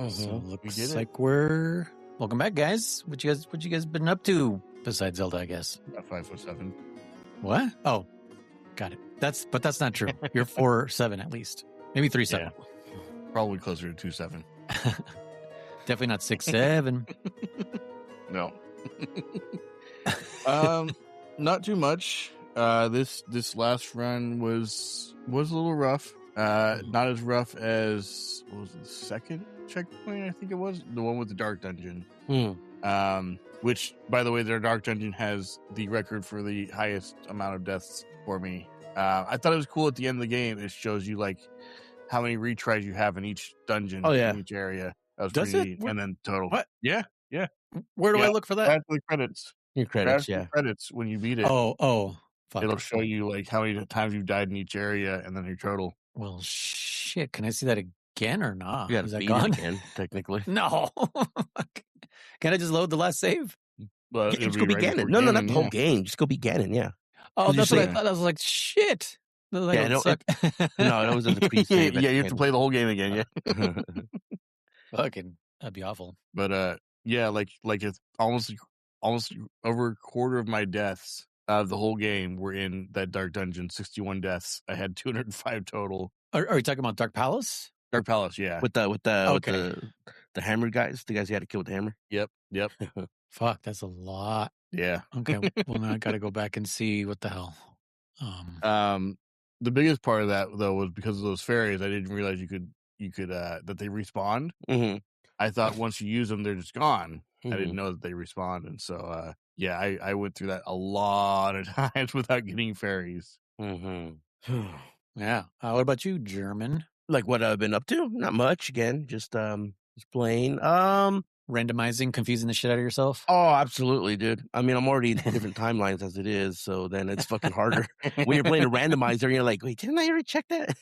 So We looks did it. like we're welcome back, guys. What you guys been up to besides Zelda? I guess. 547. What? Oh, got it. But that's not true. You're 4'7" at least. Maybe 3'7". Yeah. Probably closer to 2.7. Definitely not 6'7". No. Not too much. This last run was a little rough. Not as rough as what was it, the second checkpoint, I think it was, the one with the dark dungeon. Which, by the way, their dark dungeon has the record for the highest amount of deaths for me. I thought it was cool at the end of the game. It shows you like how many retries you have in each dungeon, in each area. That was Does pretty it? neat. And then total. What? Yeah. Where do I look for that? After the credits. Your credits, After the credits when you beat it. Oh. Fuck. It'll show you like how many times you've died in each area and then your total. Well, shit. Can I see that again or not? You got Is to that beat gone? it again, technically. No. Can I just load the last save? Well, Just go be Ganon. No, not the whole game. Just go be Ganon, yeah. Oh, that's what I thought. I was like, shit. Like, Yeah, no, that was in the pre-save. Yeah, you have to play the whole game again, yeah. Fucking, that'd be awful. But yeah, like it's almost over a quarter of my deaths of the whole game were in that dark dungeon. 61 deaths. I had 205 total. Are you talking about Dark Palace? Dark Palace, yeah. With the hammer guys, the guys you had to kill with the hammer. Yep. Fuck, that's a lot. Yeah. Okay, well now I got to go back and see what the hell. The biggest part of that though was because of those fairies. I didn't realize you could that they respawned. Mm-hmm. I thought once you use them, they're just gone. Mm-hmm. I didn't know that they respawned, and so yeah, I went through that a lot of times without getting fairies. Mm-hmm. Yeah. What about you, German? Like what I've been up to? Not much. Again, just playing. Randomizing, confusing the shit out of yourself? Oh, absolutely, dude. I mean, I'm already in different timelines as it is, so then it's fucking harder. When you're playing a randomizer, you're like, wait, didn't I already check that?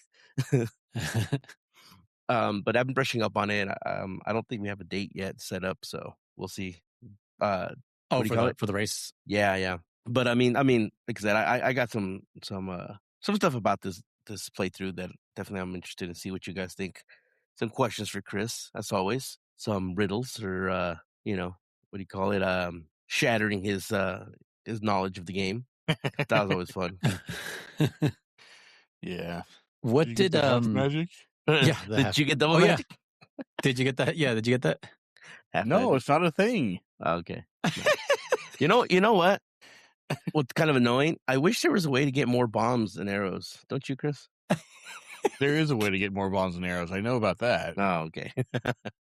But I've been brushing up on it. I don't think we have a date yet set up, so we'll see. For the race? Yeah. But I mean, like I said, I got some stuff about this playthrough that definitely I'm interested to see what you guys think. Some questions for Chris, as always. Some riddles, or what do you call it? Shattering his knowledge of the game. That was always fun. Yeah. What did magic? Yeah. Did you get double magic? Yeah. Did you get that? Yeah. Did you get that? No, it's not a thing. Okay. You know what? What's kind of annoying? I wish there was a way to get more bombs and arrows. Don't you, Chris? There is a way to get more bombs and arrows. I know about that. Oh, okay.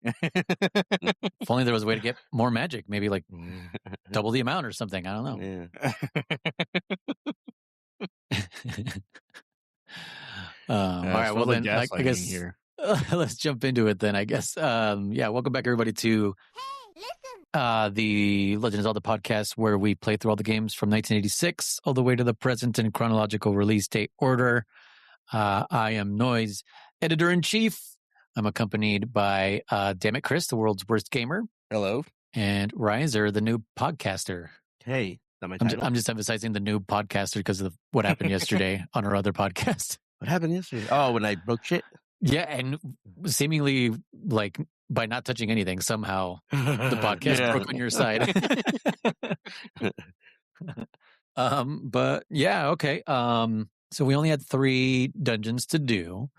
If only there was a way to get more magic, maybe like double the amount or something. I don't know. Yeah. All right. Well, then I guess here. Let's jump into it then. I guess. Welcome back, everybody, to the Legend of Zelda podcast, where we play through all the games from 1986 all the way to the present in chronological release date order. I am Noise, editor-in-chief. I'm accompanied by DammitKriss, the world's worst gamer. Hello. And Rizer, the noob podcaster. Hey, not my title. I'm just emphasizing the noob podcaster because of what happened yesterday on our other podcast. What happened yesterday? Oh, when I broke shit? Yeah, and seemingly, like, by not touching anything, somehow the podcast broke on your side. But yeah, okay. So we only had 3 dungeons to do.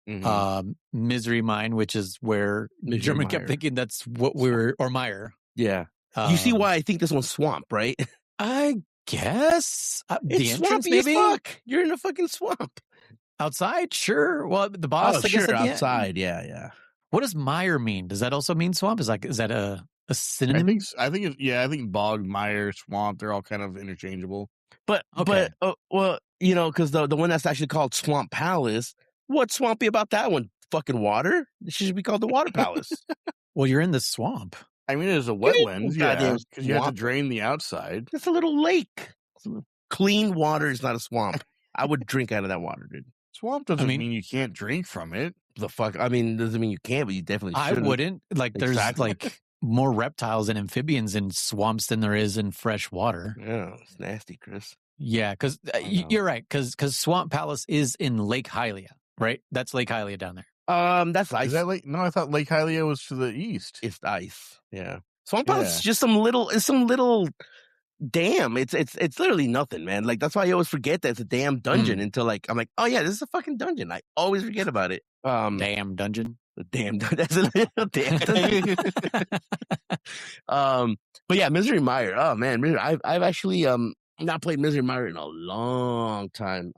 Mm-hmm. Misery Mine, which is where German kept thinking that's what we were, or Mire. Yeah. You see why I think this one's swamp, right? I guess. It's the entrance, swampy maybe? as fuck. You're in a fucking swamp. Outside? Sure. Well, the boss, I guess. Sure, outside. Yeah. What does mire mean? Does that also mean swamp? Is that a synonym? I think bog, mire, swamp, they're all kind of interchangeable. But well, because the one that's actually called Swamp Palace, what's swampy about that one? Fucking water? It should be called the Water Palace. Well, you're in the swamp. I mean, it's a wetland, because you have to drain the outside. It's a little lake. Clean water is not a swamp. I would drink out of that water, dude. Swamp doesn't mean you can't drink from it. The fuck? I mean, doesn't mean you can't, but you definitely shouldn't. I wouldn't. Like, there's like more reptiles and amphibians in swamps than there is in fresh water. Yeah, it's nasty, Chris. Yeah, because you're right. Because Swamp Palace is in Lake Hylia, right? That's Lake Hylia down there. That's ice. Is that Lake? No, I thought Lake Hylia was to the east. It's ice. Yeah. Swampland's just some little dam. It's literally nothing, man. Like, that's why I always forget that it's a damn dungeon until like I'm like, oh yeah, this is a fucking dungeon. I always forget about it. Damn dungeon. The damn that's a little damn dungeon. But yeah, Misery Mire. Oh man, I've actually not played Misery Mire in a long time.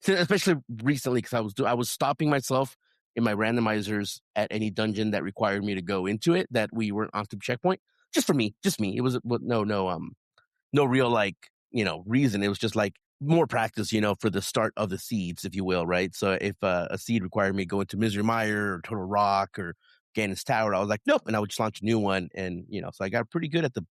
Especially recently because I was stopping myself in my randomizers at any dungeon that required me to go into it that we weren't on the checkpoint. Just for me, just me. It was no real like, reason. It was just like more practice, for the start of the seeds, if you will, right? So if a seed required me to go into Misery Mire or Total Rock or Ganon's Tower, I was like, nope, and I would just launch a new one, and so I got pretty good at the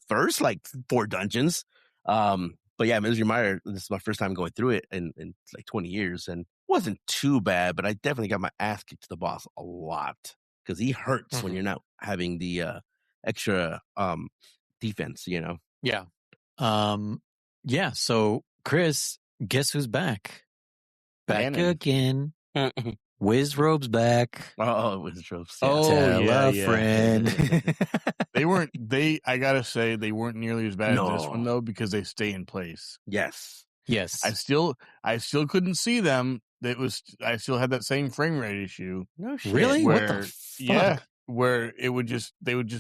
first like 4 dungeons. But yeah, Misery Mire, this is my first time going through it in like 20 years, and wasn't too bad, but I definitely got my ass kicked to the boss a lot because he hurts when you're not having the extra defense, Yeah. Yeah. So, Chris, guess who's back? Back Ganon. again. Wizrobe's back. Oh, Wizrobe's. Yeah. Tell a friend. I gotta say, they weren't nearly as bad as this one though, because they stay in place. Yes. Yes. I still couldn't see them. I still had that same frame rate issue. No shit. Really? What the fuck? Yeah, where they would just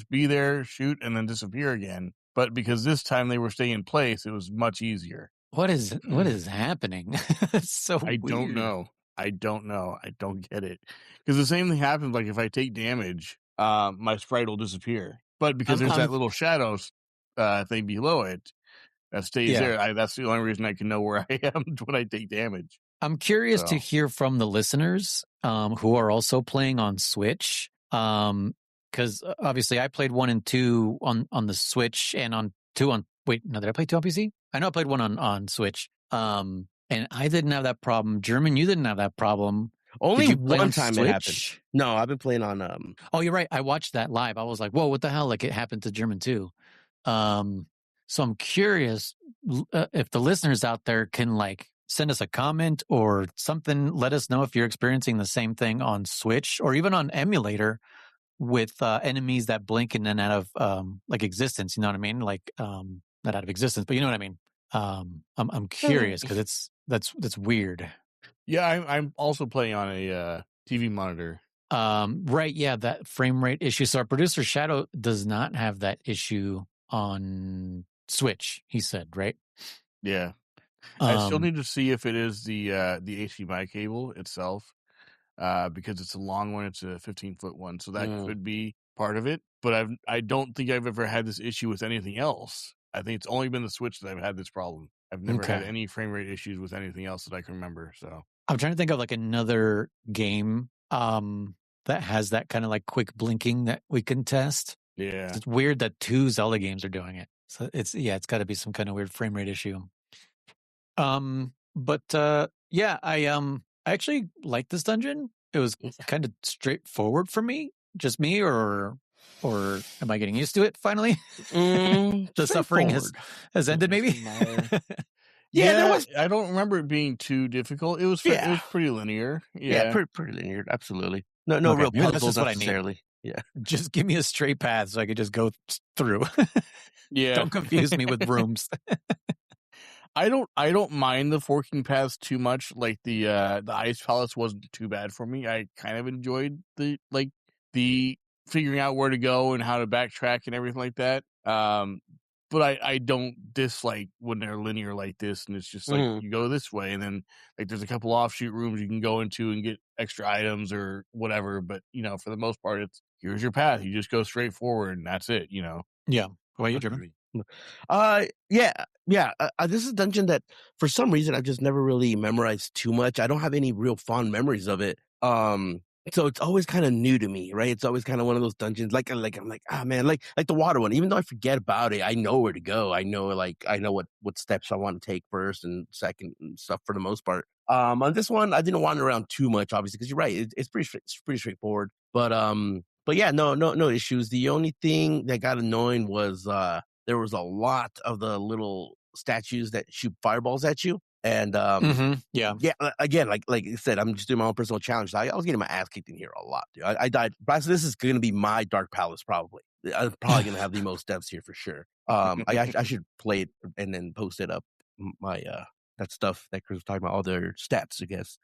be there, shoot, and then disappear again. But because this time they were staying in place, it was much easier. What is happening? It's so I weird. don't know. I don't get it. Because the same thing happens, like if I take damage, my sprite will disappear. But because there's that little shadows thing below it that stays there, that's the only reason I can know where I am when I take damage. I'm curious to hear from the listeners who are also playing on Switch. Because obviously I played 1 and 2 on the Switch and on 2 on... Wait, no, did I play 2 on PC? I know I played 1 on Switch. And I didn't have that problem. German, you didn't have that problem. Only one time Switch? it happened. No, I've been playing on... Oh, you're right. I watched that live. I was like, whoa, what the hell? Like, it happened to German too. So I'm curious if the listeners out there can like send us a comment or something. Let us know if you're experiencing the same thing on Switch or even on emulator with enemies that blink in and out of like existence. You know what I mean? Like not out of existence, but you know what I mean. I'm curious because that's weird. Yeah, I'm also playing on a TV monitor. Right. Yeah, that frame rate issue. So our producer Shadow does not have that issue on Switch. He said, right? Yeah. I still need to see if it is the HDMI cable itself, because it's a long one. It's a 15-foot one, so that could be part of it. But I don't think I've ever had this issue with anything else. I think it's only been the Switch that I've had this problem. I've never had any frame rate issues with anything else that I can remember. So I'm trying to think of like another game that has that kind of like quick blinking that we can test. Yeah, it's weird that 2 Zelda games are doing it. So it's got to be some kind of weird frame rate issue. But yeah, I actually like this dungeon. It was kind of straightforward for me. Just me, or am I getting used to it finally? The suffering has ended, maybe. Yeah, I don't remember it being too difficult. It was pretty linear. Yeah, pretty linear. Absolutely. No real puzzles necessarily. Yeah, just give me a straight path so I could just go through. Yeah, don't confuse me with rooms. I don't mind the forking paths too much. Like the Ice Palace wasn't too bad for me. I kind of enjoyed the figuring out where to go and how to backtrack and everything like that. But I don't dislike when they're linear like this, and it's just like you go this way, and then like there's a couple offshoot rooms you can go into and get extra items or whatever. But for the most part, it's here's your path. You just go straight forward, and that's it. Yeah. What are you driven? This is a dungeon that for some reason I've just never really memorized too much. I don't have any real fond memories of it. So it's always kind of new to me, right? It's always kind of one of those dungeons, like I'm like, man, like the water one. Even though I forget about it, I know where to go. I know what steps I want to take first and second and stuff for the most part. On this one, I didn't wander around too much, obviously, because you're right. It's pretty straightforward. But yeah, no issues. The only thing that got annoying was there was a lot of the little statues that shoot fireballs at you. And yeah, again, like I said, I'm just doing my own personal challenge. I was getting my ass kicked in here a lot, dude. I died. So this is going to be my Dark Palace, probably. I'm probably going to have the most deaths here for sure. I should play it and then post it up. My that stuff that Chris was talking about, all their stats, I guess.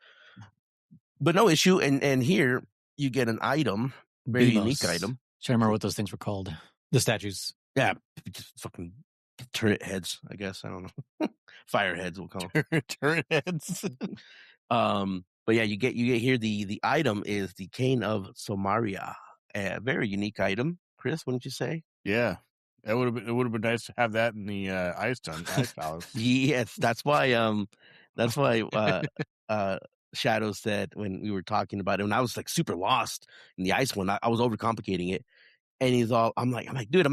But no issue. And here you get an item, very unique item. Trying to remember what those things were called. The statues. Yeah, just fucking turret heads, I guess. I don't know. Fire heads, we'll call them. Turret heads. But yeah, you get here. The item is the Cane of Somaria, a very unique item. Chris, wouldn't you say? Yeah, it would have been nice to have that in the ice palace. Yes, that's why. Shadow said when we were talking about it, when I was like super lost in the ice one, I was overcomplicating it. And he's all, I'm like, dude,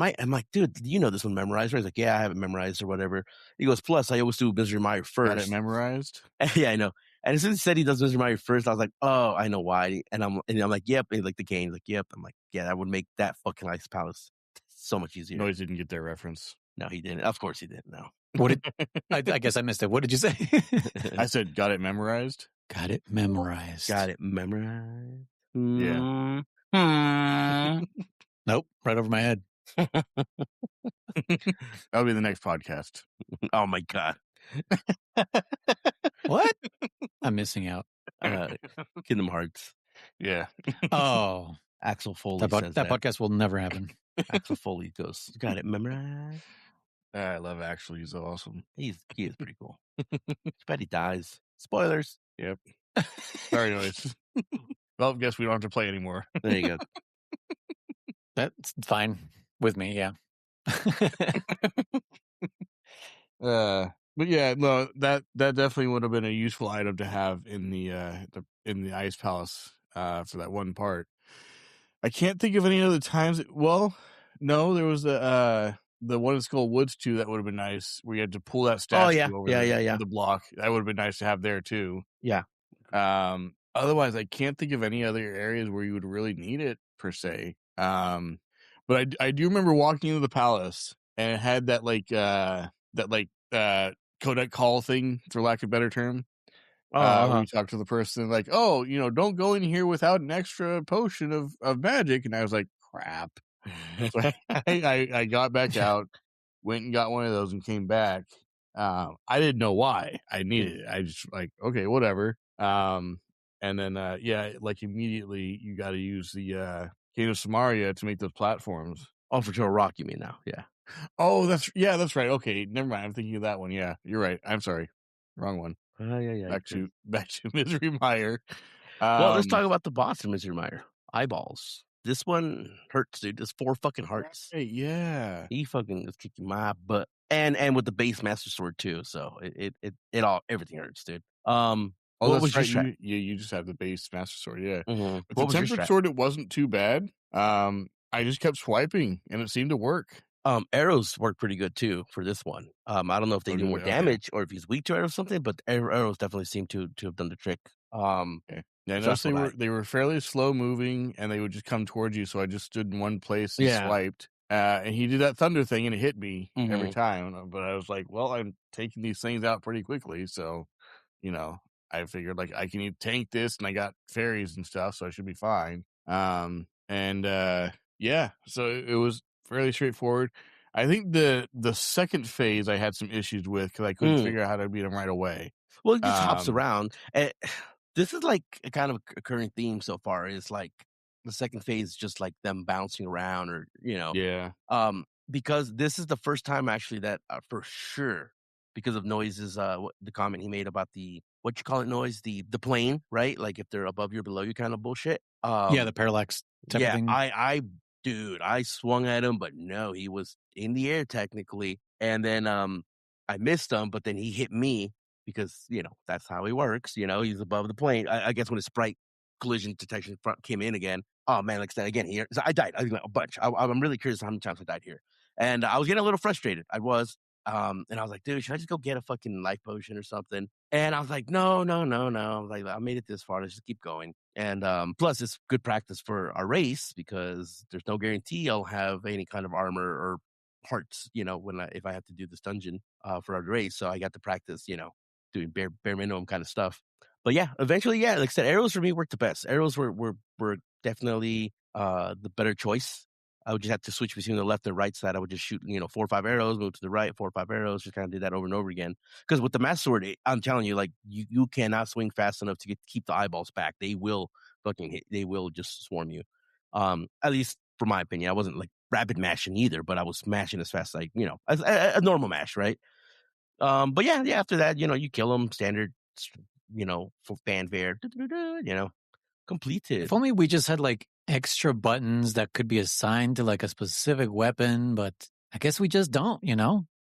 dude, do you know this one memorized? He's like, yeah, I have it memorized or whatever. He goes, plus, I always do Misery Mire first. Got it memorized? Yeah, I know. And as soon as he said he does Misery Mire first, I was like, oh, I know why. And I'm like, yep. And he's like, the cane. He's like, yep. I'm like, yeah, that would make that fucking Ice Palace so much easier. No, he didn't get their reference. No, he didn't. Of course he didn't. No. What did I guess I missed it. What did you say? I said, got it memorized. Got it memorized. Got it memorized. Yeah. Nope, right over my head. That'll be the next podcast. Oh my God. What? I'm missing out. Kingdom Hearts. Yeah. Oh, Axel Foley says that podcast will never happen. Axel Foley goes, got it memorized. I love Axel. He's awesome. He is pretty cool. Bet he dies. Spoilers. Yep. Sorry, Noise. Well, guess we don't have to play anymore. There you go. That's fine with me. Yeah. But yeah, no, that definitely would have been a useful item to have in the Ice Palace for that one part. I can't think of any other times. Well, no, there was the one in Skull Woods too. That would have been nice. Where you had to pull that statue over the block. That would have been nice to have there too. Yeah. Otherwise, I can't think of any other areas where you would really need it per se. But I do remember walking into the palace and it had that codec call thing, for lack of a better term. Where you talk to the person like, oh, don't go in here without an extra potion of magic. And I was like, crap. So I got back out, went and got one of those and came back. I didn't know why I needed it. I just like, okay, whatever. And then, like immediately you got to use the Cane of Samaria to make those platforms. Oh, for Joe Rock, you mean now? Yeah. Oh, that's right. Okay, never mind. I'm thinking of that one. Yeah, you're right. I'm sorry. Wrong one. Yeah. Back to Misery Mire. Well, let's talk about the boss of Misery Mire. Eyeballs. This one hurts, dude. There's 4 fucking hearts. Right, yeah. He fucking is kicking my butt. And with the base Master Sword too. So everything hurts, dude. Oh, that's right. You just have the base Master Sword, yeah. Mm-hmm. With the Tempered Sword, it wasn't too bad. I just kept swiping, and it seemed to work. Arrows work pretty good too for this one. I don't know if they do more damage or if he's weak to arrows or something, but arrows definitely seem to have done the trick. Yeah, I noticed they were fairly slow moving, and they would just come towards you. So I just stood in one place and swiped. And he did that thunder thing, and it hit me every time. But I was like, well, I'm taking these things out pretty quickly, so I figured like I can tank this, and I got fairies and stuff, so I should be fine. So it was fairly straightforward. I think the second phase I had some issues with because I couldn't figure out how to beat him right away. Well, he just hops around. This is like a kind of occurring theme so far. Is like the second phase is just like them bouncing around, or because this is the first time actually that for sure, because of Noise's the comment he made about the what you call it, Noise, the plane, right? Like if they're above you or below you kind of bullshit. The parallax type of thing. I swung at him, but no, he was in the air technically. And then I missed him, but then he hit me because, that's how he works. He's above the plane. I guess when his sprite collision detection came in again. Oh, man, like I said, again, here. So I died a bunch. I'm really curious how many times I died here. And I was getting a little frustrated. I was. And I was like, dude, should I just go get a fucking life potion or something? And I was like, no. I was like, I made it this far. Let's just keep going. And plus, it's good practice for our race because there's no guarantee I'll have any kind of armor or parts, if I have to do this dungeon for our race. So I got to practice, doing bare minimum kind of stuff. But yeah, eventually, yeah, like I said, arrows for me worked the best. Arrows were definitely the better choice. I would just have to switch between the left and right side. I would just shoot, 4 or 5 arrows, move to the right, 4 or 5 arrows, just kind of do that over and over again. Because with the Master Sword, I'm telling you, like you cannot swing fast enough to keep the eyeballs back. They will fucking hit. They will just swarm you. At least for my opinion, I wasn't like rapid mashing either, but I was mashing as fast as a normal mash, right? But yeah, after that, you kill them standard, for fanfare, completed. If only we just had like extra buttons that could be assigned to like a specific weapon, but I guess we just don't,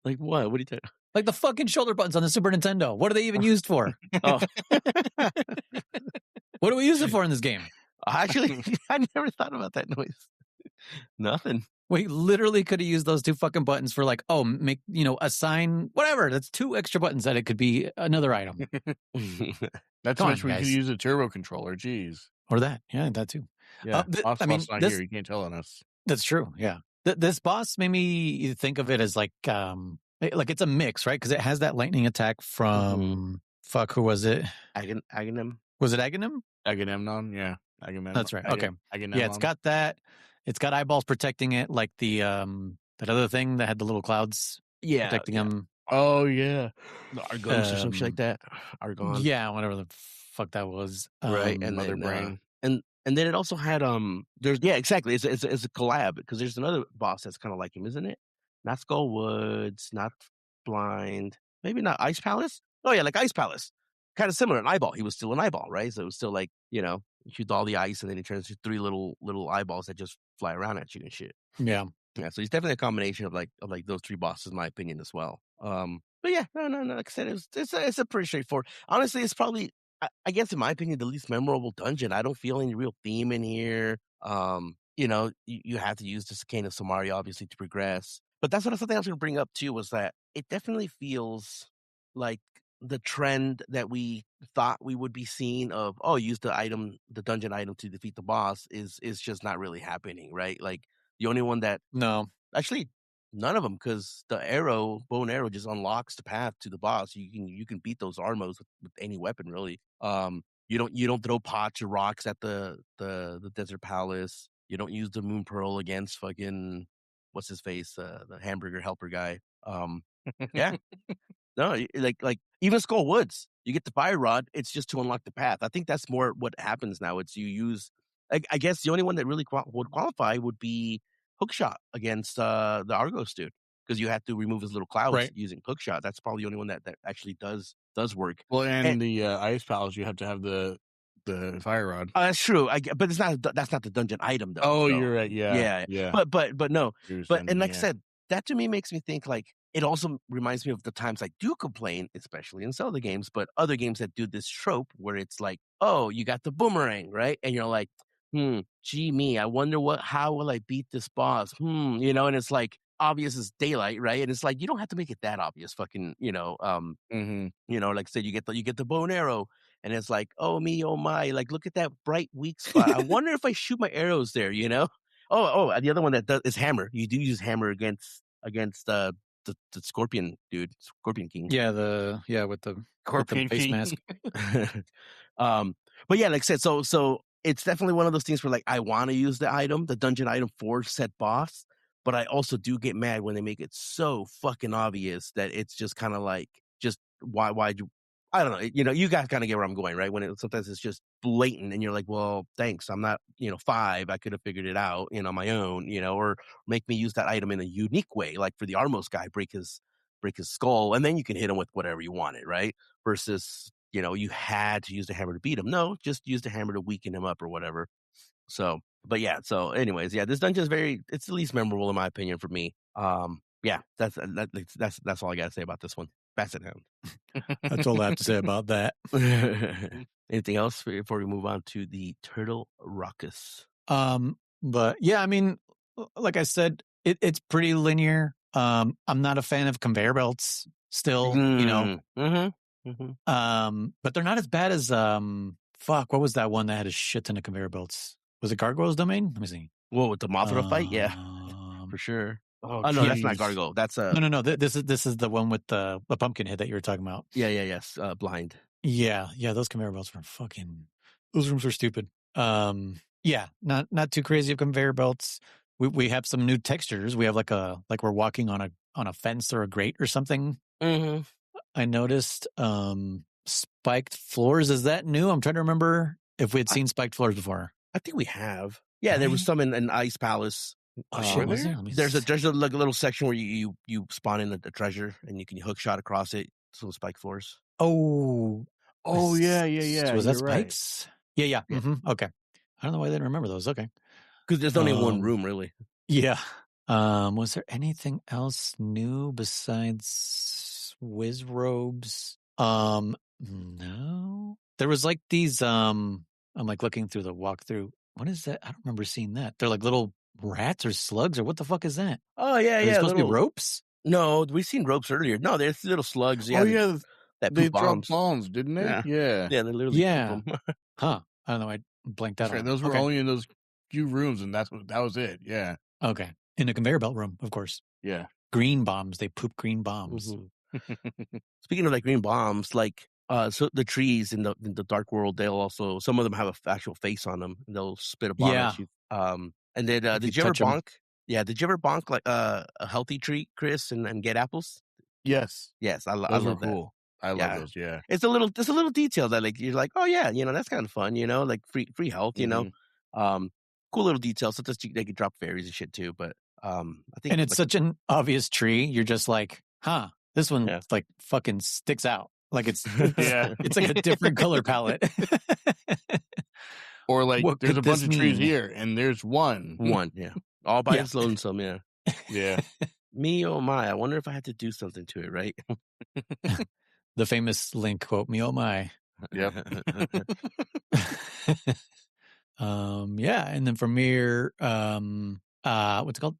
Like what? What are you talking? Like the fucking shoulder buttons on the Super Nintendo. What are they even used for? Oh, What do we use it for in this game? actually, I never thought about that noise. Nothing. We literally could have used those 2 fucking buttons for like, assign whatever. That's 2 extra buttons that it could be another item. That's Come how on, much we could guys. use a turbo controller. Jeez. Or that. Yeah, that too. Yeah. Boss not here. You can't tell on us. That's true. Yeah. This boss made me think of it as like it's a mix, right? Because it has that lightning attack from who was it? Aghanim. Was it Aghanim? Agamemnon, yeah. Agamemnon. That's right. Okay. Agamemnon. Yeah, it's got that. It's got eyeballs protecting it, like the that other thing that had the little clouds protecting them. Oh yeah, the Argons or some shit like that. Argon. Yeah, whatever the fuck that was. Right, and Mother then, Brain. And then it also had there's exactly. It's a collab because there's another boss that's kind of like him, isn't it? Not Skull Woods, not Blind, maybe not Ice Palace. Oh yeah, like Ice Palace, kind of similar. An eyeball. He was still an eyeball, right? So it was still like you shoot all the ice and then he turns into 3 little eyeballs that just fly around at you and shit. Yeah. Yeah, so he's definitely a combination of like those 3 bosses, in my opinion, as well. But yeah, no. Like I said, it's a pretty straightforward. Honestly, it's probably, I guess, in my opinion, the least memorable dungeon. I don't feel any real theme in here. You have to use the Cane of Samaria, obviously, to progress. But that's something I was going to bring up too, was that it definitely feels like the trend that we thought we would be seeing of use the dungeon item to defeat the boss is just not really happening, right? Like the only one that actually none of them, because the bow and arrow just unlocks the path to the boss. You can beat those armos with any weapon, really. You don't throw pots or rocks at the desert palace. You don't use the moon pearl against fucking what's his face, the hamburger helper guy. Yeah. No, like even Skull Woods, you get the fire rod. It's just to unlock the path. I think that's more what happens now. It's you use. I guess the only one that really would qualify would be Hookshot against the Argos dude, because you have to remove his little clouds using Hookshot. That's probably the only one that actually does work. Well, and the Ice Palace, you have to have the fire rod. That's true. But that's not the dungeon item though. Oh, so. You're right. Yeah. But no. And like I yeah. said, that to me makes me think like. It also reminds me of the times I do complain, especially in Zelda games, but other games that do this trope where it's like, oh, you got the boomerang, right? And you're like, gee me, I wonder how will I beat this boss? And it's like obvious as daylight, right? And it's like you don't have to make it that obvious, fucking, like I said, you get the bow and arrow, and it's like, oh me, oh my, like look at that bright weak spot. I wonder if I shoot my arrows there, Oh, the other one that does is hammer. You do use hammer against the Scorpion dude, Scorpion King. Yeah, with the Scorpion face King. mask. But yeah, like I said, so it's definitely one of those things where like I want to use the dungeon item for said boss, but I also do get mad when they make it so fucking obvious that it's just kind of like, just why do I don't know, you guys kind of get where I'm going, right? When sometimes it's just blatant and you're like, well, thanks, I'm not, 5, I could have figured it out, on my own, or make me use that item in a unique way, like for the Armos guy, break his skull, and then you can hit him with whatever you wanted, right? Versus, you had to use the hammer to beat him. No, just use the hammer to weaken him up or whatever. So, but yeah, so anyways, yeah, this dungeon is it's the least memorable in my opinion for me. Yeah, that's all I got to say about this one. Basset Hound. That's all I have to say about that. Anything else before we move on to the Turtle Ruckus? But yeah, I mean, like I said, it's pretty linear. I'm not a fan of conveyor belts still, but they're not as bad as what was that one that had a shit ton of conveyor belts? Was it Gargoyle's Domain? Let me see. Well, with the Mothra fight, yeah, for sure. Oh no, that's not jeez. Gargoyle. That's No. This is the one with the pumpkin head that you were talking about. yes, blind. Yeah. Those conveyor belts were fucking. Those rooms were stupid. Yeah, not too crazy of conveyor belts. We have some new textures. We have like we're walking on a fence or a grate or something. Mm-hmm. I noticed spiked floors. Is that new? I'm trying to remember if we had seen spiked floors before. I think we have. Yeah, there was some in Ice Palace. Oh shit, was there? There's a like a little section where you spawn in a treasure and you can hook shot across it. Some spike floors. Oh yeah. Was that You're right. spikes? Yeah. Mm-hmm. Okay. I don't know why I didn't remember those. Okay. Because there's only one room, really. Yeah. Was there anything else new besides whiz robes? No. There was like these. I'm like looking through the walkthrough. What is that? I don't remember seeing that. They're like little rats or slugs or what the fuck is that? Oh yeah, Are they supposed to be ropes? No, we've seen ropes earlier. No, they're little slugs. Yeah, Oh yeah, that they poop bombs. dropped bombs, didn't they? Yeah. They literally poop them. Huh. I don't know. I blanked out. That's right. Those were only in those few rooms, and that was it. Yeah. Okay. In a conveyor belt room, of course. Yeah. Green bombs. They poop green bombs. Mm-hmm. Speaking of like green bombs, like so the trees in the dark world, they'll also, some of them have an actual face on them. And they'll spit a bomb at you. And then did you ever bonk? Yeah, did you ever bonk like a healthy tree, Chris, and get apples? Yes. I love that. Cool. I love those. Yeah. It's a little detail that like you're like, oh yeah, that's kind of fun, like free health, cool little details. Sometimes they could drop fairies and shit too, but I think, and it's such an obvious tree. You're just like, huh, this one like fucking sticks out. Like it's it's like a different color palette. Or like there's a bunch of trees here and there's one, all by its lonesome. Yeah. Me oh my, I wonder if I had to do something to it, right? The famous Link quote, me oh my. Yep. Yeah, and then from here, what's it called?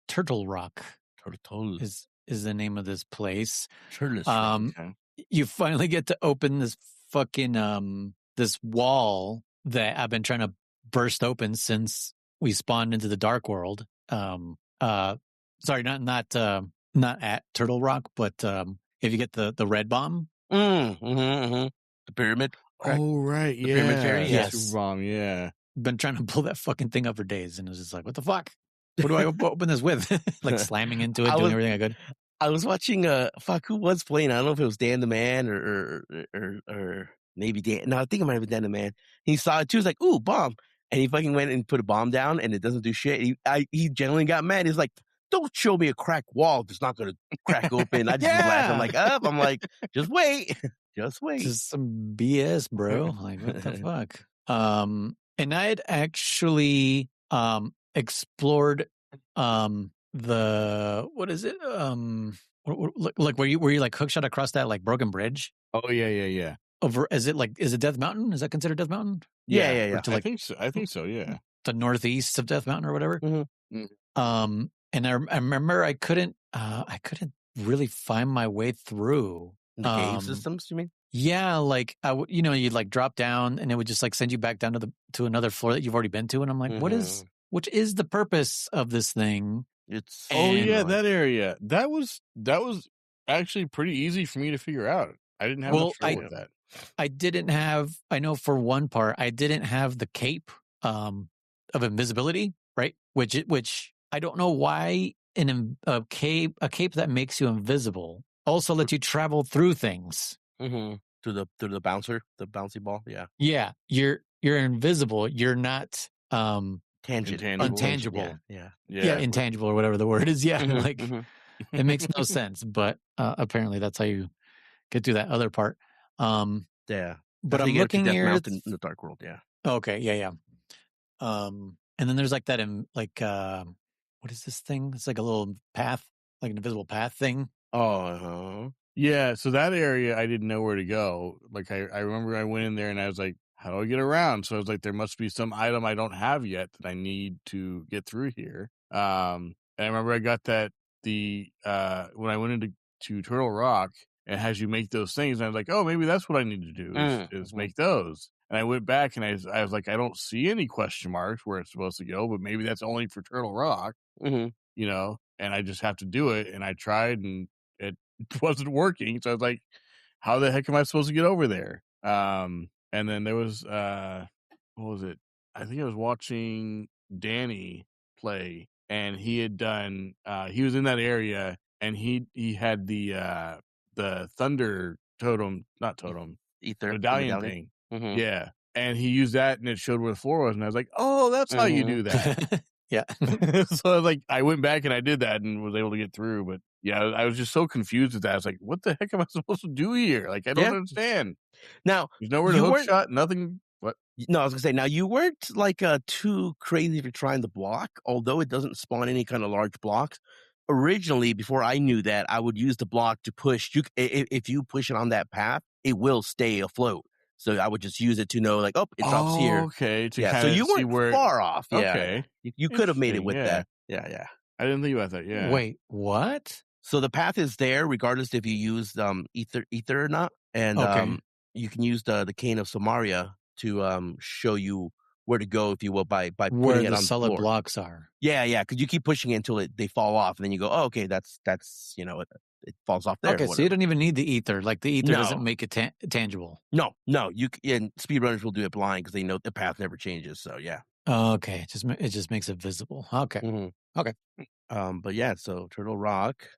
Turtle Rock. Turtle is the name of this place. Okay. You finally get to open this fucking this wall that I've been trying to burst open since we spawned into the Dark World. Sorry, not at Turtle Rock, but if you get the red bomb, the pyramid. Correct? Oh right, the pyramid fairy. Yes, bomb. Yeah, been trying to pull that fucking thing up for days, and it was just like, what the fuck? What do I open this with? Like slamming into it, doing everything I could. I was watching who was playing? I don't know if it was Dan the Man or maybe Dan. No, I think it might have been Dan the Man. He saw it too. He was like, "Ooh, bomb!" And he fucking went and put a bomb down, and it doesn't do shit. He genuinely got mad. He's like, "Don't show me a cracked wall if it's not going to crack open." I just laughed. I'm like, "Up!" I'm like, "Just wait, just wait." Just some BS, bro. Like, what the fuck? And I had actually explored the what is it? Like where you like hookshot across that like broken bridge? Oh yeah. Over is it Death Mountain? Is that considered Death Mountain? Yeah. To, like, I think so. Yeah, the northeast of Death Mountain or whatever. Mm-hmm. And I remember I couldn't really find my way through the cave systems. You mean? Yeah, like you'd like drop down and it would just like send you back down to another floor that you've already been to, and I'm like, which is the purpose of this thing? That area that was actually pretty easy for me to figure out. I didn't have much trouble with that. I didn't have. I know for one part, I didn't have the cape of invisibility, right? Which I don't know why a cape that makes you invisible also lets you travel through things. Mm-hmm. Through the bouncy ball. Yeah. You're invisible. You're not intangible. Yeah, intangible or whatever the word is. Yeah, like it makes no sense, but apparently that's how you get through that other part. But I'm looking here in the Dark World. Yeah. Okay. Yeah. And then there's like that in like what is this thing? It's like a little path, like an invisible path thing. Yeah, so that area I didn't know where to go. Like I remember I went in there and I was like, how do I get around? So I was like, there must be some item I don't have yet that I need to get through here. And I remember I got that when I went into Turtle Rock, it has you make those things, and I was like, oh, maybe that's what I need to do is make those. And I went back and I was like, I don't see any question marks where it's supposed to go, but maybe that's only for Turtle Rock. and I just have to do it. And I tried and it wasn't working. So I was like, how the heck am I supposed to get over there? And then there was, what was it? I think I was watching Danny play, and he had done, he was in that area, and he had the thunder totem, not totem, Ether medallion thing. Mm-hmm. Yeah. And he used that, and it showed where the floor was, and I was like, "Oh, that's how you do that." Yeah. So I went back and I did that and was able to get through. But yeah, I was just so confused with that. I was like, "What the heck am I supposed to do here? Like, I don't understand." Now, there's nowhere to hook shot, nothing. What? No, I was gonna say. Now, you weren't like too crazy for trying to block, although it doesn't spawn any kind of large blocks. Originally, before I knew that, I would use the block to push. If you push it on that path, it will stay afloat. So I would just use it to know, like, oh, it drops here. Okay, to so you weren't far off. Yeah, okay, you could have made it with that. Yeah. I didn't think about that. Yeah. Wait, what? So the path is there, regardless if you use ether or not, and you can use the cane of Samaria to show you where to go, if you will, by putting where it the on solid the floor. blocks are. Yeah, because you keep pushing it until they fall off, and then you go, oh, okay, that's it falls off there. Okay, so you don't even need the ether. Like the ether doesn't make it tangible. No, and speedrunners will do it blind because they know the path never changes. So yeah. Okay, it just makes it visible. Okay, okay. But yeah, so Turtle Rock,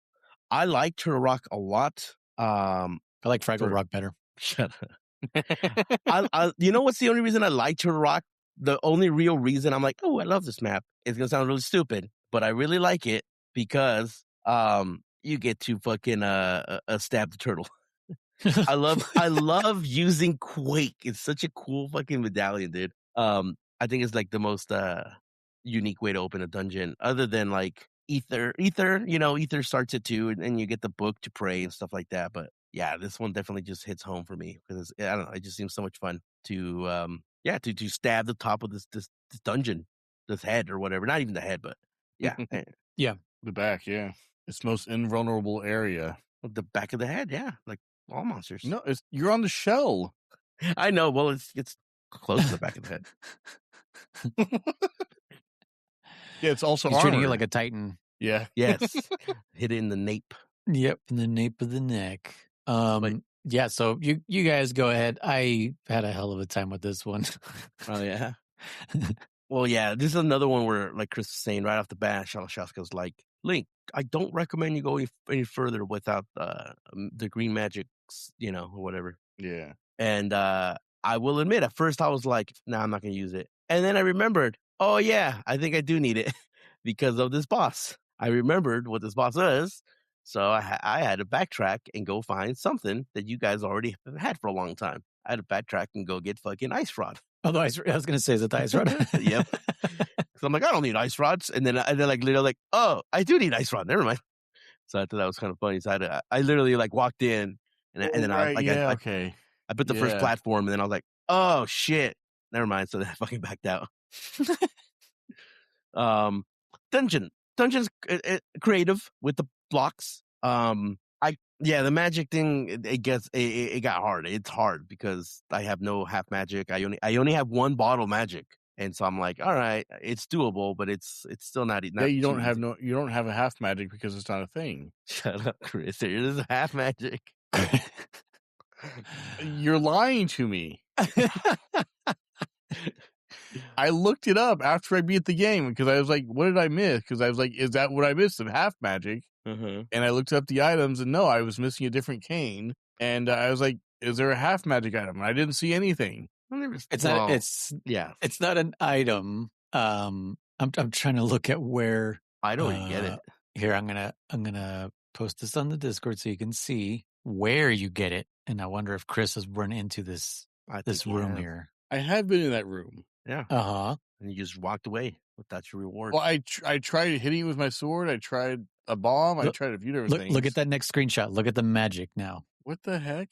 I like Turtle Rock a lot. I like Fraggle Rock better. Shut up. I you know what's the only reason I like Turtle Rock? The only real reason I'm like, oh, I love this map. It's gonna sound really stupid, but I really like it because you get to fucking stab the turtle. I love using Quake. It's such a cool fucking medallion, dude. I think it's like the most unique way to open a dungeon, other than like Ether. Ether starts it too, and you get the book to pray and stuff like that. But yeah, this one definitely just hits home for me because I don't know, it just seems so much fun to to stab the top of this dungeon, this head or whatever. Not even the head, but yeah, yeah, the back. Yeah, it's most invulnerable area. The back of the head. Yeah, like all monsters. No, you're on the shell. I know. Well, it's close to the back of the head. Yeah, it's also he's treating it like a titan. Yeah. Yes. Hit it in the nape. Yep, in the nape of the neck. Yeah, so you guys go ahead. I had a hell of a time with this one. Oh yeah. Well, yeah, this is another one where, like Chris was saying right off the bat, Shaska's like, Link, I don't recommend you go any further without the green magic, or whatever. Yeah. And I will admit, at first I was like, nah, I'm not going to use it. And then I remembered, oh yeah, I think I do need it because of this boss. I remembered what this boss is. So I had to backtrack and go find something that you guys already had for a long time. I had to backtrack and go get fucking Ice Rod. Although I was going to say, is it the Ice Rod? Yep. So I'm like, I don't need Ice Rods. And then like literally like, oh, I do need Ice Rod. Never mind. So I thought that was kind of funny. So I literally like walked in and then I put the first platform and then I was like, oh shit. Never mind. So then I fucking backed out. Dungeon's creative with the blocks. The magic thing, it got hard. It's hard because I have no half magic. I only have one bottle magic, and so I'm like, all right, it's doable, but it's still not. You don't have a half magic because it's not a thing. Shut up, Chris. There is a half magic. You're lying to me. I looked it up after I beat the game because I was like, what did I miss? Because I was like, is that what I missed? Of half magic? And I looked up the items and no, I was missing a different cane. And I was like, is there a half magic item? And I didn't see anything. It's not an item. I'm trying to look at where I don't even get it. Here, I'm gonna post this on the Discord so you can see where you get it. And I wonder if Chris has run into this room here. I have been in that room. Yeah. And you just walked away without your reward. Well, I tried hitting it with my sword. I tried a bomb. I tried a few different things. Look at that next screenshot. Look at the magic now. What the heck?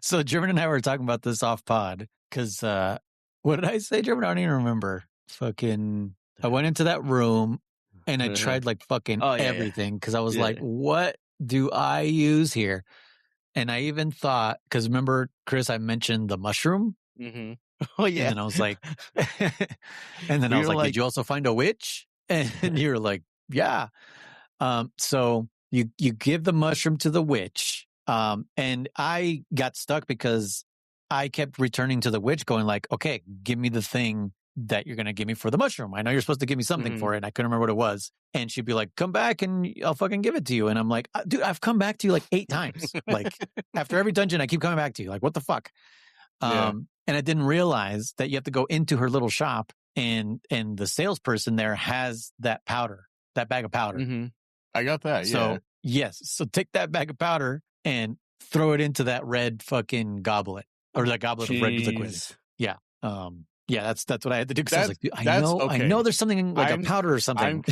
So German and I were talking about this off pod because what did I say, German? I don't even remember. Fucking, I went into that room and I tried like fucking everything because I was like, what do I use here? And I even thought, because remember, Chris, I mentioned the mushroom. Mm-hmm. Oh yeah. And then I was like, did you also find a witch? And you're like, yeah. So you give the mushroom to the witch. And I got stuck because I kept returning to the witch going like, okay, give me the thing that you're going to give me for the mushroom. I know you're supposed to give me something for it. And I couldn't remember what it was. And she'd be like, come back and I'll fucking give it to you. And I'm like, dude, I've come back to you like 8 times. Like after every dungeon, I keep coming back to you. Like, what the fuck? And I didn't realize that you have to go into her little shop and the salesperson there has that powder, that bag of powder. Mm-hmm. I got that. So yes. So take that bag of powder and throw it into that red fucking goblet or that goblet of red liquid. Yeah. Yeah, that's what I had to do because I was like, I know there's something like a powder or something.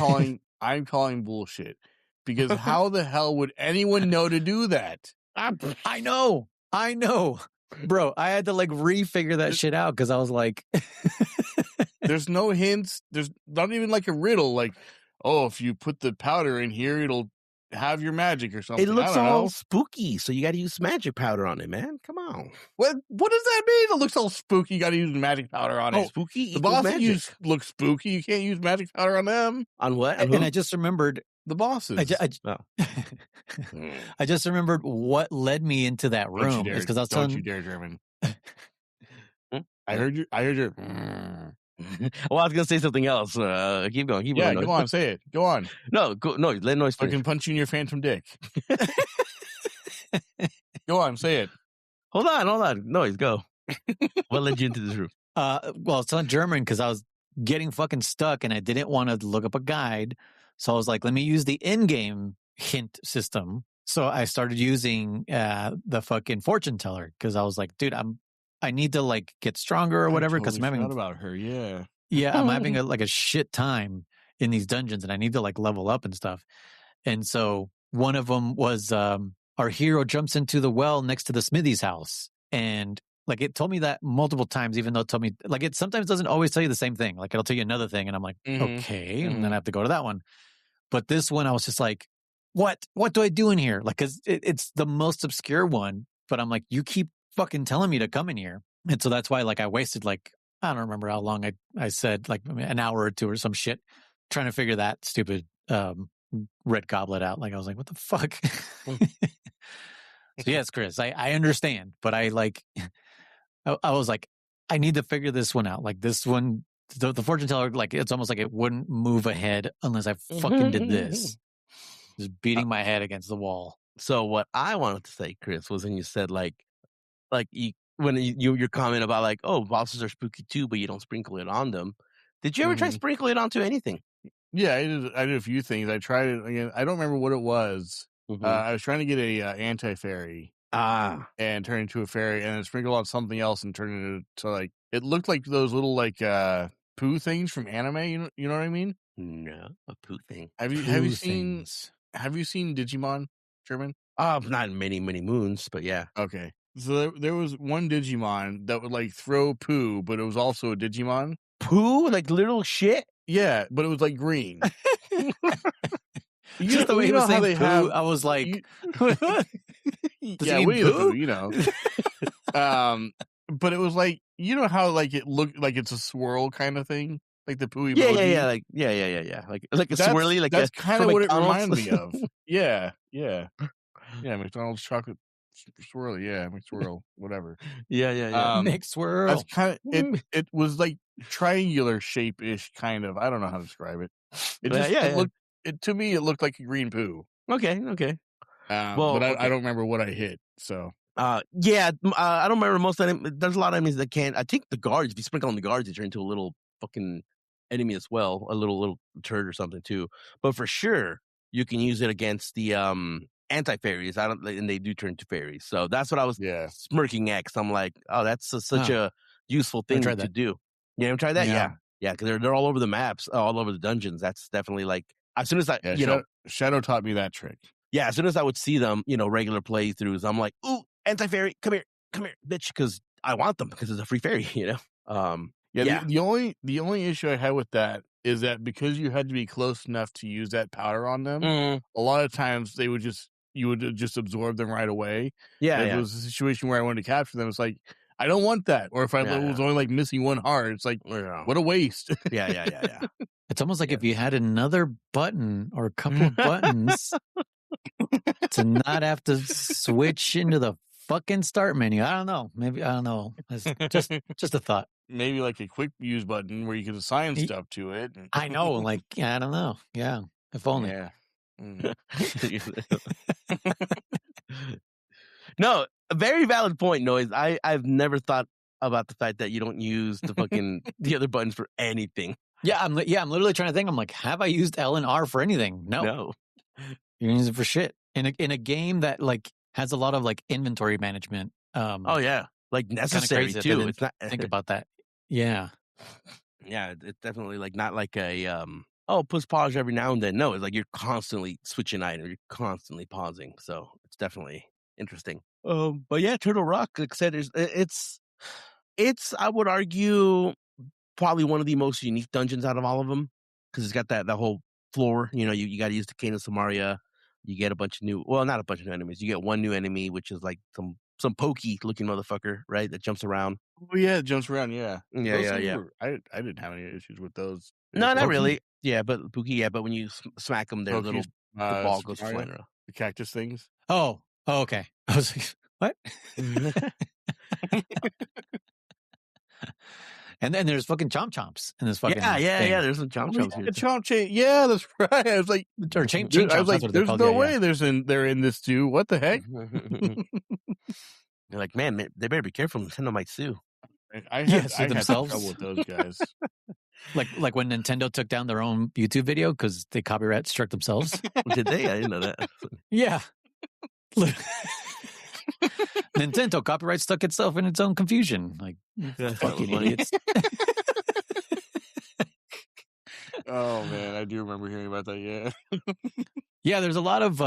I'm calling bullshit because how the hell would anyone know to do that? I know, bro. I had to like refigure that shit out because I was like, there's no hints. There's not even like a riddle. Like, oh, if you put the powder in here, it'll have your magic or something. It looks all spooky, so you got to use magic powder on it, man. Come on. What does that mean? It looks all spooky. You got to use magic powder on it. Spooky. The bosses look spooky. You can't use magic powder on them. On what? And I just remembered the bosses. I just remembered what led me into that room. It's because I was telling you dare, German. I heard you. Well, I was gonna say something else. Keep going. Yeah, go on. Say it. Go on. No, let Noise finish. I can punch you in your phantom dick. Go on. Say it. Hold on. Noise, go. What led you into this room? Well, it's on German because I was getting fucking stuck and I didn't want to look up a guide. So I was like, let me use the in-game hint system. So I started using the fucking fortune teller because I was like, dude, I need to like get stronger or whatever because I'm having about her. Yeah, I'm having a shit time in these dungeons and I need to like level up and stuff. And so one of them was our hero jumps into the well next to the smithy's house. And like it told me that multiple times, even though it told me like it sometimes doesn't always tell you the same thing. Like it'll tell you another thing and I'm like, okay. And then I have to go to that one. But this one I was just like, what do I do in here? Like, cause it's the most obscure one, but I'm like, you keep fucking telling me to come in here. And so that's why like I wasted like, I don't remember how long I said like an hour or two or some shit trying to figure that stupid red goblet out. Like I was like, what the fuck? So yes, Chris, I understand, but I like, I was like, I need to figure this one out. Like this one, the fortune teller, like it's almost like it wouldn't move ahead unless I fucking did this. Just beating my head against the wall. So what I wanted to say, Chris, was when you said your comment about like, oh, bosses are spooky too, but you don't sprinkle it on them. Did you ever try sprinkle it onto anything? Yeah, I did a few things. I tried it again. I don't remember what it was. I was trying to get a anti-fairy. And turn into a fairy and then sprinkle on something else and turn it into like it looked like those little like poo things from anime, you know what I mean? No, a poo thing. Have you seen Digimon, German? Not many moons, but yeah. Okay. So there was one Digimon that would like throw poo, but it was also a Digimon. Poo? Like little shit? Yeah, but it was like green. Just the way he was saying poo, I was like, yeah, Winnie the Pooh, you know. But it was like, you know how like it looked like it's a swirl kind of thing, like the poo emoji. Yeah, like a swirly, like that's kind of what it reminded me of. Yeah, McDonald's chocolate swirly, McSwirl, whatever. Yeah. McSwirl. That's kind of it was like triangular shape ish, kind of. I don't know how to describe it. It just looked. To me, it looked like a green poo. Okay. But I don't remember what I hit. So, I don't remember most of them. There's a lot of enemies that can't. I think the guards, if you sprinkle on the guards, they turn into a little fucking enemy as well, a little turd or something too. But for sure, you can use it against the anti-fairies. And they do turn to fairies. So that's what I was smirking at. Cause I'm like, oh, that's such a useful thing to do. You ever tried that? Yeah, because they're all over the maps, all over the dungeons. That's definitely like. As soon as I, Shadow taught me that trick. Yeah, as soon as I would see them, regular playthroughs, I'm like, ooh, anti-fairy, come here, bitch, because I want them because it's a free fairy, The only issue I had with that is that because you had to be close enough to use that powder on them, a lot of times you would just absorb them right away. Yeah, If it was a situation where I wanted to capture them, it's like I don't want that. Or if I Yeah, was only like missing one heart, it's like, Yeah. what a waste. Yeah. It's almost like Yes. if you had another button or a couple of buttons to not have to switch into the fucking start menu. I don't know. Maybe, I don't know. It's just a thought. Maybe like a quick use button where you can assign stuff to it. I know. Like, I don't know. Yeah. If only. Yeah. Mm. No, a very valid point, Noise. I've never thought about the fact that you don't use the other buttons for anything. Yeah, I'm literally trying to think. I'm like, have I used L and R for anything? No. You use it for shit. In a game that like has a lot of like inventory management. Oh yeah, like necessary too. It's not think about that. Yeah. Yeah, it's definitely like not like a push pause every now and then. No, it's like you're constantly switching items, you're constantly pausing. So it's definitely interesting. But yeah, Turtle Rock, like I said, it's I would argue probably one of the most unique dungeons out of all of them because it's got that whole floor. You know, you got to use the Cane of Samaria. You get a bunch of not a bunch of new enemies. You get one new enemy, which is like some pokey looking motherfucker, right? That jumps around. Oh yeah, it jumps around. Yeah. Yeah. I didn't have any issues with those. No, not really. Yeah, but pookie. Yeah, but when you smack them, their little the ball goes flying around. The cactus things. Oh, okay. I was like, what? And then there's fucking chomp chomps in this fucking yeah. There's some chomp chomps The here. chomp chain. Yeah, that's right. I was like, or chain chomps. I was like, there's no way Yeah. they're in this too. What the heck? They're like, man, they better be careful. Nintendo might sue. I had themselves. trouble with those guys. like when Nintendo took down their own YouTube video because they copyright struck themselves. Did they? I didn't know that. Yeah. Nintendo copyright stuck itself in its own confusion. Like, fucking idiots. Oh man, I do remember hearing about that. Yeah. Yeah, there's a lot of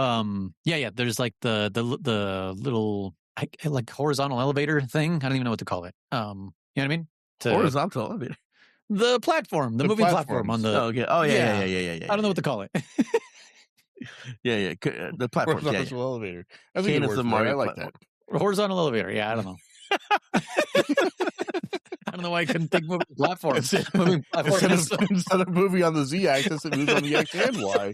there's like the little like horizontal elevator thing. I don't even know what to call it. You know what I mean? Horizontal elevator. The platform, the moving platform on the. Oh, okay. Oh yeah. I don't know what to call it. Yeah. The platform. Horizontal elevator. I think I like that. Horizontal elevator. Yeah, I don't know. I don't know why I couldn't think moving platform. Instead of moving on the Z-axis, it moves on the X and Y.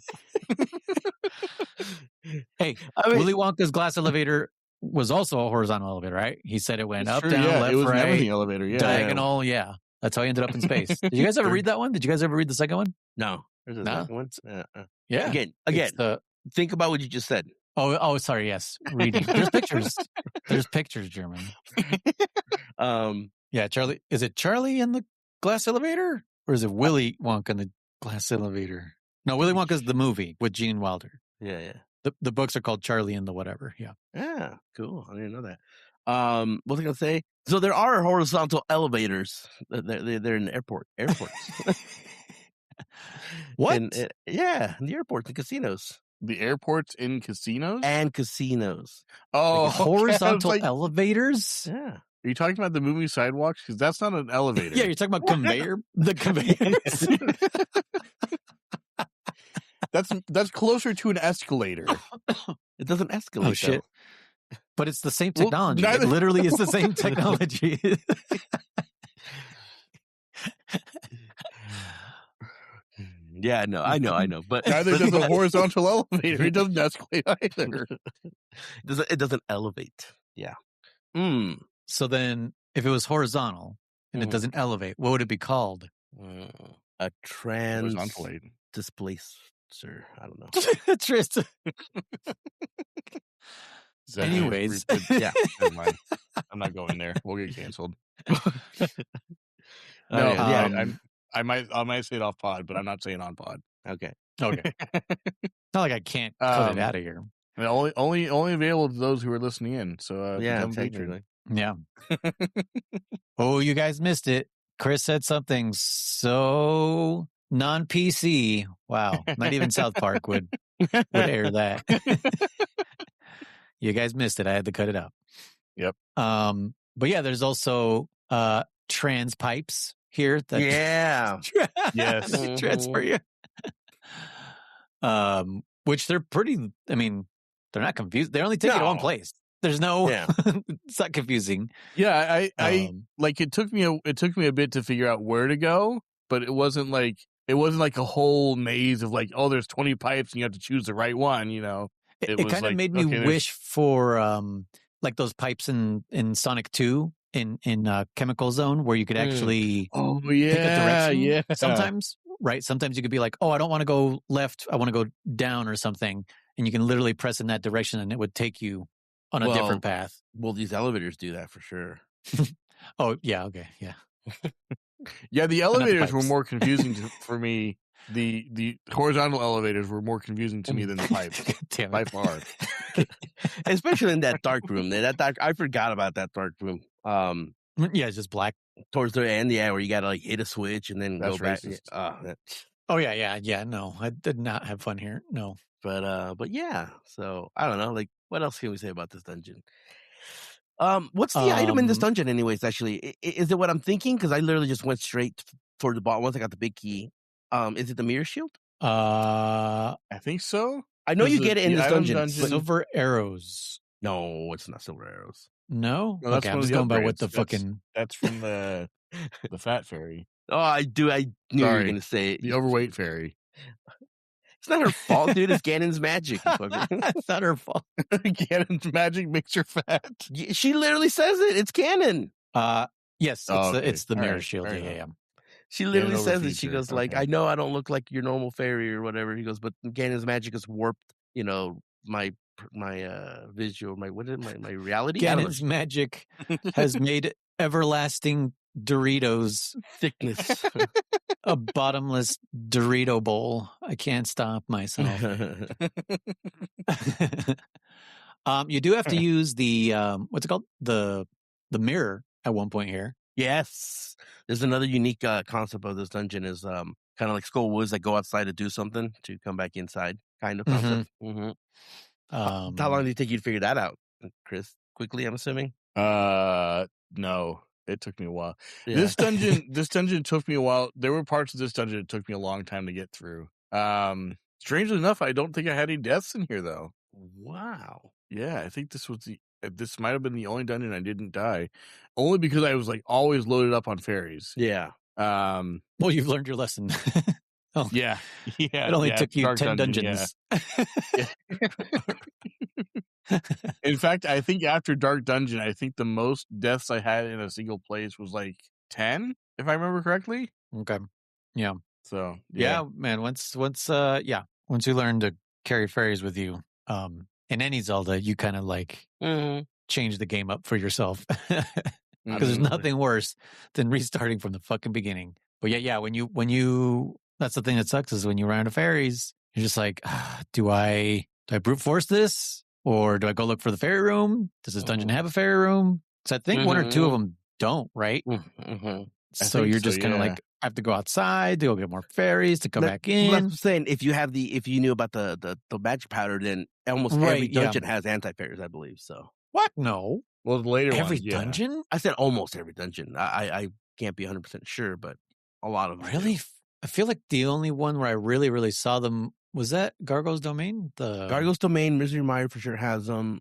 Hey, Willy Wonka's glass elevator was also a horizontal elevator, right? He said it went up, down, left, it was right, an everything elevator, diagonal. Yeah, that's how he ended up in space. Did you guys ever read that one? Did you guys ever read the second one? No. There's a second one. Yeah. Again. Think about what you just said. Oh, sorry. Yes, reading. There's pictures. There's pictures, German. Yeah, Charlie. Is it Charlie in the glass elevator, or is it Willy Wonka in the glass elevator? No, Willy Wonka's the movie with Gene Wilder. Yeah. The books are called Charlie and the whatever. Yeah. Yeah. Cool. I didn't know that. What was I gonna say? So there are horizontal elevators. They're in airports. What? Yeah, in the airports and casinos. The airports in casinos? And casinos. Oh, like horizontal elevators? Yeah. Are you talking about the moving sidewalks? Because that's not an elevator. Yeah, you're talking about conveyor. The conveyors. That's closer to an escalator. It doesn't escalate. Oh shit! But it's the same technology. It literally is the same technology. Yeah, no, I know, but neither does a horizontal elevator. It doesn't escalate either. It doesn't elevate. Yeah. So then, if it was horizontal and it doesn't elevate, what would it be called? A horizontal displacer. I don't know. Anyways, yeah, never mind. I'm not going there. We'll get canceled. No, I might say it off pod, but I'm not saying on pod. Okay. It's not like I can't cut it out of here. Only available to those who are listening in. So yeah, technically. Yeah. Oh, you guys missed it. Chris said something so non-PC. Wow, not even South Park would air that. You guys missed it. I had to cut it out. Yep. But yeah, there's also trans pipes here. That yes, transfer you. Which they're pretty. I mean, they're not confused. They only take you to one place. There's no, Yeah. it's not confusing. Yeah, I like it took me a bit to figure out where to go, but it wasn't like a whole maze of like, oh, there's 20 pipes and you have to choose the right one, you know. It was kind of like, made me okay, wish for like those pipes in Sonic 2 in Chemical Zone where you could actually oh pick a direction. yeah. Sometimes, right? Sometimes you could be like, oh, I don't want to go left, I want to go down or something, and you can literally press in that direction and it would take you on a different path. Well, these elevators do that for sure. Oh yeah, okay, yeah. Yeah, the elevators were pipes. more confusing for me. The horizontal elevators were more confusing to me than the pipes. Damn it. By far. Especially in that dark room. I forgot about that dark room. Yeah, it's just black. Towards the end, yeah, where you gotta like hit a switch and then That's go back. racist. Oh yeah. No, I did not have fun here. No. But yeah. So I don't know. Like, what else can we say about this dungeon? What's the item in this dungeon, anyways? Actually, is it what I'm thinking? Because I literally just went straight for the bottom once I got the big key. Is it the mirror shield? I think so. I know you get it in this dungeon. Silver arrows. No, it's not silver arrows. No, that's okay, I'm just going by what the fucking. That's from the fat fairy. Oh, I knew you were going to say it. The overweight fairy. It's not her fault, dude. It's Ganon's magic. It's not her fault. Ganon's magic makes her fat. She literally says it. It's Ganon. Yes, it's the mirror shield. Yeah. She literally says it. She goes like, I know I don't look like your normal fairy or whatever. He goes, but Ganon's magic has warped, my visual, my reality. Ganon's magic has made everlasting Doritos thickness a bottomless Dorito bowl. I can't stop myself. You do have to use the what's it called, the mirror at one point here. Yes, there's another unique concept of this dungeon is kind of like Skull Woods that go outside to do something to come back inside kind of concept. Mm-hmm. How long did it take you to figure that out, Chris? Quickly, I'm assuming. No, it took me a while. Yeah. This dungeon took me a while. There were parts of this dungeon that took me a long time to get through. Strangely enough, I don't think I had any deaths in here though. Wow. Yeah, I think this might have been the only dungeon I didn't die, only because I was like always loaded up on fairies. Yeah. Well, you've learned your lesson. Oh, yeah. It only took you 10 dungeons. Yeah. In fact, I think after Dark Dungeon, I think the most deaths I had in a single place was like 10, if I remember correctly. Okay. Yeah. So yeah, man. Once you learn to carry fairies with you, in any Zelda, you kind of like change the game up for yourself. Because there's nothing worse than restarting from the fucking beginning. But yeah, when you that's the thing that sucks is when you run out of fairies, you're just like, do I brute force this? Or do I go look for the fairy room? Does this dungeon have a fairy room? Because I think one or two of them don't, right? So you're just kind of like, I have to go outside to go get more fairies to come back in. Well, that's what I'm saying. If you knew about the magic powder, then almost every dungeon has anti-fairies, I believe. So what? No. Well, the later every dungeon? I said almost every dungeon. I can't be 100% sure, but a lot of them. Really? I feel like the only one where I really, really saw them was that Gargoyle's Domain. The Gargoyle's Domain, Misery Mire for sure has them.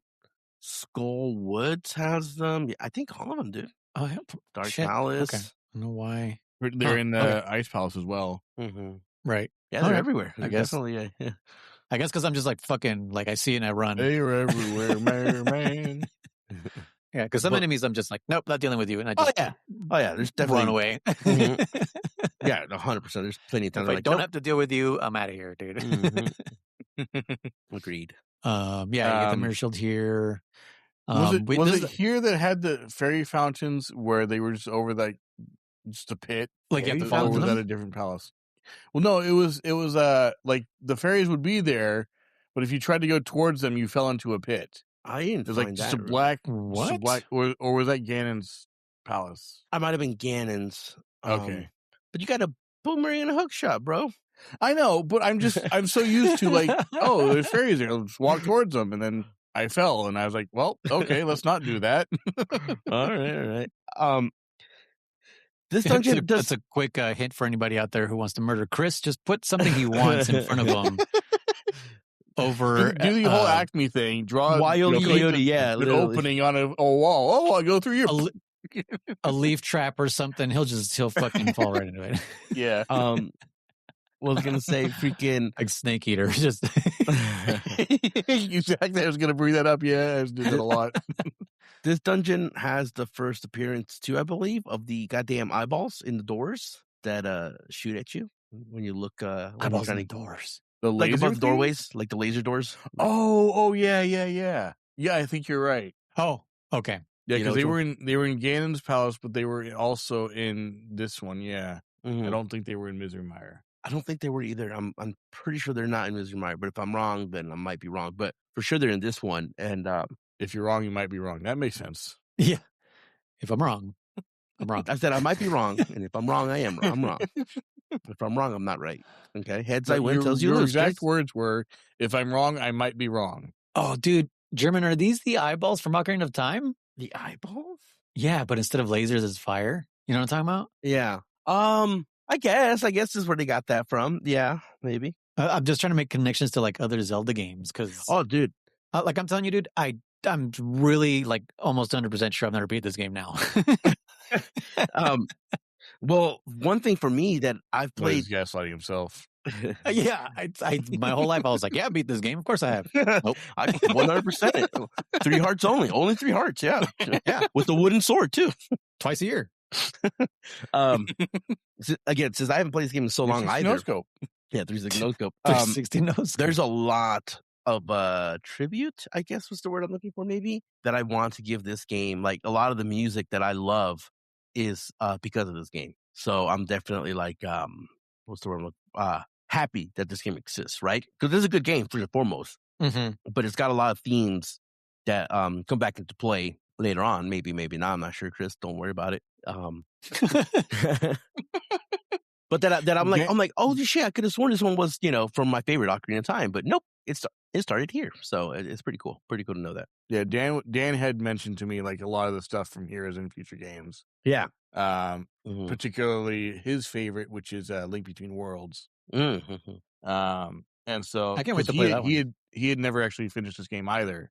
Skull Woods has them. Yeah, I think all of them do. Oh, yeah. Dark Palace. Okay. I don't know why. They're in the Ice Palace as well. Right. Yeah, they're everywhere. I guess. Definitely, yeah. I guess because I'm just like fucking, like I see it and I run. They're everywhere, man. Yeah, because some enemies I'm just like, nope, not dealing with you. And I just there's definitely run away. Yeah, 100%. There's plenty of times if I don't have to deal with you, I'm out of here, dude. Agreed. You get the mirror shield here. Was it here that had the fairy fountains where they were just over like just a pit? Like you have to follow them? Was that a different palace? Well, no, it was like the fairies would be there, but if you tried to go towards them, you fell into a pit. I didn't. It was like just a black, or was that Ganon's palace? I might have been Ganon's. Okay, but you got a boomerang and a hook shot, bro. I know, but I'm so used to like, oh, there's fairies there. Let's walk towards them, and then I fell, and I was like, well, okay, let's not do that. All right. This dungeon that's a quick hint for anybody out there who wants to murder Chris. Just put something he wants in front of him. over. Do the whole Acme thing. Draw Wile E. Coyote, yeah, an literally. opening on a wall. Oh, I'll go through your a leaf trap or something. He'll fucking fall right into it. Yeah. Was gonna say freaking like Snake Eater. Just exactly. I was gonna bring that up. Yeah, I was doing that a lot. This dungeon has the first appearance too, I believe, of the goddamn eyeballs in the doors that shoot at you when you look. eyeballs in the doors. The like laser above the doorways, like the laser doors. Oh, yeah. Yeah, I think you're right. Oh, okay. Yeah, You know because they were in Ganon's palace, but they were also in this one. Yeah, Mhm. I don't think they were in Misermire. I don't think they were either. I'm pretty sure they're not in Misermire, but if I'm wrong, then I might be wrong. But for sure they're in this one. And If you're wrong, you might be wrong. That makes sense. Yeah. If I'm wrong, I'm wrong. I said I might be wrong, and if I'm wrong, I'm wrong. If I'm wrong, I'm not right. Okay, heads I win, tails you your lose. exact words were, "If I'm wrong, I might be wrong." Oh, dude, German, are these the eyeballs from Ocarina of Time? The eyeballs? Yeah, but instead of lasers, it's fire. You know what I'm talking about? Yeah. I guess this is where they got that from. Yeah, maybe. I'm just trying to make connections to like other Zelda games because, Oh, dude. like I'm telling you, dude, I'm really like almost 100% sure I've never beat this game now. Well, one thing for me that I've But played. he's gaslighting himself. Yeah, I my whole life I was like, yeah, I beat this game. Of course I have. Nope. 100%. 3 hearts only 3 hearts. Yeah, with the wooden sword too. Twice a year. Again, since I haven't played this game in so long either. No scope. Yeah, 360 no scope. 360 nose. There's a lot of tribute, I guess was the word I'm looking for, maybe, that I want to give this game. Like a lot of the music that I love is because of this game. So I'm definitely like, what's the word? Happy that this game exists, right? Because this is a good game, first and foremost. Mm-hmm. But it's got a lot of themes that come back into play later on. Maybe not. I'm not sure, Chris. Don't worry about it. But that I'm like, oh shit! I could have sworn this one was, from my favorite Ocarina of Time, but nope, it started here. So it's pretty cool. Pretty cool to know that. Yeah, Dan had mentioned to me like a lot of the stuff from here is in future games. Yeah. Particularly his favorite, which is Link Between Worlds. Mm-hmm. And so I can't wait to play that one. He had never actually finished this game either.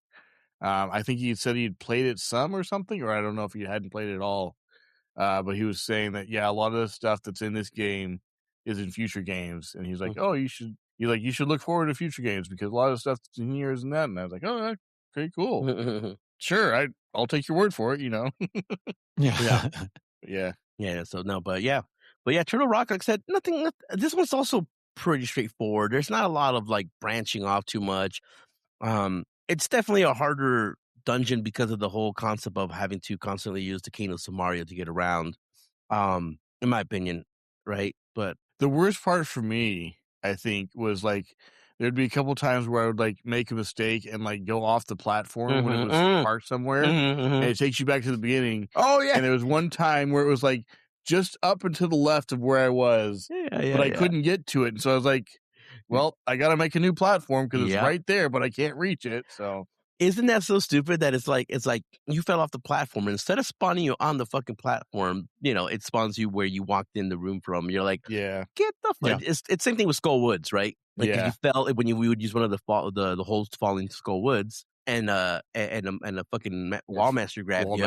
I think he said he'd played it some or something, or I don't know if he hadn't played it at all. But he was saying that, yeah, a lot of the stuff that's in this game is in future games. And he's like, oh, you should look forward to future games because a lot of the stuff that's in here isn't that. And I was like, oh, okay, cool. Sure. I'll take your word for it, Yeah. Yeah. Yeah. So no, but yeah, Turtle Rock, like I said, nothing. This one's also pretty straightforward. There's not a lot of like branching off too much. It's definitely a harder dungeon because of the whole concept of having to constantly use the canos of Mario to get around, in my opinion, right? But the worst part for me, I think, was like there'd be a couple times where I would like make a mistake and like go off the platform when it was parked somewhere, and it takes you back to the beginning. Oh yeah, and there was one time where it was like just up and to the left of where I was, but I couldn't get to it, and so I was like, well, I got to make a new platform because it's right there, but I can't reach it. So isn't that so stupid that it's like you fell off the platform and instead of spawning you on the fucking platform, it spawns you where you walked in the room from. You're like, yeah, get the fuck. Yeah. It's same thing with Skull Woods, right? Like if you fell when we would use one of the holes to fall into Skull Woods and a fucking wall master grab you.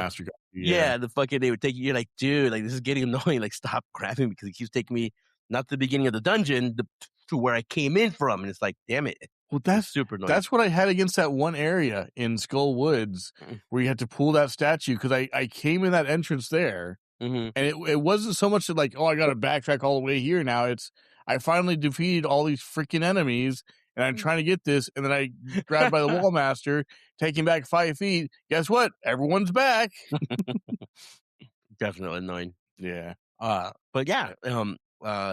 Yeah, the fucking they would take you. You're like, dude, like this is getting annoying. Like stop grabbing me because he keeps taking me not to the beginning of the dungeon to where I came in from, and it's like, damn it. Well, that's super annoying. That's what I had against that one area in Skull Woods where you had to pull that statue because I came in that entrance there, and it wasn't so much that like, oh, I got to backtrack all the way here now. It's I finally defeated all these freaking enemies, and I'm trying to get this, and then I grabbed by the wall master, taking back 5 feet. Guess what? Everyone's back. Definitely annoying. Yeah. But yeah,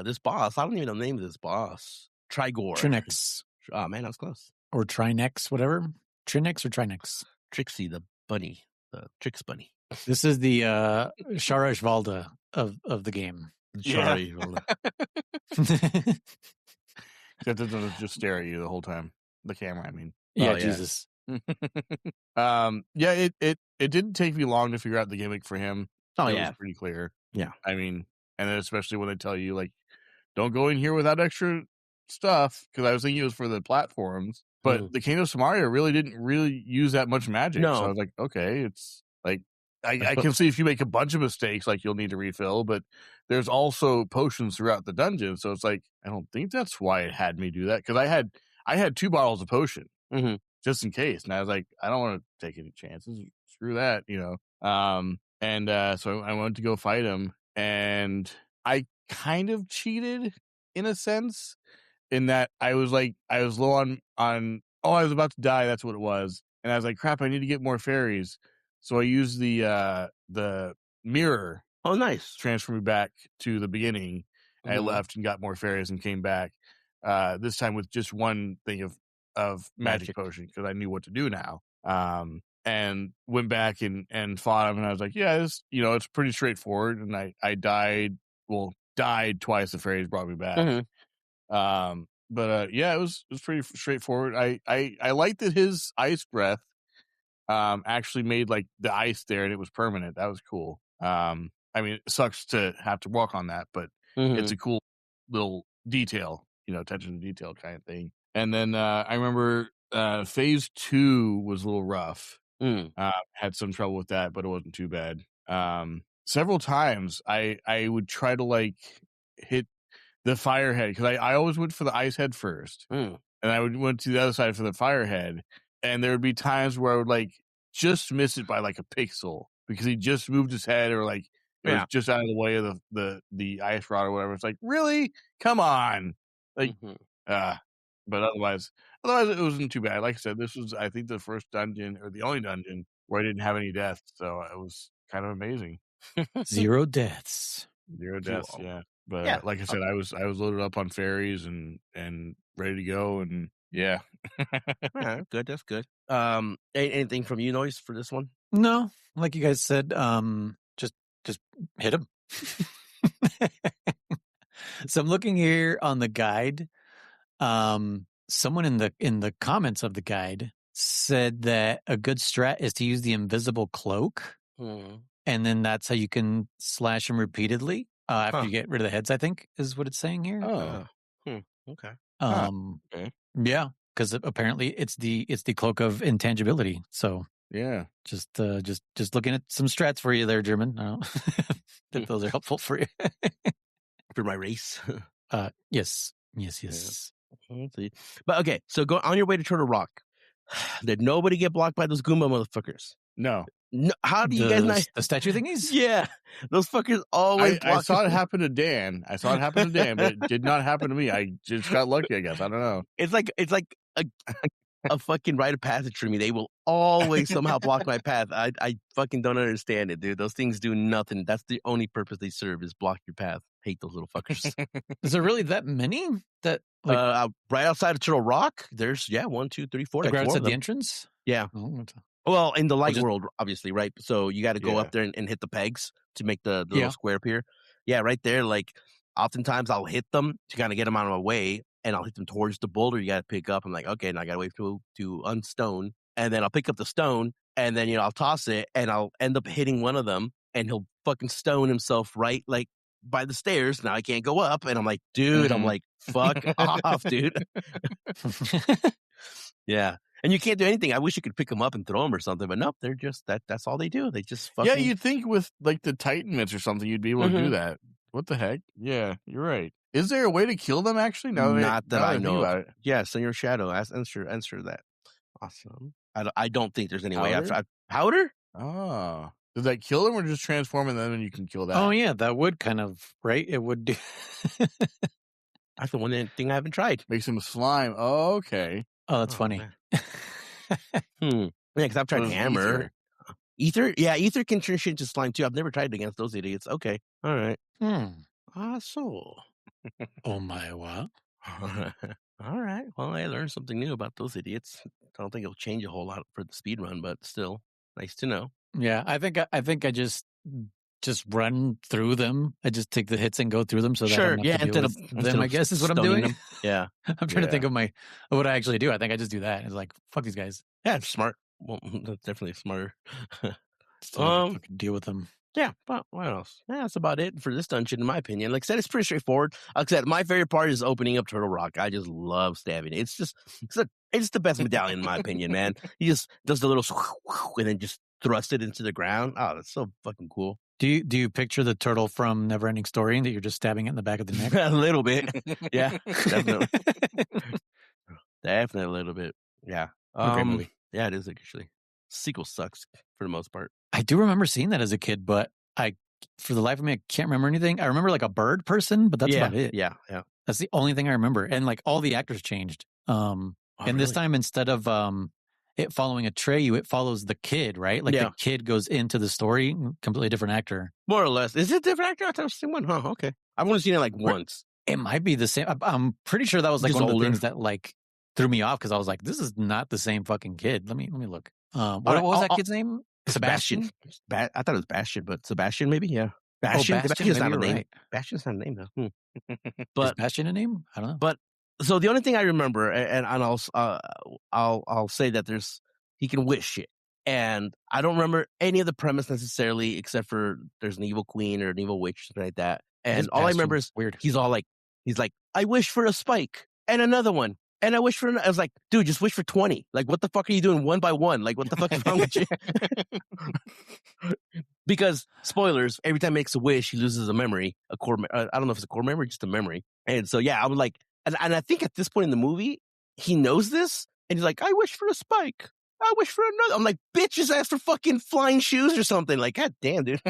this boss, I don't even know the name of this boss. Trigor. Trinix. Oh man, that was close. Or Trinex, whatever. Trinix or Trinix? Trixie, the bunny, the Trix bunny. This is the Sharash Valda of the game. Shari. That doesn't just stare at you the whole time. The camera, I mean. Yeah, oh, Jesus. Yeah, it didn't take me long to figure out the gimmick for him. Oh, it was pretty clear. Yeah. I mean, and then especially when they tell you, like, don't go in here without extra stuff, because I was thinking it was for the platforms. But the Kingdom of Samaria really didn't use that much magic. No. So I was like, okay, it's like I can see if you make a bunch of mistakes, like you'll need to refill, but there's also potions throughout the dungeon. So it's like, I don't think that's why it had me do that. Cause I had 2 bottles of potion just in case. And I was like, I don't want to take any chances. Screw that, so I went to go fight him, and I kind of cheated in a sense in that I was low on, I was about to die. That's what it was. And I was like, crap, I need to get more fairies. So I used the mirror. Oh, nice. Transfer me back to the beginning. I left and got more fairies and came back. This time with just one thing of magic potion, because I knew what to do now. And went back and fought him, and I was like, yeah, this, it's pretty straightforward. And I died twice. The fairies brought me back. But yeah, it was pretty straightforward. I liked that his ice breath actually made like the ice there, and it was permanent. That was cool. I mean, it sucks to have to walk on that, but it's a cool little detail, attention to detail kind of thing. And then I remember phase 2 was a little rough. Had some trouble with that, but it wasn't too bad. Several times I would try to like hit the fire head, because I always went for the ice head first, and I went to the other side for the fire head, and there would be times where I would like just miss it by like a pixel, because he just moved his head, or like it was just out of the way of the ice rod or whatever. It's like, really, come on, like but otherwise it wasn't too bad. Like I said, this was, I think, the first dungeon, or the only dungeon, where I didn't have any deaths, so it was kind of amazing. 0 deaths. 0 deaths, yeah. But like I said, I was loaded up on fairies and ready to go, and yeah. Good, that's good. Anything from you, Noise, for this one? No, like you guys said, just hit him. So I'm looking here on the guide. Someone in the comments of the guide said that a good strat is to use the invisible cloak, and then that's how you can slash him repeatedly after you get rid of the heads, I think is what it's saying here. Okay. Okay. Yeah, because apparently it's the cloak of intangibility. So yeah, just looking at some strats for you there, German. I don't think those are helpful for you. For my race. Yes. Yeah. But okay, so go on your way to Turtle Rock. Did nobody get blocked by those Goomba motherfuckers? No. How do you guys not? The statue thingies? Yeah, those fuckers always. I saw it happen to Dan. But it did not happen to me. I just got lucky, I guess. I don't know. It's like a fucking rite of passage for me. They will always somehow block my path. I fucking don't understand it, dude. Those things do nothing. That's the only purpose they serve, is block your path. Hate those little fuckers. Is there really that many? That right outside of Turtle Rock, there's 1, 2, 3, 4. Like right outside the entrance? Yeah. Well, in the light world, obviously, right? So you got to go up there and hit the pegs to make the little square appear. Yeah, right there. Like, oftentimes I'll hit them to kind of get them out of my way, and I'll hit them towards the boulder you got to pick up. I'm like, okay, now I got to wait to unstone. And then I'll pick up the stone, and then, I'll toss it, and I'll end up hitting one of them, and he'll fucking stone himself right, like, by the stairs. Now I can't go up. And I'm like, dude, I'm like, fuck off, dude. Yeah. And you can't do anything. I wish you could pick them up and throw them or something, but nope, they're just that's all they do. They just fucking... Yeah, you'd think with like the Titan mitts or something, you'd be able to do that. What the heck? Yeah, you're right. Is there a way to kill them actually? Not that I know of. Yeah, send your shadow. Answer that. Awesome. I don't think there's any way. Powder? Oh. Does that kill them, or just transform and then you can kill that? Oh yeah, that would kind of, right? It would do. That's the one thing I haven't tried. Makes them slime. Oh, okay. Oh, that's funny. Yeah, because I've tried hammer. Ether? Yeah, ether can turn shit into slime too. I've never tried it against those idiots. Okay. All right. So. Oh my, what? All right. Well, I learned something new about those idiots. I don't think it'll change a whole lot for the speed run, but still, nice to know. Yeah, I think I just run through them. I just take the hits and go through them. So that I don't have to deal with them, I guess, is what I'm doing. Them. Yeah. I'm trying to think of what I actually do. I think I just do that. It's like, fuck these guys. Yeah, it's smart. Well, that's definitely smarter. Fucking deal with them. Yeah, but what else? Yeah, that's about it for this dungeon, in my opinion. Like I said, it's pretty straightforward. Like I said, my favorite part is opening up Turtle Rock. I just love stabbing it. It's the best medallion, in my opinion, man. He just does the little and then just thrust it into the ground. Oh, that's so fucking cool. Do you picture the turtle from Neverending Story that you're just stabbing it in the back of the neck? A little bit. Yeah, definitely. Definitely a little bit. Yeah. Great movie. Yeah, it is actually. Sequel sucks for the most part. I do remember seeing that as a kid, but for the life of me, I can't remember anything. I remember like a bird person, but that's about it. Yeah. That's the only thing I remember. And like all the actors changed. This time, instead of it following Atreyu, it follows the kid, right? Like the kid goes into the story, completely different actor. More or less. Is it a different actor? I thought it was the same one. Huh, okay. I've only seen it like once. It might be the same. I'm pretty sure that was like Just one of the older. things that like threw me off because I was like, this is not the same fucking kid. Let me look. What was that kid's name? Sebastian? I thought it was Bastion, but Sebastian maybe? Yeah. Bastion? Bastion's not a name. Right. Bastion's not a name, though. But, is Bastion a name? I don't know. But so the only thing I remember, and I'll say that he can wish shit. And I don't remember any of the premise necessarily, except for there's an evil queen or an evil witch, something like that. And all I remember is weird. He's like, I wish for a spike and another one. And I wish for I was like, dude, just wish for 20. Like, what the fuck are you doing one by one? Like, what the fuck is wrong with you? Because, spoilers, every time he makes a wish, he loses a memory. I don't know if it's a core memory, just a memory. And so, yeah, I was like, and I think at this point in the movie, he knows this. And he's like, I wish for a spike. I wish for another. I'm like, bitch, just ask for fucking flying shoes or something. Like, god damn, dude.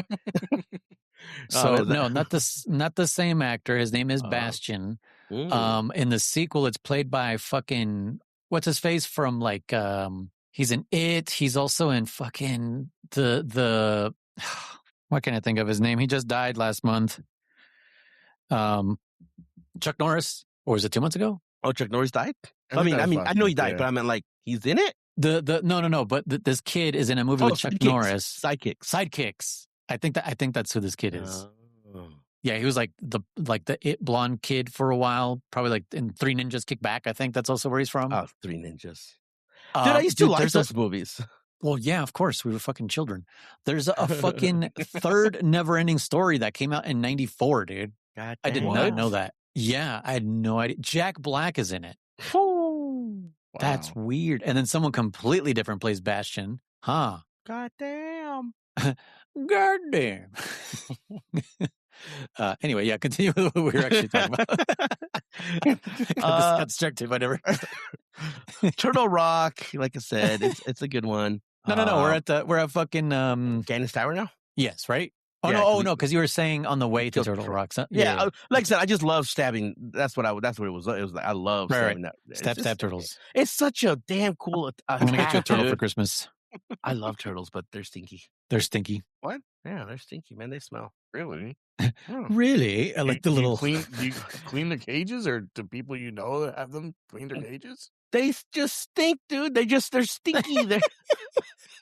So, no, not the same actor. His name is Bastion. In the sequel, it's played by fucking what's his face from like he's in It. He's also in fucking the what can I think of his name? He just died last month. Chuck Norris, or was it 2 months ago? Oh, Chuck Norris died? I mean, I know he died, but I meant like he's in it. No, but this kid is in a movie with Chuck Norris. Sidekicks. I think that's who this kid is. Yeah, he was like the It blonde kid for a while, probably like in Three Ninjas Kick Back. I think that's also where he's from. Oh, Three Ninjas. Dude, I used to like those movies. Well, yeah, of course. We were fucking children. There's a fucking third Neverending Story that came out in 94, dude. God damn. I did not know that. Yeah, I had no idea. Jack Black is in it. Wow. That's weird. And then someone completely different plays Bastion. Huh. God damn. God damn. Anyway, yeah, continue with what we were actually talking about. Got distracted, whatever. Turtle Rock, like I said, it's a good one. No. We're at fucking Gannis Tower now. Yes, right. Oh yeah, no, because you were saying on the way to Turtle Rock. So, yeah. Like I said, I just love stabbing. That's what it was. It was like I love stabbing that. Stab turtles. It's such a damn cool. I'm gonna get you a turtle for Christmas. I love turtles, but they're stinky. They're stinky. What? Yeah, they're stinky, man. They smell. Really? Really? I like the little. Do you clean the cages, or do people you know that have them clean their cages? They just stink, dude. They're stinky.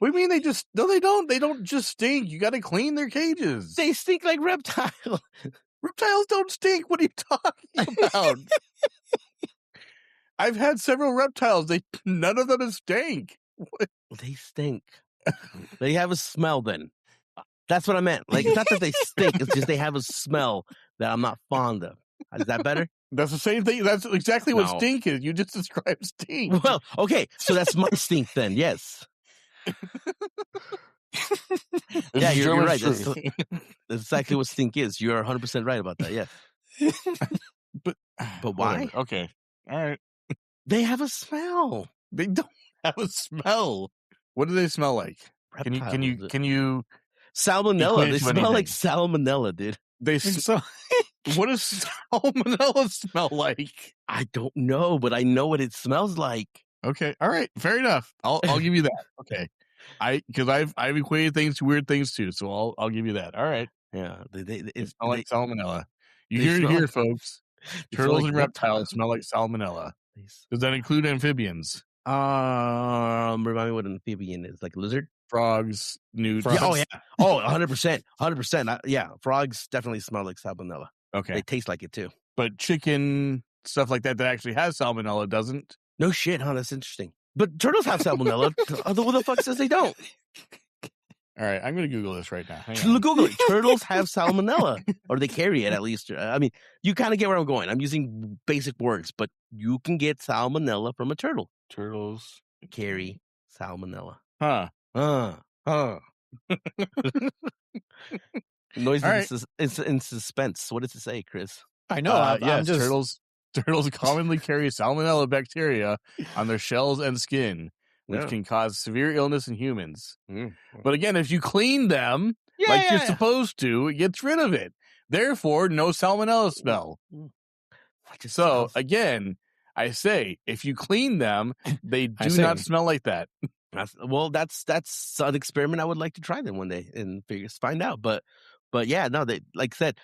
What do you mean they just? No, they don't. They don't just stink. You got to clean their cages. They stink like reptiles. Reptiles don't stink. What are you talking about? I've had several reptiles. None of them stink. What? They stink. They have a smell. Then that's what I meant. Like, it's not that they stink. It's just they have a smell that I'm not fond of. Is that better? That's the same thing. That's exactly what stink is. You just described stink. Well, okay. So that's my stink then. Yes. Yeah, you're right. That's exactly what stink is. You're 100% right about that. Yeah. But why? Whatever. Okay. All right. They have a smell. They don't have a smell. What do they smell like? Reptiles. Can you salmonella? They smell like salmonella, dude. What does salmonella smell like? I don't know, but I know what it smells like. Okay, all right, fair enough. I'll give you that. Okay, because I've equated things to weird things too, so I'll give you that. All right, yeah, it smell like salmonella. You hear it here, folks. Turtles and reptiles smell like salmonella. Does that include amphibians? Remind me what an amphibian is. Like lizard, frogs, newts. Yeah, oh yeah, 100%. Yeah, frogs definitely smell like salmonella. Okay, they taste like it too. But chicken stuff like that actually has salmonella doesn't. No shit, huh? That's interesting. But turtles have salmonella. Who the fuck says they don't? All right, I'm going to Google this right now. Hang on. Google it. Turtles have salmonella, or they carry it at least. I mean, you kind of get where I'm going. I'm using basic words, but you can get salmonella from a turtle. Turtles Carry salmonella. Huh. Noise All right. in suspense. What does it say, Chris? I know. Yes, I'm just... turtles commonly carry salmonella bacteria on their shells and skin, which can cause severe illness in humans. But again, if you clean them you're supposed to, it gets rid of it. Therefore, no salmonella smell. So again, I say, if you clean them, they do not smell like that. That's an experiment I would like to try then one day and find out. But yeah, no, they, like I said,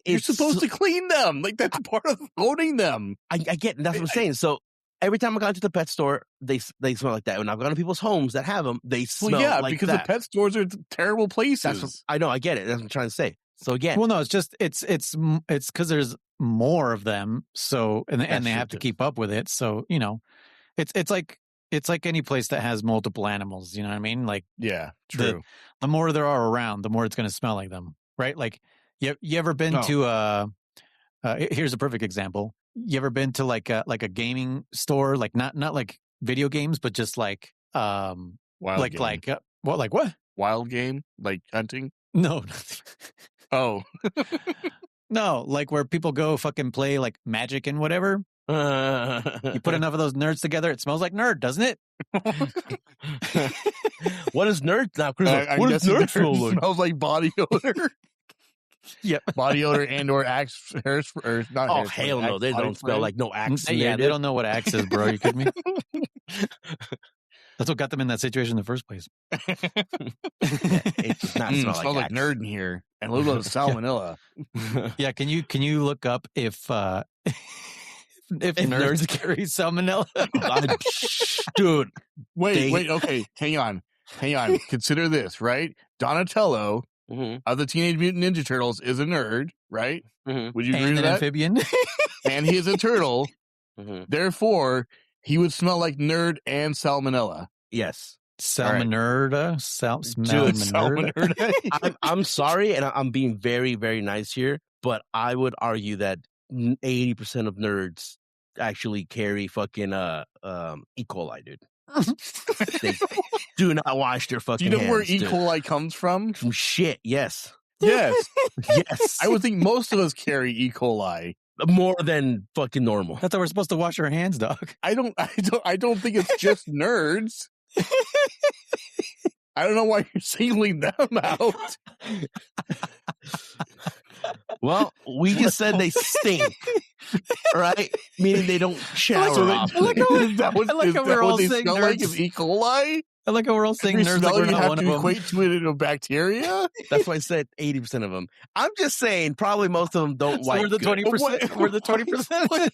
you're supposed to clean them. Like, that's part of owning them. I get it. That's what I'm saying. So every time I go to the pet store, they smell like that. When I've gone to people's homes that have them, they smell like because that. The pet stores are terrible places. I know. I get it. That's what I'm trying to say. So again, well, no, it's just it's because there's more of them. So and they have to keep up with it. So it's like any place that has multiple animals. You know what I mean? Like, yeah, true. The more there are around, the more it's going to smell like them, right? Like, you ever been to here's a perfect example. You ever been to like a gaming store, like not like video games, but just like wild game. What? Wild game, like hunting? No. Oh. No, like where people go fucking play like Magic and whatever. You put enough of those nerds together, it smells like nerd, doesn't it? What is nerd now, Chris? What does nerd smell like? Smells like body odor. Yep. Body odor and or axe hairspray, or not. Oh, hell no, they don't smell like no axe. Yeah, they don't know what axe is, bro. You kidding me? That's what got them in that situation in the first place. It does not smell smells like nerd in here, and a little bit of salmonella. Yeah, can you look up if nerds carry salmonella? Dude, wait, okay, hang on. Consider this, right? Donatello of the Teenage Mutant Ninja Turtles is a nerd, right? Would you agree with that? Amphibian, and he is a turtle. Therefore, he would smell like nerd and salmonella. Yes. Salmonella. Salmonella. I'm sorry, and I'm being very, very nice here, but I would argue that 80% of nerds actually carry fucking E. coli, dude. They do not wash their fucking hands. Do you know where E. coli comes from? From shit, yes. Yes. Yes. I would think most of us carry E. coli. More than fucking normal. That's how we're supposed to wash our hands, dog. I don't think it's just nerds. I don't know why you're singling them out. Well, we just said they stink, right? Meaning they don't shower off. I like how we're all saying nerds. Like is E. coli? I like how we're all saying nerds like we're not one of them. Equate to it in a bacteria? That's why I said 80% of them. I'm just saying probably most of them don't wipe. We're the 20%. We're the 20%.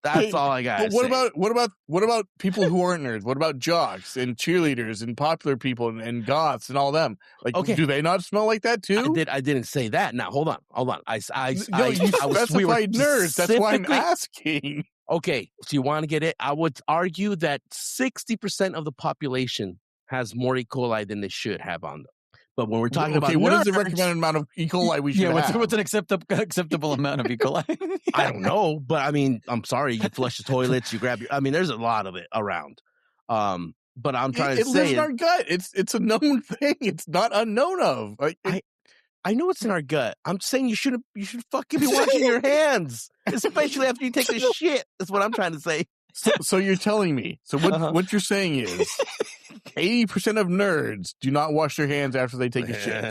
That's all I got. But what about people who aren't nerds? What about jocks and cheerleaders and popular people and goths and all them? Like, do they not smell like that too? I didn't say that. Now hold on. You specified nerds. That's why I'm asking. Okay, so you want to get it? I would argue that 60% of the population has more E. coli than they should have on them. But when we're talking about what nerds, is the recommended amount of E. coli we should have? What's an acceptable amount of E. coli? I don't know, but I mean, I'm sorry. You flush the toilets, you grab your... I mean, there's a lot of it around. But I'm trying to say... It lives in our gut. It's a known thing. It's not unknown of. I know it's in our gut. I'm saying you should fucking be washing your hands, especially after you take a shit. That's what I'm trying to say. So you're telling me. So what you're saying is 80% of nerds do not wash their hands after they take a shit.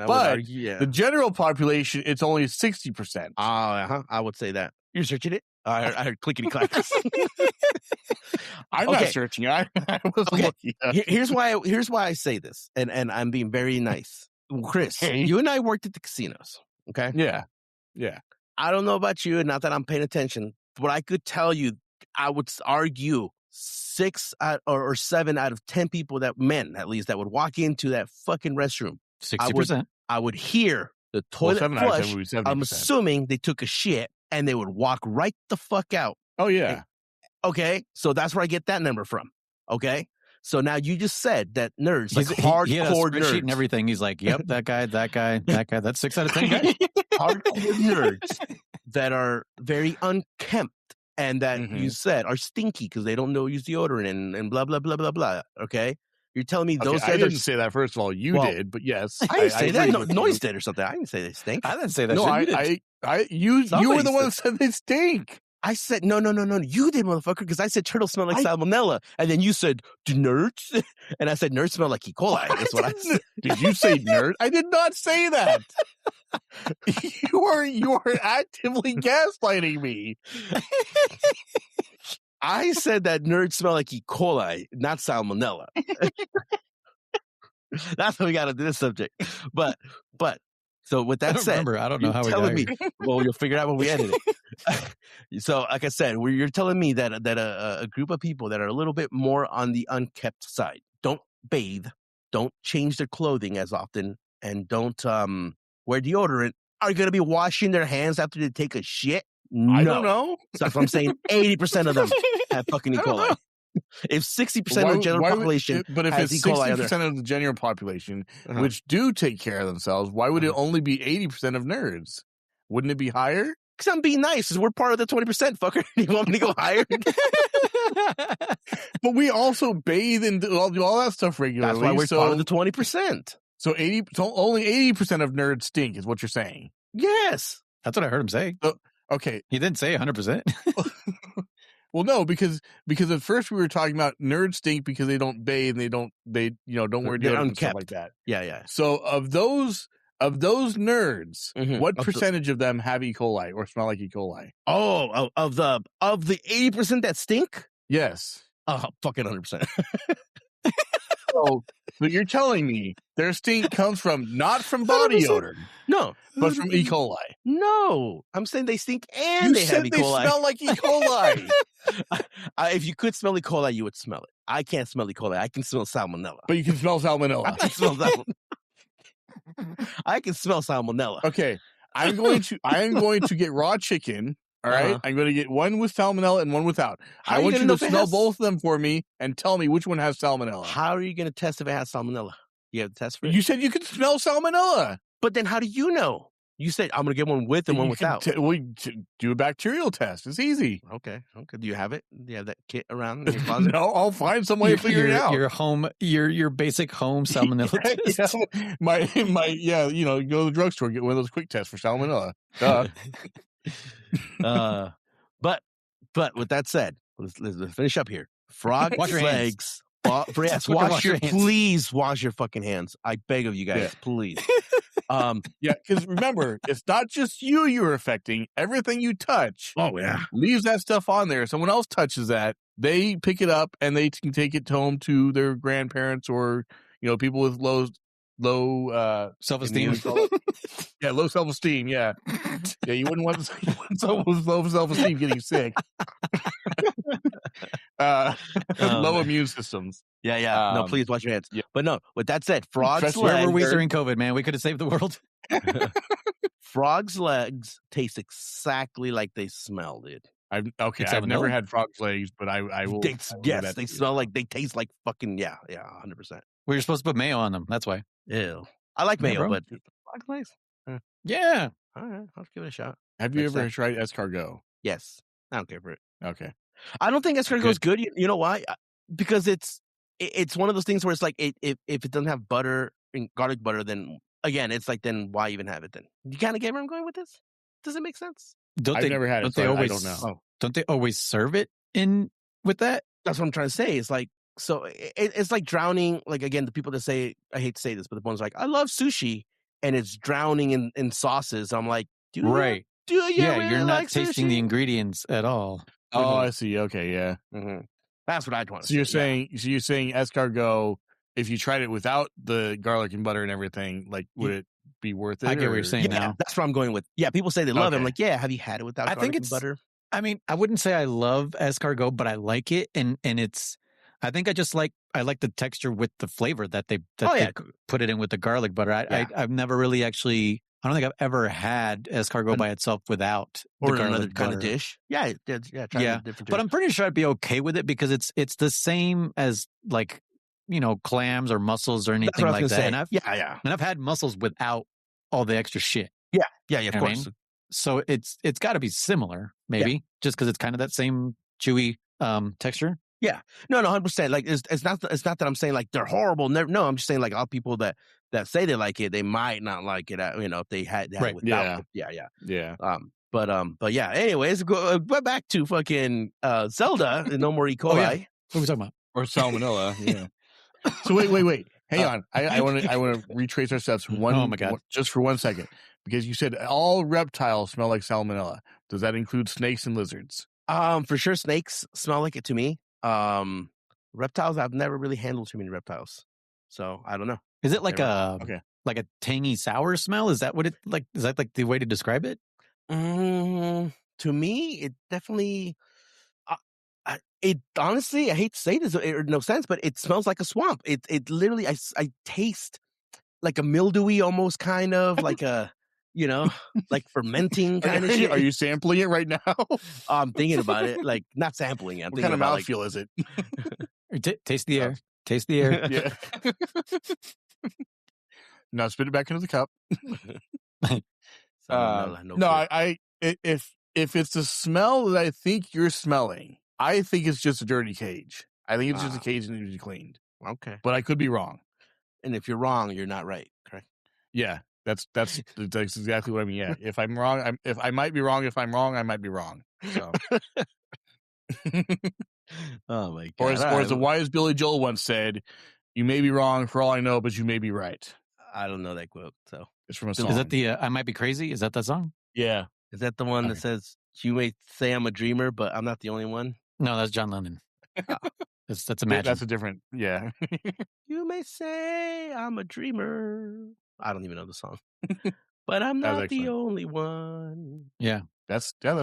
But the general population, it's only 60%. I would say that. You're searching it? I heard clickety clackers. I'm not searching. I was looking. Here's why I say this, and I'm being very nice. Chris, you and I worked at the casinos, okay? Yeah. I don't know about you, not that I'm paying attention, but I could tell you, I would argue 6 or 7 out of 10 people men at least that would walk into that fucking restroom. 60%. I would hear the toilet flush. I'm assuming they took a shit and they would walk right the fuck out. Oh yeah. Okay, so that's where I get that number from. Okay, So now you just said that nerds, like he had a hardcore spreadsheet nerds, and everything. He's like, "Yep, that guy. That's 6 out of 10 guys." hardcore nerds that are very unkempt and that you said are stinky because they don't know use deodorant and blah blah blah blah blah. Okay, you're telling me those guys I didn't say that. First of all, you did, but yes, I didn't say that. Noise did or something. I didn't say they stink. I didn't say that. No, you were the one that said they stink. I said no. You did, motherfucker, because I said turtles smell like salmonella, and then you said do nerds, and I said nerds smell like E. coli. That's what I said. Did you say nerd? I did not say that. You are actively gaslighting me. I said that nerds smell like E. coli, not salmonella. That's how we got into this subject. But so with that said, remember, I don't know how we telling got me. Well, you'll figure it out when we edit it. So, like I said, you're telling me that a group of people that are a little bit more on the unkept side don't bathe, don't change their clothing as often, and don't wear deodorant are going to be washing their hands after they take a shit? No. I don't know. So that's what I'm saying. 80% of them have fucking E. coli. If 60% of the general population, but if it's 60% of the general population, which do take care of themselves, why would it only be 80% of nerds? Wouldn't it be higher? Because I'm being nice. Because we're part of the 20%, fucker. You want me to go higher? But we also bathe and do all that stuff regularly. That's why we're part of the 20%. So only 80% of nerds stink, is what you're saying. Yes, that's what I heard him say. Okay, he didn't say 100%. Well, no, because at first we were talking about nerds stink because they don't bathe and they don't wear deodorant and stuff like that. Yeah. So of those nerds, what percentage of them have E. coli or smell like E. coli? Oh, of the 80% that stink? Yes. Oh, fucking 100%. So you're telling me their stink comes not from body odor, no, but from E. coli? No, I'm saying they stink and they have E. coli. They smell like E. coli. If you could smell E. coli, you would smell it. I can't smell E. coli. I can smell salmonella. But you can smell salmonella. I can smell salmonella. I can smell salmonella. Okay, I'm going to get raw chicken. All right, I'm going to get one with salmonella and one without. I want you to smell both of them for me and tell me which one has salmonella. How are you going to test if it has salmonella? You have to test for it? You said you could smell salmonella. But then how do you know? You said, I'm going to get one with and one without. Do a bacterial test. It's easy. Okay. Do you have it? Do you have that kit around in your closet? No, I'll find some way to figure it out. Your basic home salmonella test. Yeah, go to the drugstore, get one of those quick tests for salmonella. Duh. But with that said, let's finish up here. Frog legs. Please wash your fucking hands. I beg of you guys, please. Because remember, it's not just you're affecting. Everything you touch, leaves that stuff on there. Someone else touches that, they pick it up and they can take it home to their grandparents or people with low self-esteem. Low self-esteem. Yeah, you wouldn't want someone with low self-esteem getting sick. Low immune systems. Yeah. No, please wash your hands. Yeah. But no, with that said, frogs' where were we during COVID, man? We could have saved the world. Frogs' legs taste exactly like they smell, dude. I've never had frog's legs, but I will. They smell like they taste like fucking 100%. We were supposed to put mayo on them. That's why. Ew. I like mayo, but frog's legs. Yeah. All right, I'll give it a shot. Have you ever tried escargot? Yes. I don't care for it. Okay. I don't think escargot is good. You know why? Because it's one of those things where it's like if it doesn't have butter and garlic butter, then again, it's like then why even have it then? You kind of get where I'm going with this? Does it make sense? I've never had it. I don't know. Don't they always serve it in with that? That's what I'm trying to say. It's like so it's like drowning. Like again, the people that say I hate to say this, but the ones like I love sushi and it's drowning in sauces. I'm like, do you really you're not like tasting sushi? the ingredients at all. Oh, I see. Okay, yeah. Mm-hmm. That's what I'd want. So you're saying escargot? If you tried it without the garlic and butter and everything, like would it be worth it? I get what you're saying now. That's what I'm going with. Yeah, people say they love it. I'm like, have you had it without garlic and butter? I mean, I wouldn't say I love escargot, but I like it, and it's. I think I just like the texture with the flavor that they put it in with the garlic butter. I've never really actually. I don't think I've ever had escargot by itself without or the garlic another kind butter. of dish. Yeah. Try different but I'm pretty sure I'd be okay with it because it's the same as like clams or mussels or anything like that. And I've had mussels without all the extra shit. Yeah, of course. I mean? So it's got to be similar, maybe, just because it's kind of that same chewy texture. Yeah, no, 100%. Like it's not that I'm saying like they're horrible. No, I'm just saying like all people that say they like it, they might not like it. If they had it without it. Yeah. But yeah. Anyways, go back to fucking Zelda and No More E. coli. Oh, yeah. What are we talking about? Or salmonella. Yeah. So wait. Hang on. I want to retrace our steps just for 1 second, because you said all reptiles smell like salmonella. Does that include snakes and lizards? For sure, snakes smell like it to me. Reptiles, I've never really handled too many reptiles, so I don't know. Is it like a tangy sour smell? Is that what it like? Is that like the way to describe it? To me, it definitely. It honestly, I hate to say this, it no sense, but it smells like a swamp. It literally, I taste like a mildewy, almost kind of like a, like fermenting kind of shit. Are you sampling it right now? I'm thinking about it, like not sampling it. What kind of mouthfeel is it? Taste the air. Taste the air. Yeah. Now spit it back into the cup. If it's the smell that I think you're smelling, I think it's just a dirty cage. I think it's just a cage that needs to be cleaned. Okay, but I could be wrong. And if you're wrong, you're not right. Correct? Yeah, that's exactly what I mean. Yeah, if I'm wrong, if I might be wrong. If I'm wrong, I might be wrong. So. Oh my god! Or as the wise Billy Joel once said, "You may be wrong for all I know, but you may be right." I don't know that quote, so it's from a song. Is that the "I Might Be Crazy"? Is that song? Yeah. Is that the one that says, "You may say I'm a dreamer, but I'm not the only one"? No, that's John Lennon. That's Imagine. That's a different. Yeah. You may say I'm a dreamer. I don't even know the song, but I'm not the only one. Yeah. That's how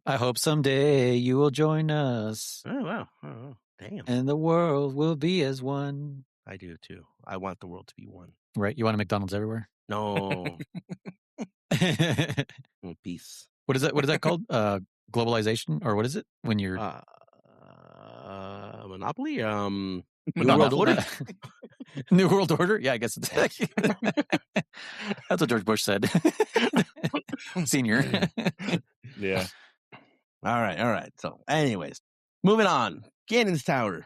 I hope someday you will join us. Oh wow! Oh, damn! And the world will be as one. I do too. I want the world to be one. Right? You want a McDonald's everywhere? No. Peace. What is that called? Globalization, or what is it when you're monopoly? New World Order. New World Order? Yeah, I guess it's that's what George Bush said. Senior. Yeah. All right. So, anyways, moving on. Ganon's Tower.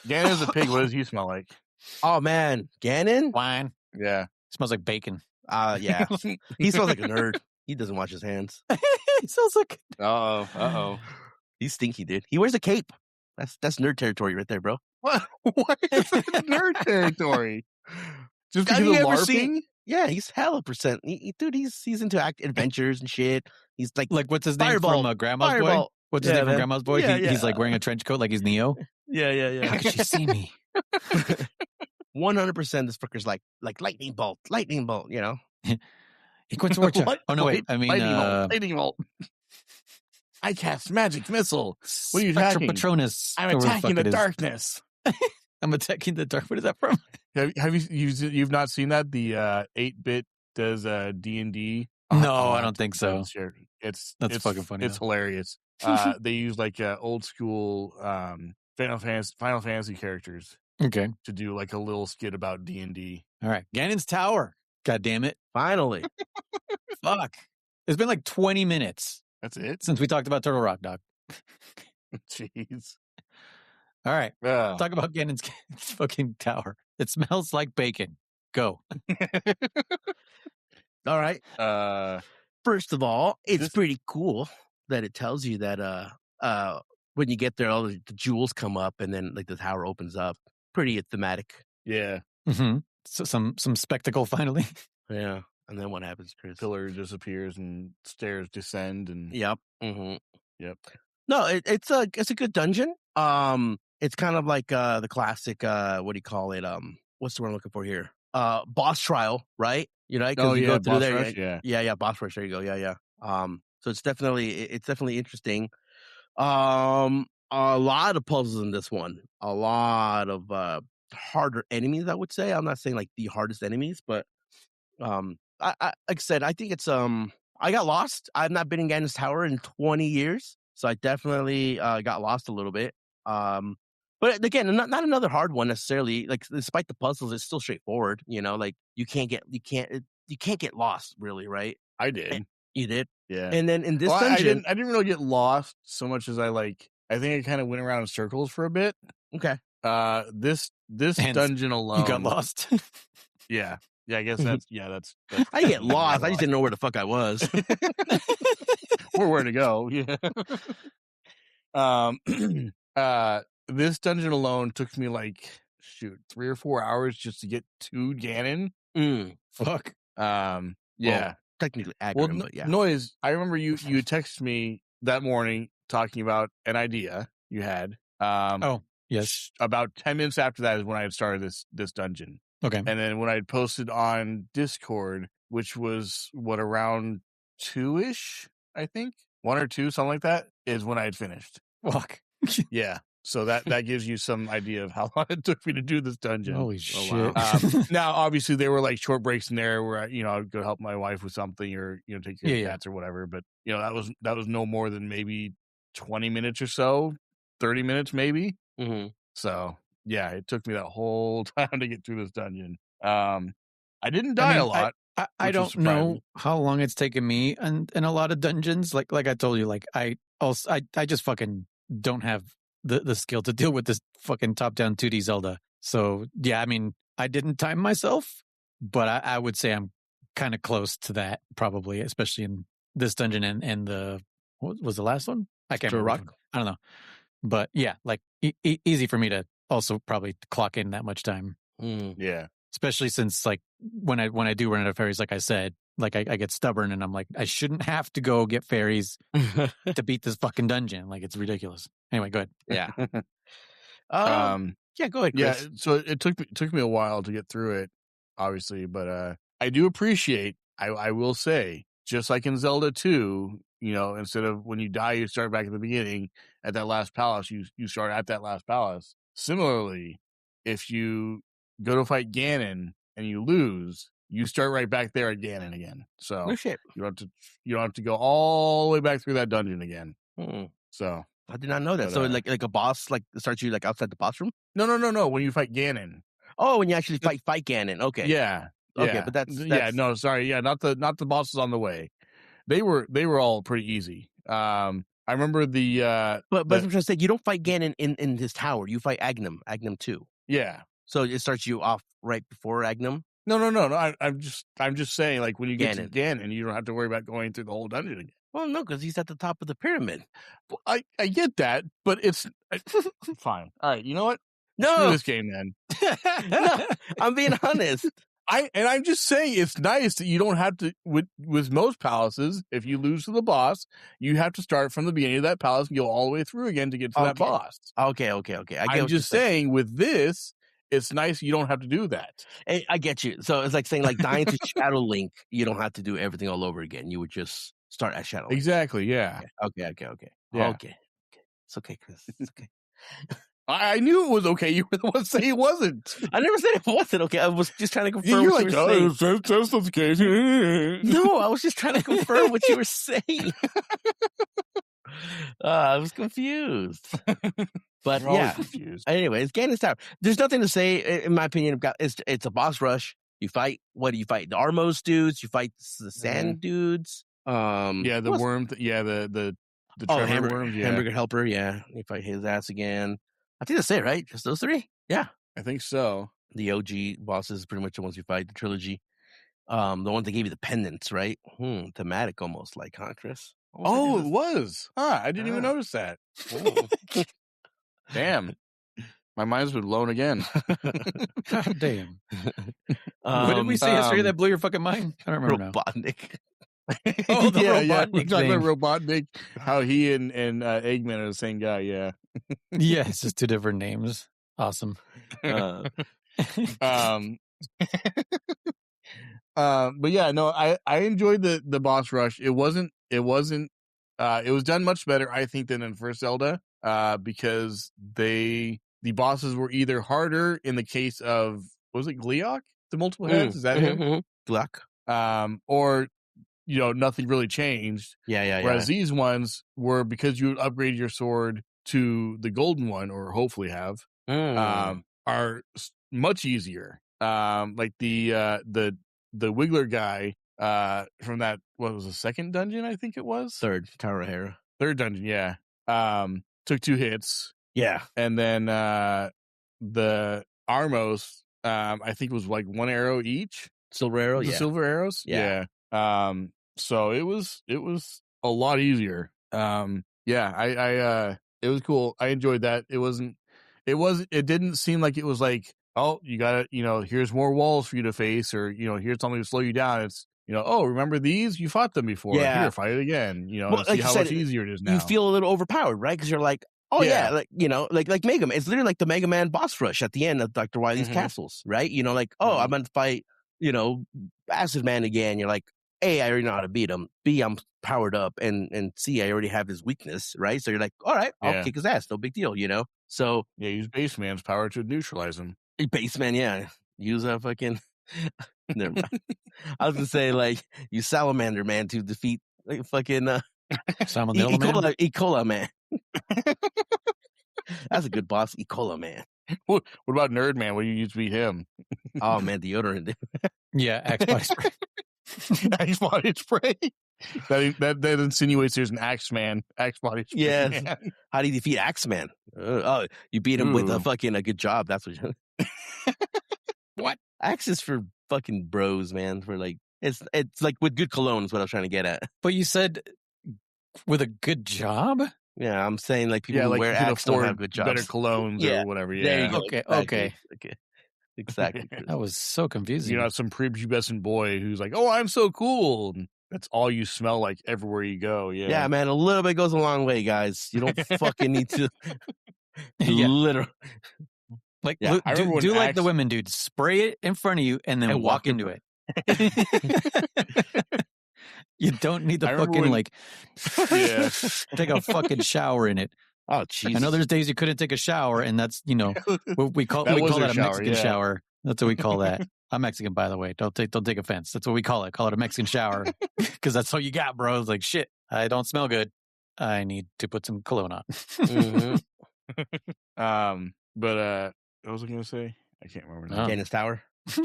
Ganon's a pig. What does he smell like? Oh man, Ganon? Wine. Yeah. Smells like bacon. Yeah. He smells like a nerd. He doesn't wash his hands. He smells like. Uh-oh. He's stinky, dude. He wears a cape. That's nerd territory right there, bro. What is nerd territory? Just because of LARPing? Yeah, he's hella percent. Dude, he's into adventures and shit. He's like what's his name from Grandma's Boy? What's his name from Grandma's Boy? Yeah, he's like wearing a trench coat like he's Neo. Yeah. How could she see me? 100% this fucker's like lightning bolt, you know? He quits Warcha. Oh, no, wait. I mean, lightning bolt. I cast magic missile. What are you attacking? Patronus. I'm attacking the darkness. I'm attacking the dark. What is that from? Have you've not seen that? The 8-bit does D&D. No, I don't think so. It's fucking funny. It's hilarious. They use like old school Final Fantasy characters. Okay. To do like a little skit about D&D. All right. Ganon's Tower. God damn it. Finally. Fuck. It's been like 20 minutes. That's it? Since we talked about Turtle Rock, Doc. Jeez. All right. Talk about Ganon's fucking tower. It smells like bacon. Go. All right. First of all, it's pretty cool that it tells you that when you get there, all the jewels come up and then like the tower opens up. Pretty thematic. Yeah. Mm-hmm. So some spectacle finally. Yeah. And then what happens, Chris? Pillar disappears and stairs descend and Yep. Mm-hmm. Yep. No, it's a good dungeon. It's kind of like the classic what do you call it? What's the word I'm looking for here? Boss trial, right? You know, because you go through there. Rush, yeah, boss rush. There you go. Yeah. So it's definitely interesting. A lot of puzzles in this one. A lot of harder enemies, I would say. I'm not saying like the hardest enemies, but I like I said, I think it's I got lost. I've not been in Ganon's Tower in 20 years, so I definitely got lost a little bit. But again, not another hard one necessarily. Like despite the puzzles, it's still straightforward. Like you can't get lost really, right? I did. You did, yeah. And then in this dungeon, I didn't really get lost so much as I think I kind of went around in circles for a bit. Okay. This dungeon alone, you got lost. Yeah. I guess that's I get lost. I just didn't know where the fuck I was. Or where to go. Yeah. This dungeon alone took me 3 or 4 hours just to get to Ganon. Fuck. Yeah. Well, technically Agrim, but yeah. Noise. I remember you texted me that morning talking about an idea you had. Yes. About 10 minutes after that is when I had started this dungeon. Okay. And then when I had posted on Discord, which was around 2-ish, I think 1 or 2, something like that, is when I had finished. Fuck. Yeah. So that gives you some idea of how long it took me to do this dungeon. Holy shit. Wow. Now, obviously, there were short breaks in there where I would go help my wife with something or take care of cats or whatever. But that was no more than maybe 20 minutes or so, 30 minutes maybe. Mm-hmm. So yeah, it took me that whole time to get through this dungeon. I didn't die a lot. I don't know how long it's taken me in a lot of dungeons. Like I told you, I just fucking don't have the skill to deal with this fucking top-down 2D Zelda. So yeah, I mean, I didn't time myself, but I would say I'm kind of close to that probably, especially in this dungeon and the what was the last one? I can't remember. Rock. I don't know, but yeah, easy for me to also probably clock in that much time. Yeah. Especially since when I do run out of fairies, like I said, I get stubborn and I'm like, I shouldn't have to go get fairies to beat this fucking dungeon. It's ridiculous. Anyway, go ahead. Yeah. Yeah, go ahead, Chris. Yeah, so it took me a while to get through it, obviously, but I do appreciate, I will say, just like in Zelda 2, instead of when you die, you start back at the beginning at that last palace, you start at that last palace. Similarly, if you go to fight Ganon and you lose, you start right back there at Ganon again. So no shit. You don't have to go all the way back through that dungeon again. So I did not know that. So like a boss starts you outside the boss room? No. When you fight Ganon. Oh, when you actually fight Ganon. Okay. Yeah. Okay, but that's yeah. No, sorry. Yeah, not the bosses on the way. They were all pretty easy. I remember but I'm trying to say, you don't fight Ganon in his tower. You fight Agnim 2. Yeah. So it starts you off right before Agnim. No. I'm just saying, when you get to Ganon, you don't have to worry about going through the whole dungeon again. Well, no, because he's at the top of the pyramid. Well, I get that, but it's fine. All right, you know what? No, screw this game then. No, I'm being honest. I'm just saying it's nice that you don't have to with most palaces. If you lose to the boss, you have to start from the beginning of that palace and go all the way through again to get to that boss. Okay. I'm just saying with this, it's nice you don't have to do that. I get you. So it's like saying dying to Shadow Link, you don't have to do everything all over again. You would just start at Shadow Link. Exactly. Yeah. Okay. Yeah. Okay. It's okay, Chris. It's okay. I knew it was okay. You were the one saying it wasn't. I never said it wasn't okay. I was just trying to confirm what you were saying. That's not the case. No, I was just trying to confirm what you were saying. I was confused. But yeah. Confused. Anyways, Ganon's Tower. There's nothing to say, in my opinion. It's a boss rush. You fight. What do you fight? The Armos dudes. You fight the sand dudes. Yeah, the worm. The Trevor worm. Yeah. Hamburger Helper. Yeah, you fight his ass again. I think that's it, right? Just those 3? Yeah. I think so. The OG bosses, pretty much the ones you fight, the trilogy. The ones that gave you the pendants, right? Thematic almost, huh, Chris? Oh, it was. I didn't even notice that. Damn. My mind's been blown again. God damn. What did we say yesterday that blew your fucking mind? I don't remember Robotnik. Oh, the Robotnik. We're talking about Robotnik, how he and Eggman are the same guy, yeah. Yeah, it's just 2 different names. Awesome. But yeah, no, I enjoyed the boss rush. It was done much better, I think, than in first Zelda, because the bosses were either harder in the case of, was it Gleeok? The multiple heads? Is that him? Gleeok. Or nothing really changed. Yeah. Whereas these ones were, because you would upgrade your sword to the golden one, or hopefully have, are much easier. Like the Wiggler guy from that, what was the second dungeon? I think it was Third Tower of Hera. Third dungeon, yeah. Took 2 hits. Yeah. And then the Armos, I think it was like 1 arrow each. Silver arrow, The silver arrows? Yeah. So it was a lot easier. I it was cool. I enjoyed that. It didn't seem like it was like, oh, you gotta, here's more walls for you to face, or, here's something to slow you down. It's, oh, remember these? You fought them before. Yeah. Here, fight it again. Well, see how much easier it is now. You feel a little overpowered, right? Because you're like, oh yeah, like Mega Man. It's literally like the Mega Man boss rush at the end of Dr. Wily's castles, right? Like, oh, I'm going to fight, Acid Man again. You're like, A, I already know how to beat him. B, I'm powered up, and C, I already have his weakness, right? So you're like, all right, I'll kick his ass. No big deal, So yeah, use Base Man's power to neutralize him. Base Man, yeah. Use a fucking. Never mind. I was gonna say, like, use Salamander Man to defeat like fucking E. Cola Man. That's a good boss, E. Cola Man. What about Nerd Man? What do you use to beat him? Oh man, deodorant. Yeah, Axe body spray. Axe body spray. That insinuates there's an Axe body spray. Yes. Man. How do you defeat Axeman? Oh, you beat him with a good job. That's what. What? Axe is for fucking bros, man. For like, it's like with good cologne is what I was trying to get at. But you said with a good job? Yeah, I'm saying like people who wear Axe don't have good jobs. Better colognes or whatever. Yeah. There you go. Okay. Exactly. That was so confusing. You're not some prepubescent boy who's like, oh, I'm so cool. And that's all you smell like everywhere you go. Yeah. Yeah, man. A little bit goes a long way, guys. You don't fucking need to. Literally. Like, do like the women, dude. Spray it in front of you and then walk into it. You don't need the fucking take a fucking shower in it. Oh, jeez. I know there's days you couldn't take a shower, and that's we call that a Mexican shower. That's what we call that. I'm Mexican, by the way. Don't take offense. That's what we call it. Call it a Mexican shower because that's all you got, bro. It's like, shit, I don't smell good. I need to put some cologne on. But what was I going to say? I can't remember now. Candace Tower. I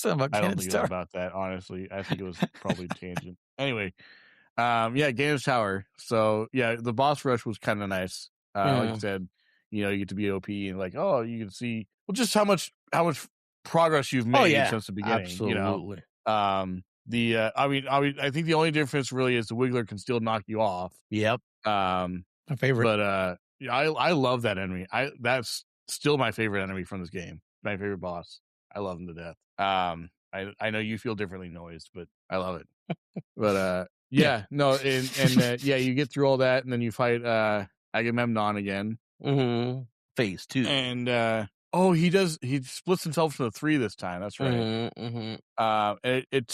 don't think about that, honestly. I think it was probably tangent. Anyway, Ganos Tower. So yeah, the boss rush was kind of nice. Like I said, you get to be OP and like, oh, you can see just how much progress you've made since the beginning. Absolutely. I think the only difference really is the Wiggler can still knock you off. Yep. My favorite. But I love that enemy. That's still my favorite enemy from this game. My favorite boss. I love him to death. I know you feel differently, Noise, but I love it. But you get through all that, and then you fight Agamemnon again. Mm-hmm. Phase 2. And he splits himself into 3 this time. That's right. It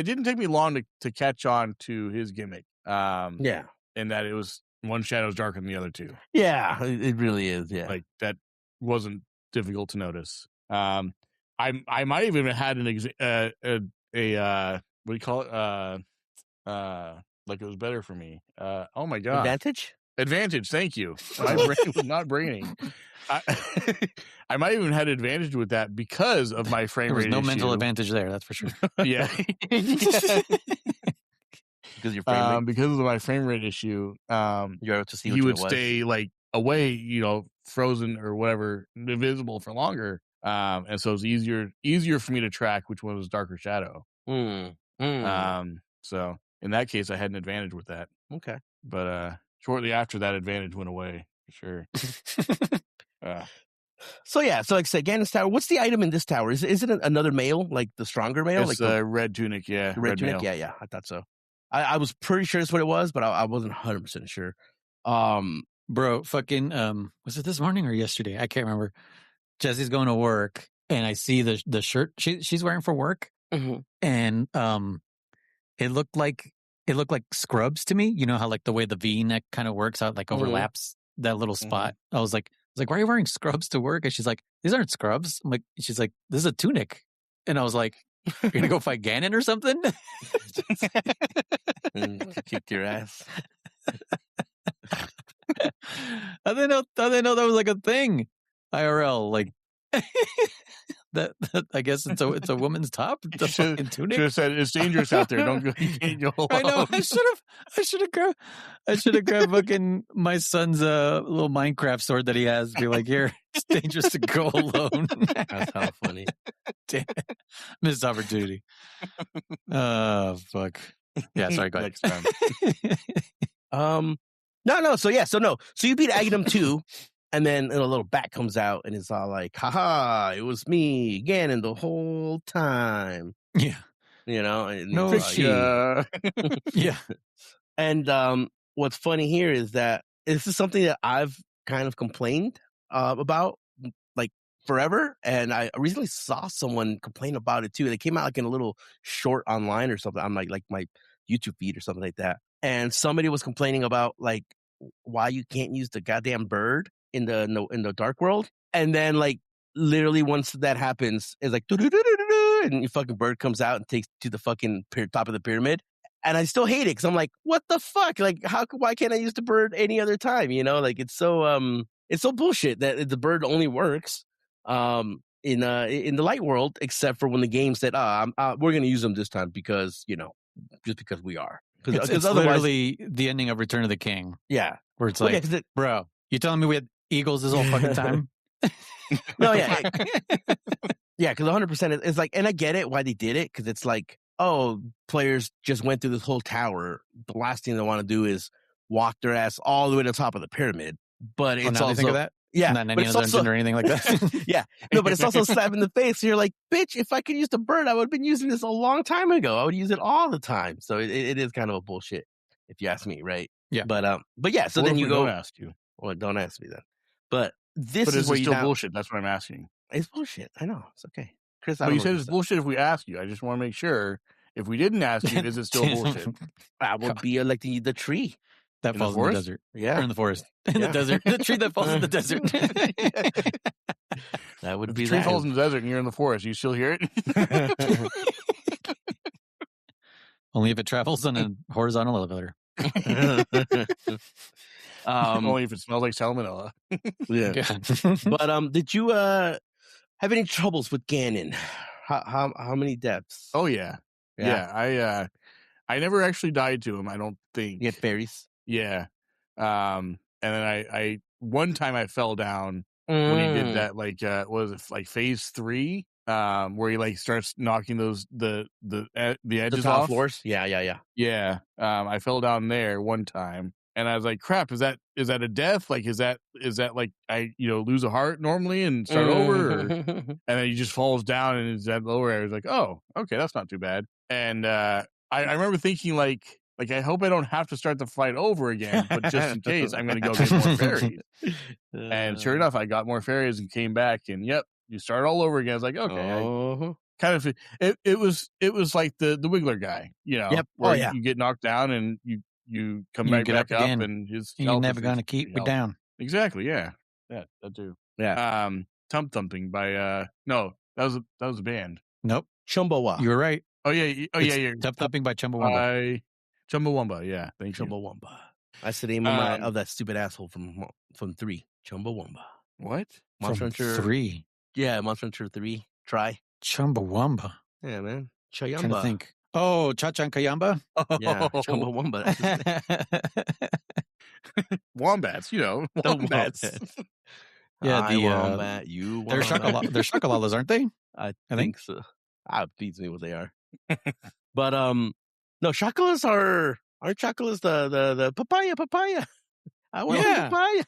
didn't take me long to catch on to his gimmick. In that it was one shadow's darker than the other 2. Yeah, it really is. Yeah, like that wasn't difficult to notice. I might even have had what do you call it? Like it was better for me. Oh my god, advantage. Thank you. My brain was not braining. I might even had advantage with that because of my frame rate. There was no mental advantage there. That's for sure. Yeah. Because your frame rate. Because of my frame rate issue, you're able to see. He would stay like away, frozen or whatever, invisible for longer. And so it's easier for me to track which one was darker shadow. So in that case, I had an advantage with that. Okay, but shortly after that advantage went away for sure. So like I said, Ganos Tower. What's the item in this tower? Is it another male, like the stronger male? It's like the red tunic, yeah. Red tunic, male. Yeah. I thought so. I was pretty sure that's what it was, but I wasn't 100% sure. Bro, fucking, was it this morning or yesterday? I can't remember. Jesse's going to work, and I see the shirt she's wearing for work, and it looked like scrubs to me. You know how like the way the V-neck kind of works out, like overlaps that little spot. I was like, why are you wearing scrubs to work? And she's like, these aren't scrubs. I'm like, she's like, this is a tunic, and I was like, you're gonna go fight Ganon or something? And kicked your ass. I didn't know that was like a thing. IRL, like that I guess it's a woman's top. It's a fucking tunic. Should have said it's dangerous out there. Don't go. You can't go alone. I know. I should have grabbed fucking my son's little Minecraft sword that he has. Be like, here, it's dangerous to go alone. That's how funny. Damn it. Missed opportunity. Oh fuck. Yeah, sorry, go ahead. Next time. No. So you beat Aghanim 2, and then a little bat comes out, and it's all like, haha, it was me, Ganon, the whole time. Yeah. You know? And, No shit. Yeah. And what's funny here is that this is something that I've kind of complained about, like, forever. And I recently saw someone complain about it, too. They came out, like, in a little short online or something. I'm like my YouTube feed or something like that. And somebody was complaining about, like, why you can't use the goddamn bird in the dark world. And then, like, literally once that happens, it's like, and your fucking bird comes out and takes to the fucking top of the pyramid. And I still hate it because I'm like, what the fuck? Like, why can't I use the bird any other time? You know, like, it's so bullshit that the bird only works in the light world, except for when the game said, we're going to use them this time because, you know, just because we are. Because it's literally the ending of Return of the King. Yeah. Where it's like, bro, you telling me we had eagles this whole fucking time? No, yeah. Yeah, because 100% it's like, and I get it why they did it, because it's like, oh, players just went through this whole tower. The last thing they want to do is walk their ass all the way to the top of the pyramid. But it's also, think of that? Yeah, not any other dungeon or anything like that. Yeah, no, but it's also slap in the face. You're like, bitch, if I could use the bird, I would have been using this a long time ago. I would use it all the time. So it is kind of a bullshit, if you ask me, right? Yeah. But yeah. So then you go. Don't ask you. Well, don't ask me then. But this but is where still bullshit. That's what I'm asking. It's bullshit. I know. It's okay, Chris. But you said it's bullshit if we ask you. I just want to make sure. If we didn't ask you, is it still bullshit? I would be like the tree that falls in the desert. Yeah. Or in the forest. In the desert. The tree that falls in the desert. That would if be the tree that. falls in the desert and you're in the forest, you still hear it? Only if it travels on a horizontal elevator. Only if it smells like salmonella. Yeah. But did you have any troubles with Ganon? How many deaths? Oh yeah. I never actually died to him, I don't think. You get fairies? Yeah. And then I one time I fell down when he did that, like was it like phase 3? Where he like starts knocking those the edges off floors. Yeah. Yeah. I fell down there one time and I was like, crap, is that a death? Like is that like I lose a heart normally and start over and then he just falls down and is that lower. I was like, oh, okay, that's not too bad. And I remember thinking like I hope I don't have to start the fight over again, but just in case I'm gonna go get more fairies. And sure enough, I got more fairies and came back and yep. You start all over again. I was like, okay, kind of. It was like the Wiggler guy, Yep. Where you get knocked down and you come back up and his you're never gonna keep me down. Exactly. Yeah. That too. Yeah. Tump Thumping by no, that was a band. Nope. Chumbawamba. You were right. Oh yeah. You're Tump Thumping by Chumbawamba. Chumbawamba. Yeah. Thank you. Chumbawamba. That's the name of that stupid asshole from 3. Chumbawamba. What? Monster Hunter 3. Yeah, Monster Hunter 3. Try. Chumbawamba. Yeah, man. Trying to think. Oh, Chachankayamba? Oh. Yeah, Chumbawamba. Wombats, wombats. Yeah, the wombat, you wombat. They're shakalallas, aren't they? I think so. It beats me what they are. But no, shakalas aren't shakalas the papaya. I want papaya.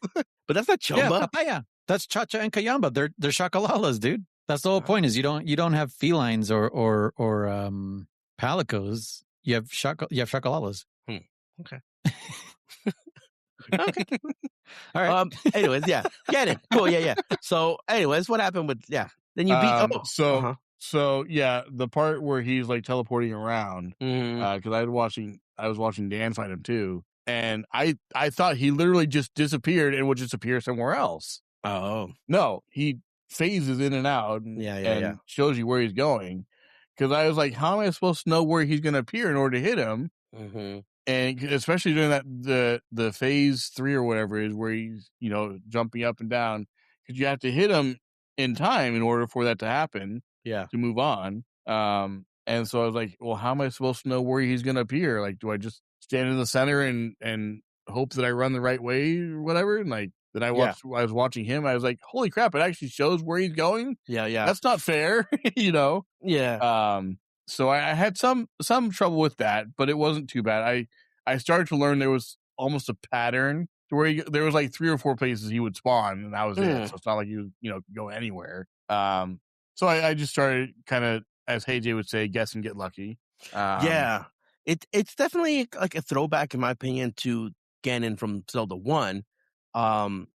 But that's not Chumba. Yeah, papaya. That's Chacha and Kayamba. They're shakalallas, dude. That's the whole point. Is you don't have felines or palicos. You have shakalallas. Okay. Okay. All right. Anyways, yeah. Get it. Cool. Yeah. So, anyways, what happened with Then you beat. So yeah, the part where he's like teleporting around. Because I was watching Dan fight him too, and I thought he literally just disappeared and would just appear somewhere else. Oh no, he phases in and out. And shows you where he's going. Because I was like, how am I supposed to know where he's going to appear in order to hit him? and especially during the phase 3 or whatever it is where he's jumping up and down, because you have to hit him in time in order for that to happen. Yeah. To move on. And so I was like, well, how am I supposed to know where he's going to appear? Like, do I just stand in the center and hope that I run the right way or whatever? And like, then I was watching him. I was like, holy crap, it actually shows where he's going. Yeah. That's not fair, Yeah. So I had some trouble with that, but it wasn't too bad. I started to learn there was almost a pattern to where there was like 3 or 4 places he would spawn, and that was it. So it's not like you go anywhere. So I just started kind of, as HeyJ would say, guess and get lucky. Yeah. It's definitely like a throwback, in my opinion, to Ganon from Zelda 1,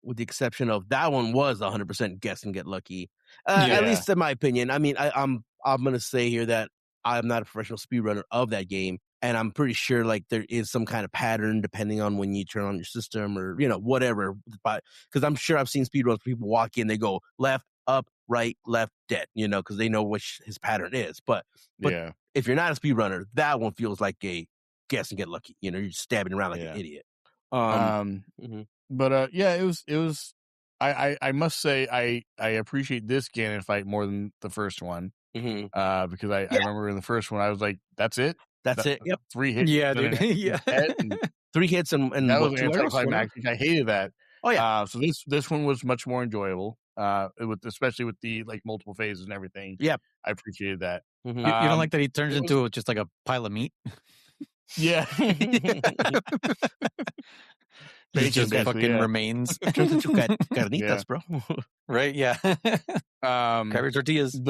with the exception of that one was 100% guess and get lucky. At least in my opinion. I mean, I'm going to say here that I'm not a professional speedrunner of that game, and I'm pretty sure like there is some kind of pattern depending on when you turn on your system or, whatever. Because I'm sure I've seen speedruns where people walk in, they go left, up, right, left, dead, because they know which his pattern is. But if you're not a speedrunner, that one feels like a guess and get lucky. You're just stabbing around like an idiot. But it was. I must say I appreciate this Ganon fight more than the first one. Because I remember in the first one I was like, that's it. It. Yep. 3 hits. Yeah, dude. Yeah. 3 hits and that was anticlimactic. I hated that. Oh yeah. So this one was much more enjoyable. Especially with the like multiple phases and everything. Yeah, I appreciated that. You don't like that he turns into just like a pile of meat? Yeah. Just fucking remains. Carnitas, bro. Right? Yeah. Crabby tortillas.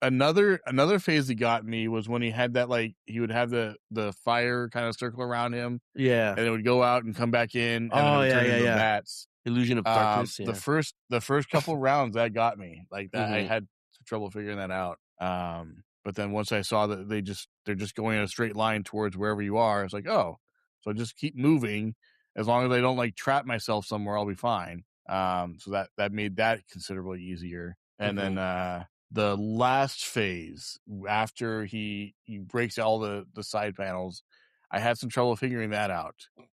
Another phase that got me was when he had that, like, he would have the fire kind of circle around him. Yeah. And it would go out and come back in. And turn into bats. Illusion of darkness. The first couple rounds that got me. Like that, I had some trouble figuring that out. But then once I saw that they're just going in a straight line towards wherever you are, it's like, oh, so just keep moving. As long as I don't like trap myself somewhere, I'll be fine. So that made that considerably easier. And then the last phase, after he breaks all the side panels, I had some trouble figuring that out.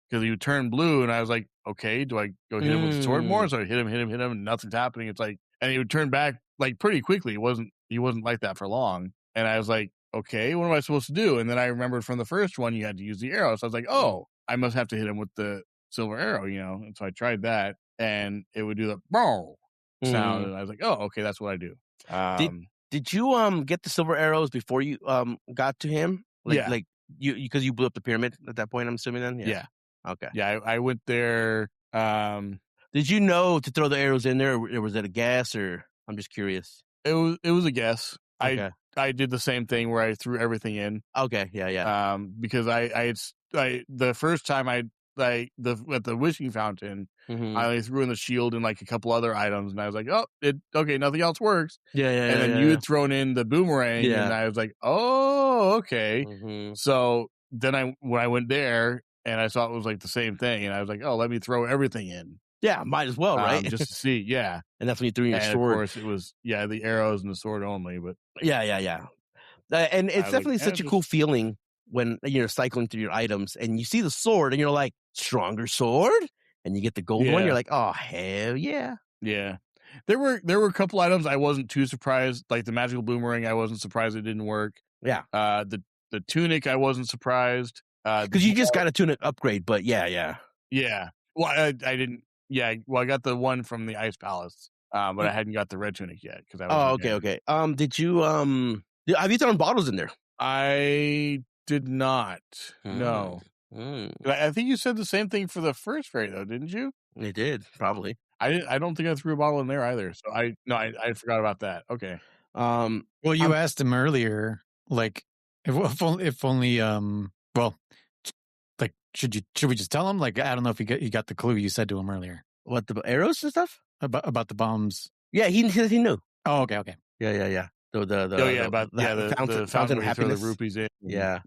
Because he would turn blue, and I was like, okay, do I go hit him with the sword more? So I hit him, and nothing's happening. It's like, and he would turn back like pretty quickly. He wasn't like that for long. And I was like, okay, what am I supposed to do? And then I remembered from the first one, you had to use the arrow. So I was like, oh, I must have to hit him with the silver arrow, And so I tried that, and it would do the boom sound, and I was like, oh, okay, that's what I do. Did you get the silver arrows before you got to him? Like you because you blew up the pyramid at that point, I'm assuming then? Yeah. Okay. Yeah, I went there. Did you know to throw the arrows in there, or was it a guess, or I'm just curious? It was a guess. Okay. I did the same thing where I threw everything in. Okay, yeah. Because I the first time at the wishing fountain, I only threw in the shield and like a couple other items, and I was like, oh, okay, nothing else works. Yeah. And then you had thrown in the boomerang, and I was like, oh, okay. So then when I went there, and I saw it was like the same thing, and I was like, oh, let me throw everything in. Yeah, might as well, right? Just to see, yeah. And that's when you threw in your sword. Of course, it was the arrows and the sword only, but yeah. And it's definitely such a cool feeling when you're cycling through your items and you see the sword and you're like, stronger sword, and you get the gold one. You're like, oh hell yeah. Yeah. There were a couple items I wasn't too surprised, like the magical boomerang. I wasn't surprised it didn't work. Yeah. The tunic I wasn't surprised because you just got a tunic upgrade, but yeah. Well, I didn't. Yeah, well, I got the one from the Ice Palace, but I hadn't got the red tunic yet because I was. Oh, okay. Did you have you thrown bottles in there? I did not. No. I think you said the same thing for the first fairy though, didn't you? They did, probably. I don't think I threw a bottle in there either. So I forgot about that. Okay. Well, you asked him earlier, like if only well, like should we just tell him? Like I don't know if he got the clue you said to him earlier. What, the arrows and stuff about the bombs? Yeah, he knew. Oh, okay. Yeah. The fountain of happiness. The rupees in. Yeah.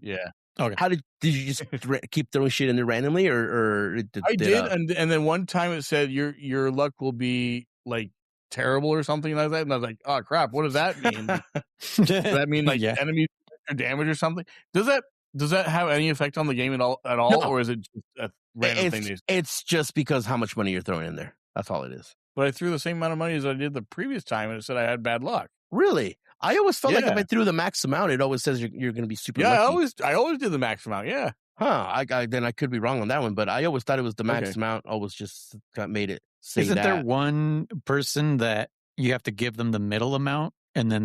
Okay. How did you just keep throwing shit in there randomly, or I did, and then one time it said your luck will be like terrible or something like that, and I was like, oh crap, what does that mean? Does that mean like enemies or damage or something? Does that Does that have any effect on the game at all, No. or is it just a random thing? It's just because how much money you're throwing in there. That's all it is. But I threw the same amount of money as I did the previous time, and it said I had bad luck. Really? I always felt like if I threw the max amount, it always says you're going to be super lucky. I always did the max amount, yeah. Huh, then I could be wrong on that one, but I always thought it was the max amount, always just made it say Isn't that. there one person that you have to give them the middle amount, and then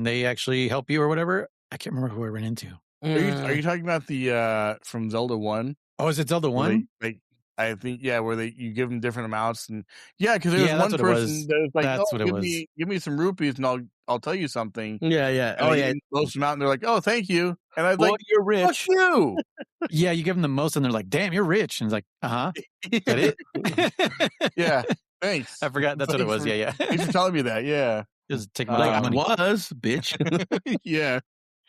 they actually help you or whatever? I can't remember who I ran into. Are you talking about the from Zelda 1? Oh, is it Zelda 1? I think, where you give them different amounts, and because there was one person that was like, that's what it was. Give me some rupees and I'll tell you something. Yeah. And most them out, and they're like, oh, thank you. And I was like, you're rich. Fuck you. Yeah, you give them the most, and they're like, damn, you're rich. And it's like, is that it? Yeah, thanks. I forgot. That's what it was. Yeah. Thanks for telling me that. Yeah. Just take like money. Was, bitch. Yeah.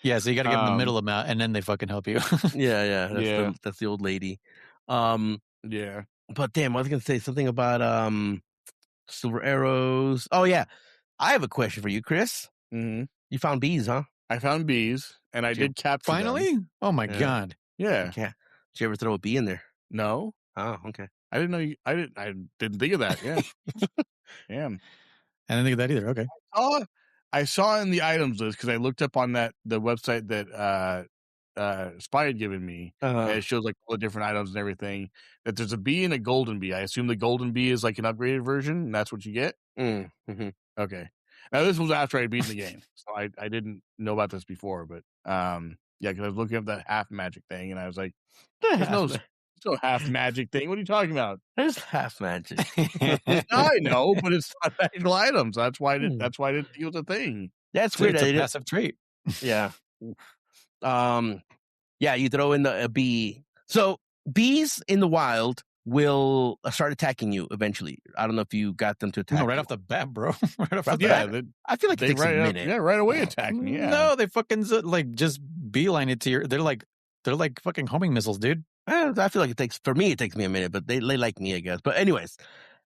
Yeah, so you got to give them the middle amount, and then they fucking help you. Yeah. That's the old lady. Yeah. But damn, I was gonna say something about silver arrows. Oh yeah, I have a question for you, Chris. Mm-hmm. You found bees, huh? I found bees, and I did capture finally them. Oh my god! Yeah. Did you ever throw a bee in there? No. Oh, okay. I didn't know. I didn't think of that. Yeah. Damn. I didn't think of that either. Okay. I saw in the items list because I looked up on the website that Spy had given me, and it shows like all the different items and everything. That there's a bee and a golden bee. I assume the golden bee is like an upgraded version, and that's what you get. Mm-hmm. Okay. Now this was after I'd beaten the game, so I didn't know about this before, but because I was looking up that half magic thing, and I was like, there's no half magic thing. What are you talking about? There's half magic. I know, but it's not actual items. That's why I didn't deal with the thing. That's weird. It's a passive trait. Yeah. You throw in a bee. So bees in the wild will start attacking you eventually. I don't know if you got them to attack. No, right off the bat, bro. Right off the bat. I feel like they takes a minute. Right away attack me. Yeah. No, they fucking just beeline it to your. They're like fucking homing missiles, dude. I feel like it takes me a minute, but they like me, I guess. But anyways,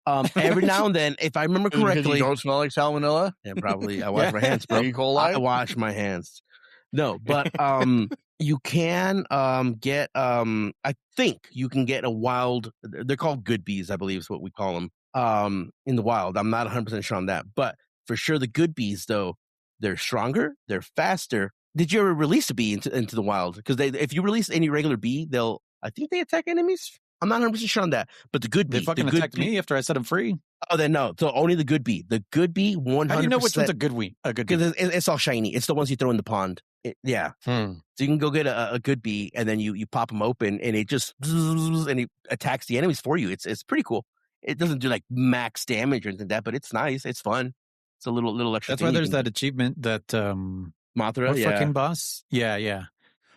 every now and then, if I remember correctly, you don't smell like salmonella. Yeah, probably. I wash my hands, bro. I wash my hands. No, but you can get I think you can get a wild. They're called good bees, I believe is what we call them. In the wild, I'm not 100% sure on that, but for sure the good bees though, they're stronger, they're faster. Did you ever release a bee into the wild? Because if you release any regular bee, I think they attack enemies. I'm not 100% sure on that, but the good bee, they fucking attacked me after I set them free. Oh, then no. So only the good bee. The good bee, 100%. How do you know which one's a good bee? Because it's all shiny. It's the ones you throw in the pond. So you can go get a good bee, and then you pop them open, and it just and it attacks the enemies for you. It's pretty cool. It doesn't do like max damage or anything like that, but it's nice. It's fun. It's a little extra. That's why there's that achievement that Mothra, fucking boss. Yeah.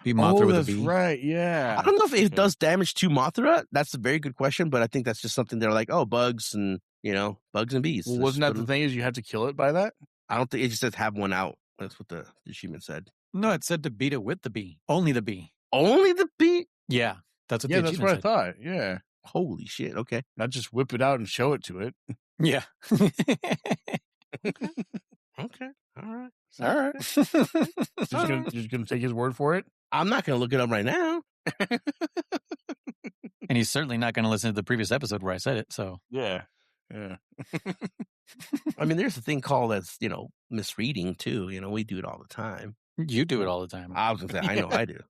Be Mothra with a bee. Right, yeah. I don't know if it does damage to Mothra. That's a very good question, but I think that's just something they're like, bugs and bees. Well, wasn't that the thing is you have to kill it by that? I don't think it just says have one out. That's what the achievement said. No, it said to beat it with the bee. Only the bee. Only the bee? Yeah. That's what the achievement said. I thought. Yeah. Holy shit. Okay. Not just whip it out and show it to it. Yeah. Okay. All right. You're just gonna take his word for it? I'm not gonna look it up right now. And he's certainly not gonna listen to the previous episode where I said it, so yeah. I mean, there's a thing called as, misreading too. We do it all the time. You do it all the time. I was gonna say, I know I do.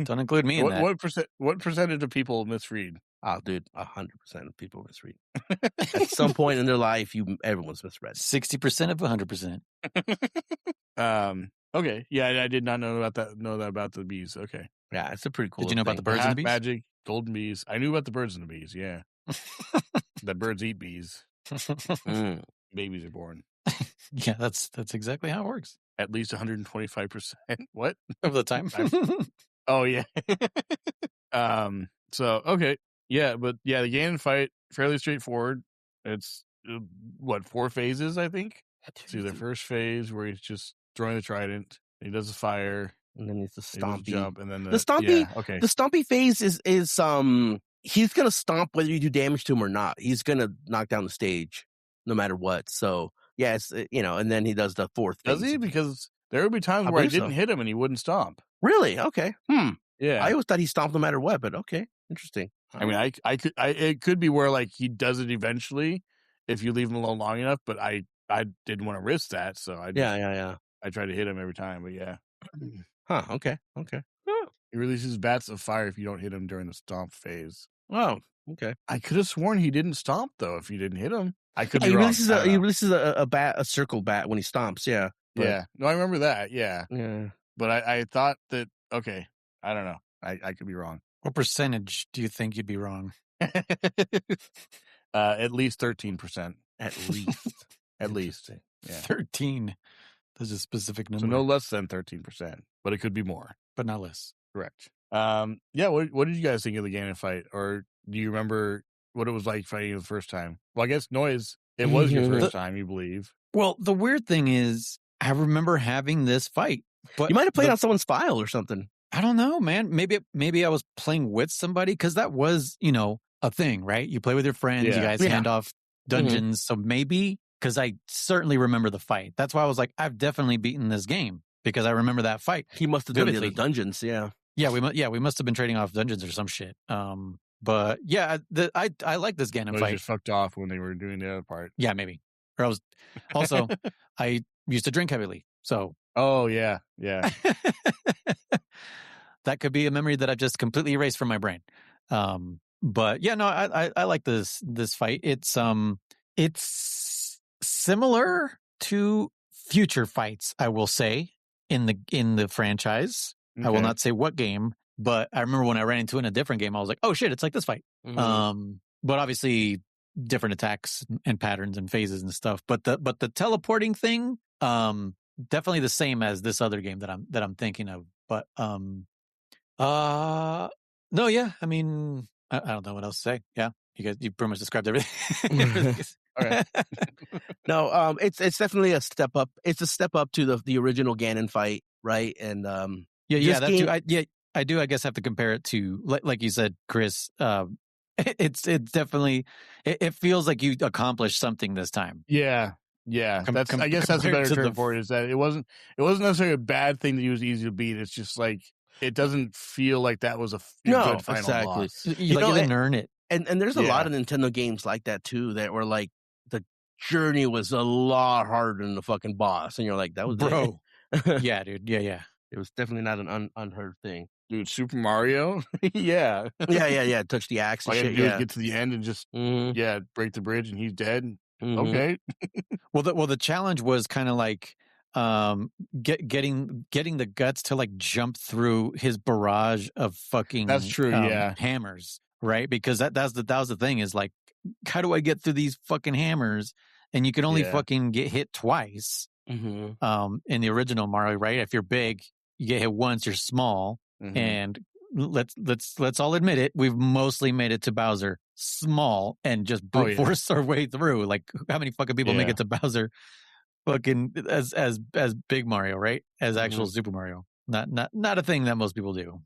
Don't include me in that. What percentage of people misread? Oh, dude, 100% of people misread. At some point in their life, everyone's misread. 60% of 100%. Okay. Yeah, I did not know that about the bees. Okay. Yeah, it's a pretty cool. Did you know about the birds and the bees? Magic, golden bees. I knew about the birds and the bees. Yeah. That birds eat bees. Babies are born. Yeah, that's exactly how it works. At least 125%. What? Of the time. Oh yeah. So okay. Yeah, but the Ganon fight, fairly straightforward. It's 4 phases, I think. See the first phase where he's just throwing the trident. He does the fire, and then he's the stompy jump, and then the stompy. Yeah, okay. The stompy phase is he's gonna stomp whether you do damage to him or not. He's gonna knock down the stage, no matter what. So yes, and then he does the 4th phase. Does he? Because There would be times where I didn't hit him and he wouldn't stomp. Really? Okay. Yeah. I always thought he stomped no matter what, but okay, interesting. I mean, it could be where like he does it eventually if you leave him alone long enough, but I didn't want to risk that, so I tried to hit him every time, but yeah. Huh, okay. Oh. He releases bats of fire if you don't hit him during the stomp phase. Oh, okay. I could have sworn he didn't stomp though if you didn't hit him. I could be he wrong. He releases a bat, a circle bat when he stomps, yeah. But, yeah. No, I remember that, yeah. Yeah. But I thought that, okay, I don't know. I could be wrong. What percentage do you think you'd be wrong? At least 13%. At least. At least. Yeah. 13. There's a specific number. So no less than 13%, but it could be more. But not less. Correct. Yeah, what did you guys think of the Ganon fight? Or do you remember what it was like fighting the first time? Well, I guess Noise, it was your first time, you believe. Well, the weird thing is, I remember having this fight. But you might have played on someone's file or something. I don't know, man. Maybe I was playing with somebody because that was, a thing, right? You play with your friends, you guys hand off dungeons. So maybe, because I certainly remember the fight. That's why I was like, I've definitely beaten this game because I remember that fight. He must have done the other dungeons, yeah. Yeah, we must have been trading off dungeons or some shit. But yeah, I like this Ganon fight. Just fucked off when they were doing the other part. Yeah, maybe. Or I was also I used to drink heavily, so. Oh yeah. That could be a memory that I've just completely erased from my brain. But yeah, no, I like this fight. It's similar to future fights, I will say, in the franchise. Okay. I will not say what game, but I remember when I ran into it in a different game, I was like, oh shit, it's like this fight. Mm-hmm. But obviously different attacks and patterns and phases and stuff. But the teleporting thing, definitely the same as this other game that I'm thinking of. But no, yeah. I mean, I don't know what else to say. Yeah, you pretty much described everything. Okay. No, it's definitely a step up. It's a step up to the original Ganon fight, right? And I do. I guess have to compare it to like you said, Chris. It's definitely it feels like you accomplished something this time. Yeah. I guess that's a better term for it. Is that it wasn't necessarily a bad thing that he was easy to beat. It's just like it doesn't feel like that was a good final boss. You didn't earn it. And there's a lot of Nintendo games like that too that were like the journey was a lot harder than the fucking boss, and you're like, that was bro. Yeah, dude. Yeah. It was definitely not an unheard thing. Dude, Super Mario? Yeah. Touch the axe and all shit. You do is get to the end and just, break the bridge and he's dead. Mm-hmm. Okay. Well, the challenge was kind of like getting the guts to like jump through his barrage of fucking that's true, hammers, right? Because that was the thing is like, how do I get through these fucking hammers? And you can only fucking get hit twice. Mm-hmm. In the original Mario, right? If you're big, you get hit once, you're small. Mm-hmm. And let's all admit it, we've mostly made it to Bowser small and just brute force our way through. Like how many fucking people make it to Bowser fucking as big Mario, right? As actual Super Mario. Not a thing that most people do.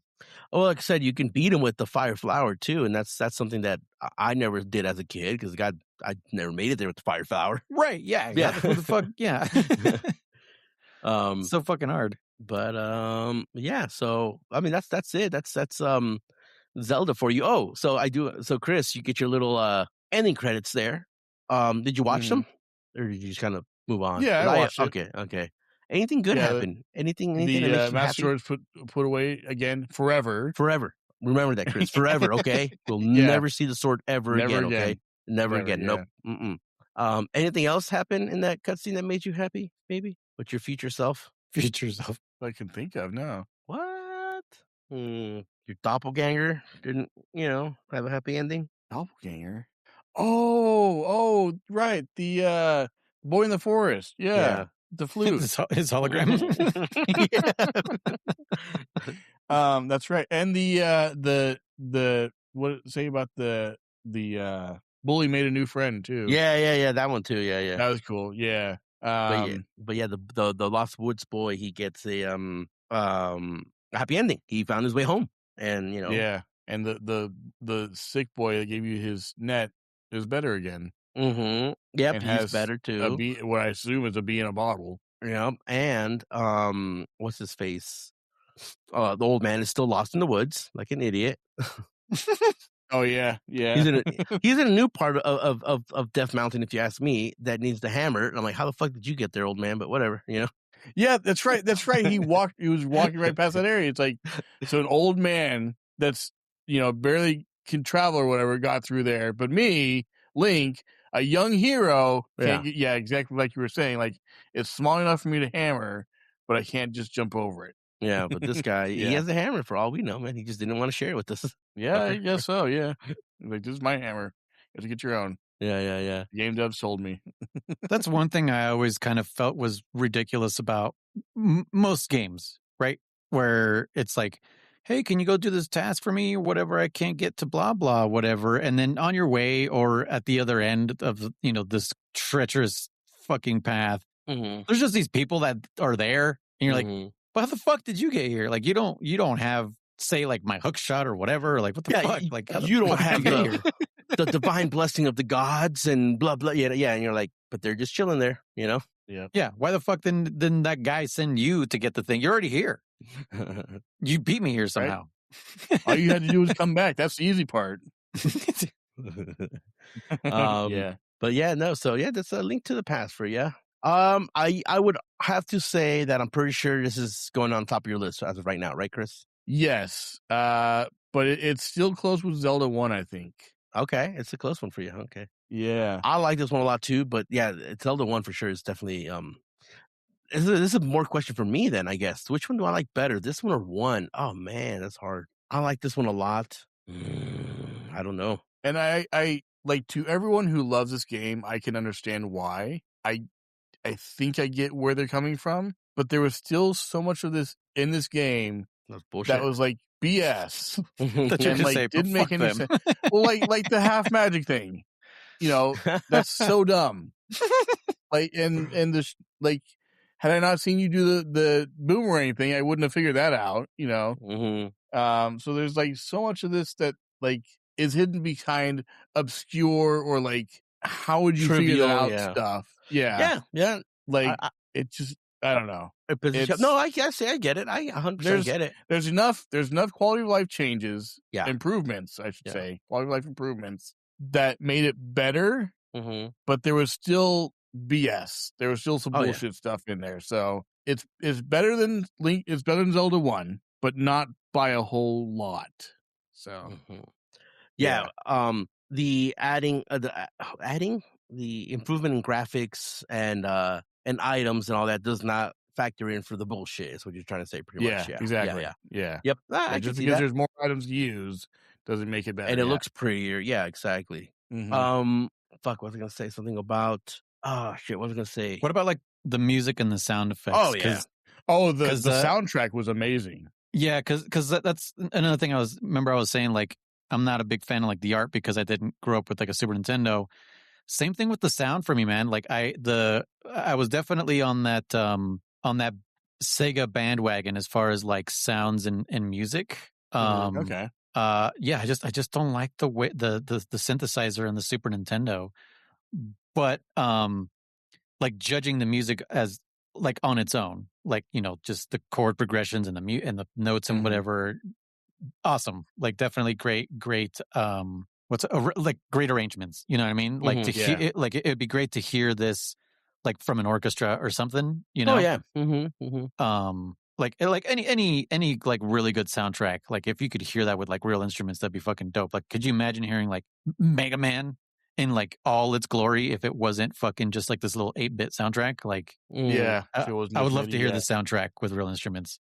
Well, like I said, you can beat him with the fire flower too, and that's something that I never did as a kid because I never made it there with the fire flower. Right? Yeah. What the fuck? Yeah. So fucking hard. But yeah. So I mean, that's it. That's Zelda for you. Oh, so Chris, you get your little ending credits there. Did you watch them, or did you just kind of move on? Yeah, I watched it. Okay. Anything good happen? Anything that makes you happy? Master Sword's put away again forever. Remember that, Chris. Forever. Okay. We'll never see the sword ever again. Okay. Never again. Nope. Mm-mm. Anything else happen in that cutscene that made you happy? Maybe with your future self. I can think of no. What? Your doppelganger didn't, have a happy ending? Doppelganger? Oh, right. The boy in the forest. Yeah. The flute. His hologram. That's right. And the what say about the bully made a new friend too. Yeah. That one too. Yeah. That was cool. Yeah. But yeah, the Lost Woods boy, he gets a happy ending. He found his way home, and yeah, and the sick boy that gave you his net is better again. Mm-hmm. Yep, he's better too. What I assume is a bee in a bottle. and what's his face? The old man is still lost in the woods like an idiot. Oh yeah. He's in a new part of Death Mountain, if you ask me, that needs the hammer. And I'm like, how the fuck did you get there, old man? But whatever, Yeah, that's right. That's right. He was walking right past that area. It's like, so an old man that's, barely can travel or whatever got through there. But me, Link, a young hero, can't get, exactly like you were saying. Like, it's small enough for me to hammer, but I can't just jump over it. Yeah, but this guy, he has a hammer for all we know, man. He just didn't want to share it with us. Yeah, I guess so. Yeah. Like, this is my hammer. You have to get your own. Yeah. Game devs told me. That's one thing I always kind of felt was ridiculous about most games, right? Where it's like, hey, can you go do this task for me or whatever? I can't get to blah, blah, whatever. And then on your way or at the other end of, this treacherous fucking path, there's just these people that are there. And you're like, but how the fuck did you get here? Like, you don't have, say, like my hook shot or whatever. Like, what the fuck? Like, you don't have the divine blessing of the gods and blah, blah. Yeah. And you're like, but they're just chilling there, Yeah. Yeah. Why the fuck didn't that guy send you to get the thing? You're already here. You beat me here somehow. Right? All you had to do was come back. That's the easy part. Yeah. But yeah, no. So yeah, that's a Link to the Past for you. I would have to say that I'm pretty sure this is going on top of your list as of right now, right, Chris? Yes. But it's still close with Zelda 1, I think. Okay, it's a close one for you. Okay. Yeah. I like this one a lot too, but yeah, Zelda 1 for sure is definitely this is a more question for me then, I guess. Which one do I like better? This one or 1? Oh man, that's hard. I like this one a lot. I don't know. And I like, to everyone who loves this game, I can understand why. I think I get where they're coming from, but there was still so much of this in this game that was like BS. That you and can like say, didn't make any sense. Well, like the half magic thing, that's so dumb. Like, and this, like, had I not seen you do the boomerang thing, I wouldn't have figured that out. So there's like so much of this that like is hidden behind obscure or like, how would you figure that out stuff? Yeah. Like, it just, I don't know. No, I guess I get it. I 100% get it. There's enough quality of life changes, improvements, I should say, quality of life improvements that made it better. But there was still BS. There was still some bullshit stuff in there. So it's better than Link. It's better than Zelda 1, but not by a whole lot. So the adding the improvement in graphics and items and all that does not factor in for the bullshit. Is what you're trying to say, pretty much. Yeah, exactly. Yeah. Yep. Just because there's more items to use doesn't make it better. And it looks prettier. Yeah, exactly. Fuck, what was I gonna say? Something about shit. What was I gonna say? What about like the music and the sound effects? Oh yeah. The soundtrack was amazing. Yeah, because that's another thing I was saying, like, I'm not a big fan of like the art because I didn't grow up with like a Super Nintendo. Same thing with the sound for me, man. Like I was definitely on that Sega bandwagon as far as like sounds and music. Okay. I just don't like the way the synthesizer in the Super Nintendo. But like judging the music as like on its own, like, just the chord progressions and the notes and whatever. Awesome. Like definitely great like great arrangements, you know what I mean? Like to hear it, like it'd be great to hear this like from an orchestra or something, Oh yeah. Like any like really good soundtrack, like if you could hear that with like real instruments, that'd be fucking dope. Like could you imagine hearing like Mega Man in like all its glory if it wasn't fucking just like this little 8-bit soundtrack? Like I would love to hear the soundtrack with real instruments.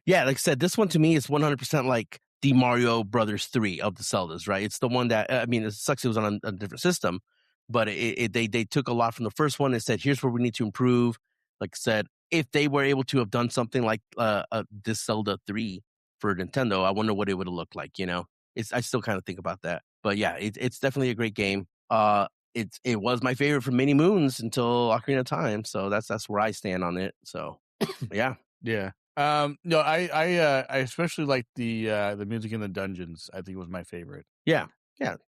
Yeah, like I said, this one to me is 100% like the Mario Brothers 3 of the Zeldas, right? It's the one that, I mean, it sucks it was on a different system, but they took a lot from the first one and said, here's where we need to improve. Like I said, if they were able to have done something like this Zelda 3 for Nintendo, I wonder what it would have looked like, I still kind of think about that. But yeah, it's definitely a great game. It was my favorite for many moons until Ocarina of Time, so that's where I stand on it. So yeah. No, I especially like the music in the dungeons. I think it was my favorite. Yeah.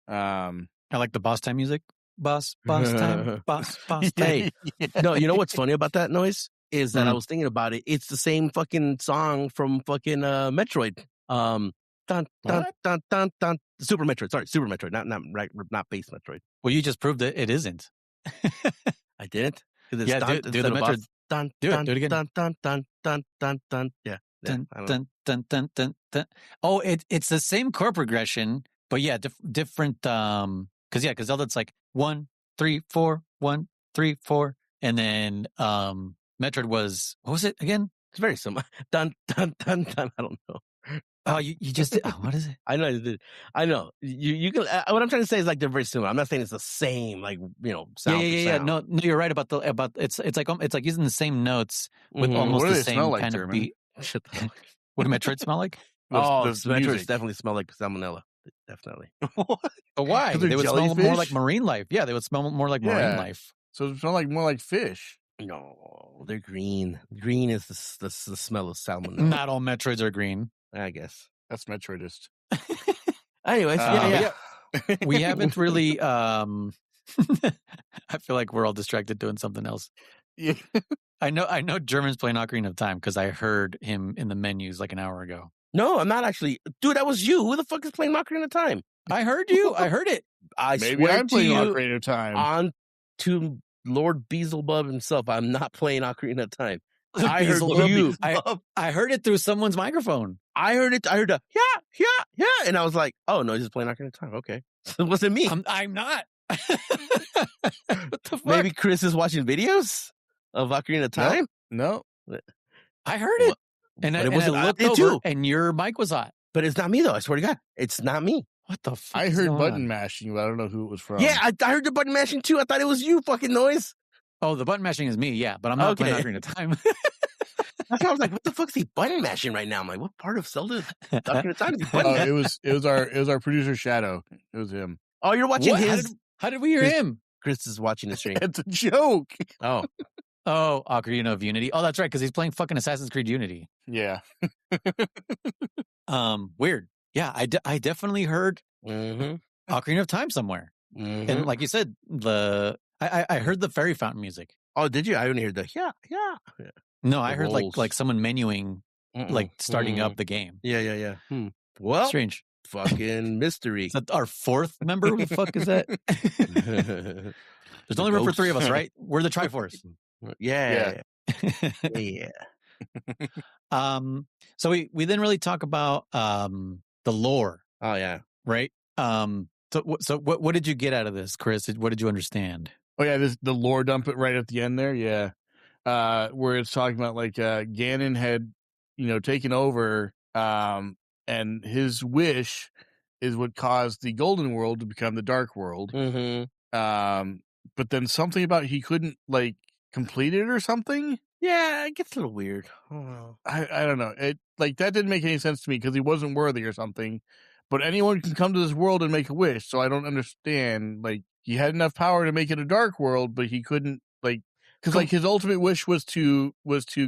I like the boss time music. time. Boss time. Hey, Yeah. no, you know what's funny about that noise is that I Mhm. was thinking about it. It's the same fucking song from fucking Metroid. Dun dun What? dun dun dun. Super Metroid. Sorry, Super Metroid. Not base Metroid. Well, you just proved it isn't. I didn't. Because it's Yeah, dun do instead the of Metroid. boss. Dun Do it. dun Do it again. dun dun dun dun dun dun. Yeah. Dun, I don't know. dun, dun, dun, dun, dun. Oh, it's the same chord progression, but yeah, different. Because Zelda, it's like 1, 3, 4, 1, 3, 4, and then Metroid was, what was it again? It's very similar. Dun dun dun dun. I don't know. Oh, you just did. Oh, what is it? I know. I know. You can. What I'm trying to say is like they're very similar. I'm not saying it's the same, like sound. Yeah. No, you're right about it's like using the same notes with Mhm. almost What do the they smell same like, kind of German? beat. Shut the fuck. What do Metroid smell like? Oh, The Metroids music. definitely smell like salmonella. Definitely. What? But why? 'Cause they're They would smell more like jellyfish? marine life. Yeah, they would smell more like marine Yeah. life. So it smells like more like fish. No, they're green. Green is the smell of salmonella. Not all Metroids are green. I guess. That's Metroidist. Anyways, yeah. We haven't really I feel like we're all distracted doing something else. Yeah. I know German's playing Ocarina of Time because I heard him in the menus like an hour ago. No, I'm not actually. Dude, that was you. Who the fuck is playing Ocarina of Time? I heard you. I heard it. I Maybe swear I'm to playing you, Ocarina of Time. on to Lord Beelzebub himself, I'm not playing Ocarina of Time. I heard Beelzebub. you. I heard it through someone's microphone. I heard it. I heard a yeah, and I was like, oh no, he's just playing Ocarina of Time. Okay, so it wasn't me. I'm not. What the fuck? Maybe Chris is watching videos of Ocarina of Time. No. I heard it, and But it I wasn't looked it over, too. and your mic was hot. But it's not me though. I swear to God, it's not me. What the fuck? I is heard going button on? mashing, but I don't know who it was from. Yeah, I heard the button mashing too. I thought it was you, fucking noise. Oh, the button mashing is me. Yeah, but I'm not playing Okay. Ocarina of Time. That's why I was like, what the fuck is he button mashing right now? I'm like, what part of Zelda Ocarina of Time is he button Oh, mashing? it was our producer Shadow. It was him. Oh, you're watching What? his. How did we hear him? Chris is watching the stream. It's a joke. Oh, Oh, Ocarina of Unity. Oh, that's right, because he's playing fucking Assassin's Creed Unity. Yeah. Weird. Yeah, I definitely heard mm-hmm. Ocarina of Time somewhere. And like you said, I heard the fairy fountain music. Oh, did you? I only heard the yeah. No, I The heard rolls. like someone menuing, like starting Mm-mm. up the game. Yeah. Well, Strange. fucking mystery. Is that our fourth member? Who the fuck is that? There's only room for three of us, right? We're the Triforce. Yeah. So we didn't really talk about the lore, Oh yeah. right? So what did you get out of this, Chris? What did you understand? Oh yeah, the lore dump it right at the end there. Yeah. Where it's talking about like Ganon had, taken over, and his wish is what caused the Golden World to become the Dark World. Mm-hmm. But then something about he couldn't like complete it or something. Yeah, it gets a little weird. Oh. I don't know. It like that didn't make any sense to me because he wasn't worthy or something. But anyone can come to this world and make a wish, so I don't understand. Like he had enough power to make it a dark world, but he couldn't because like his ultimate wish was to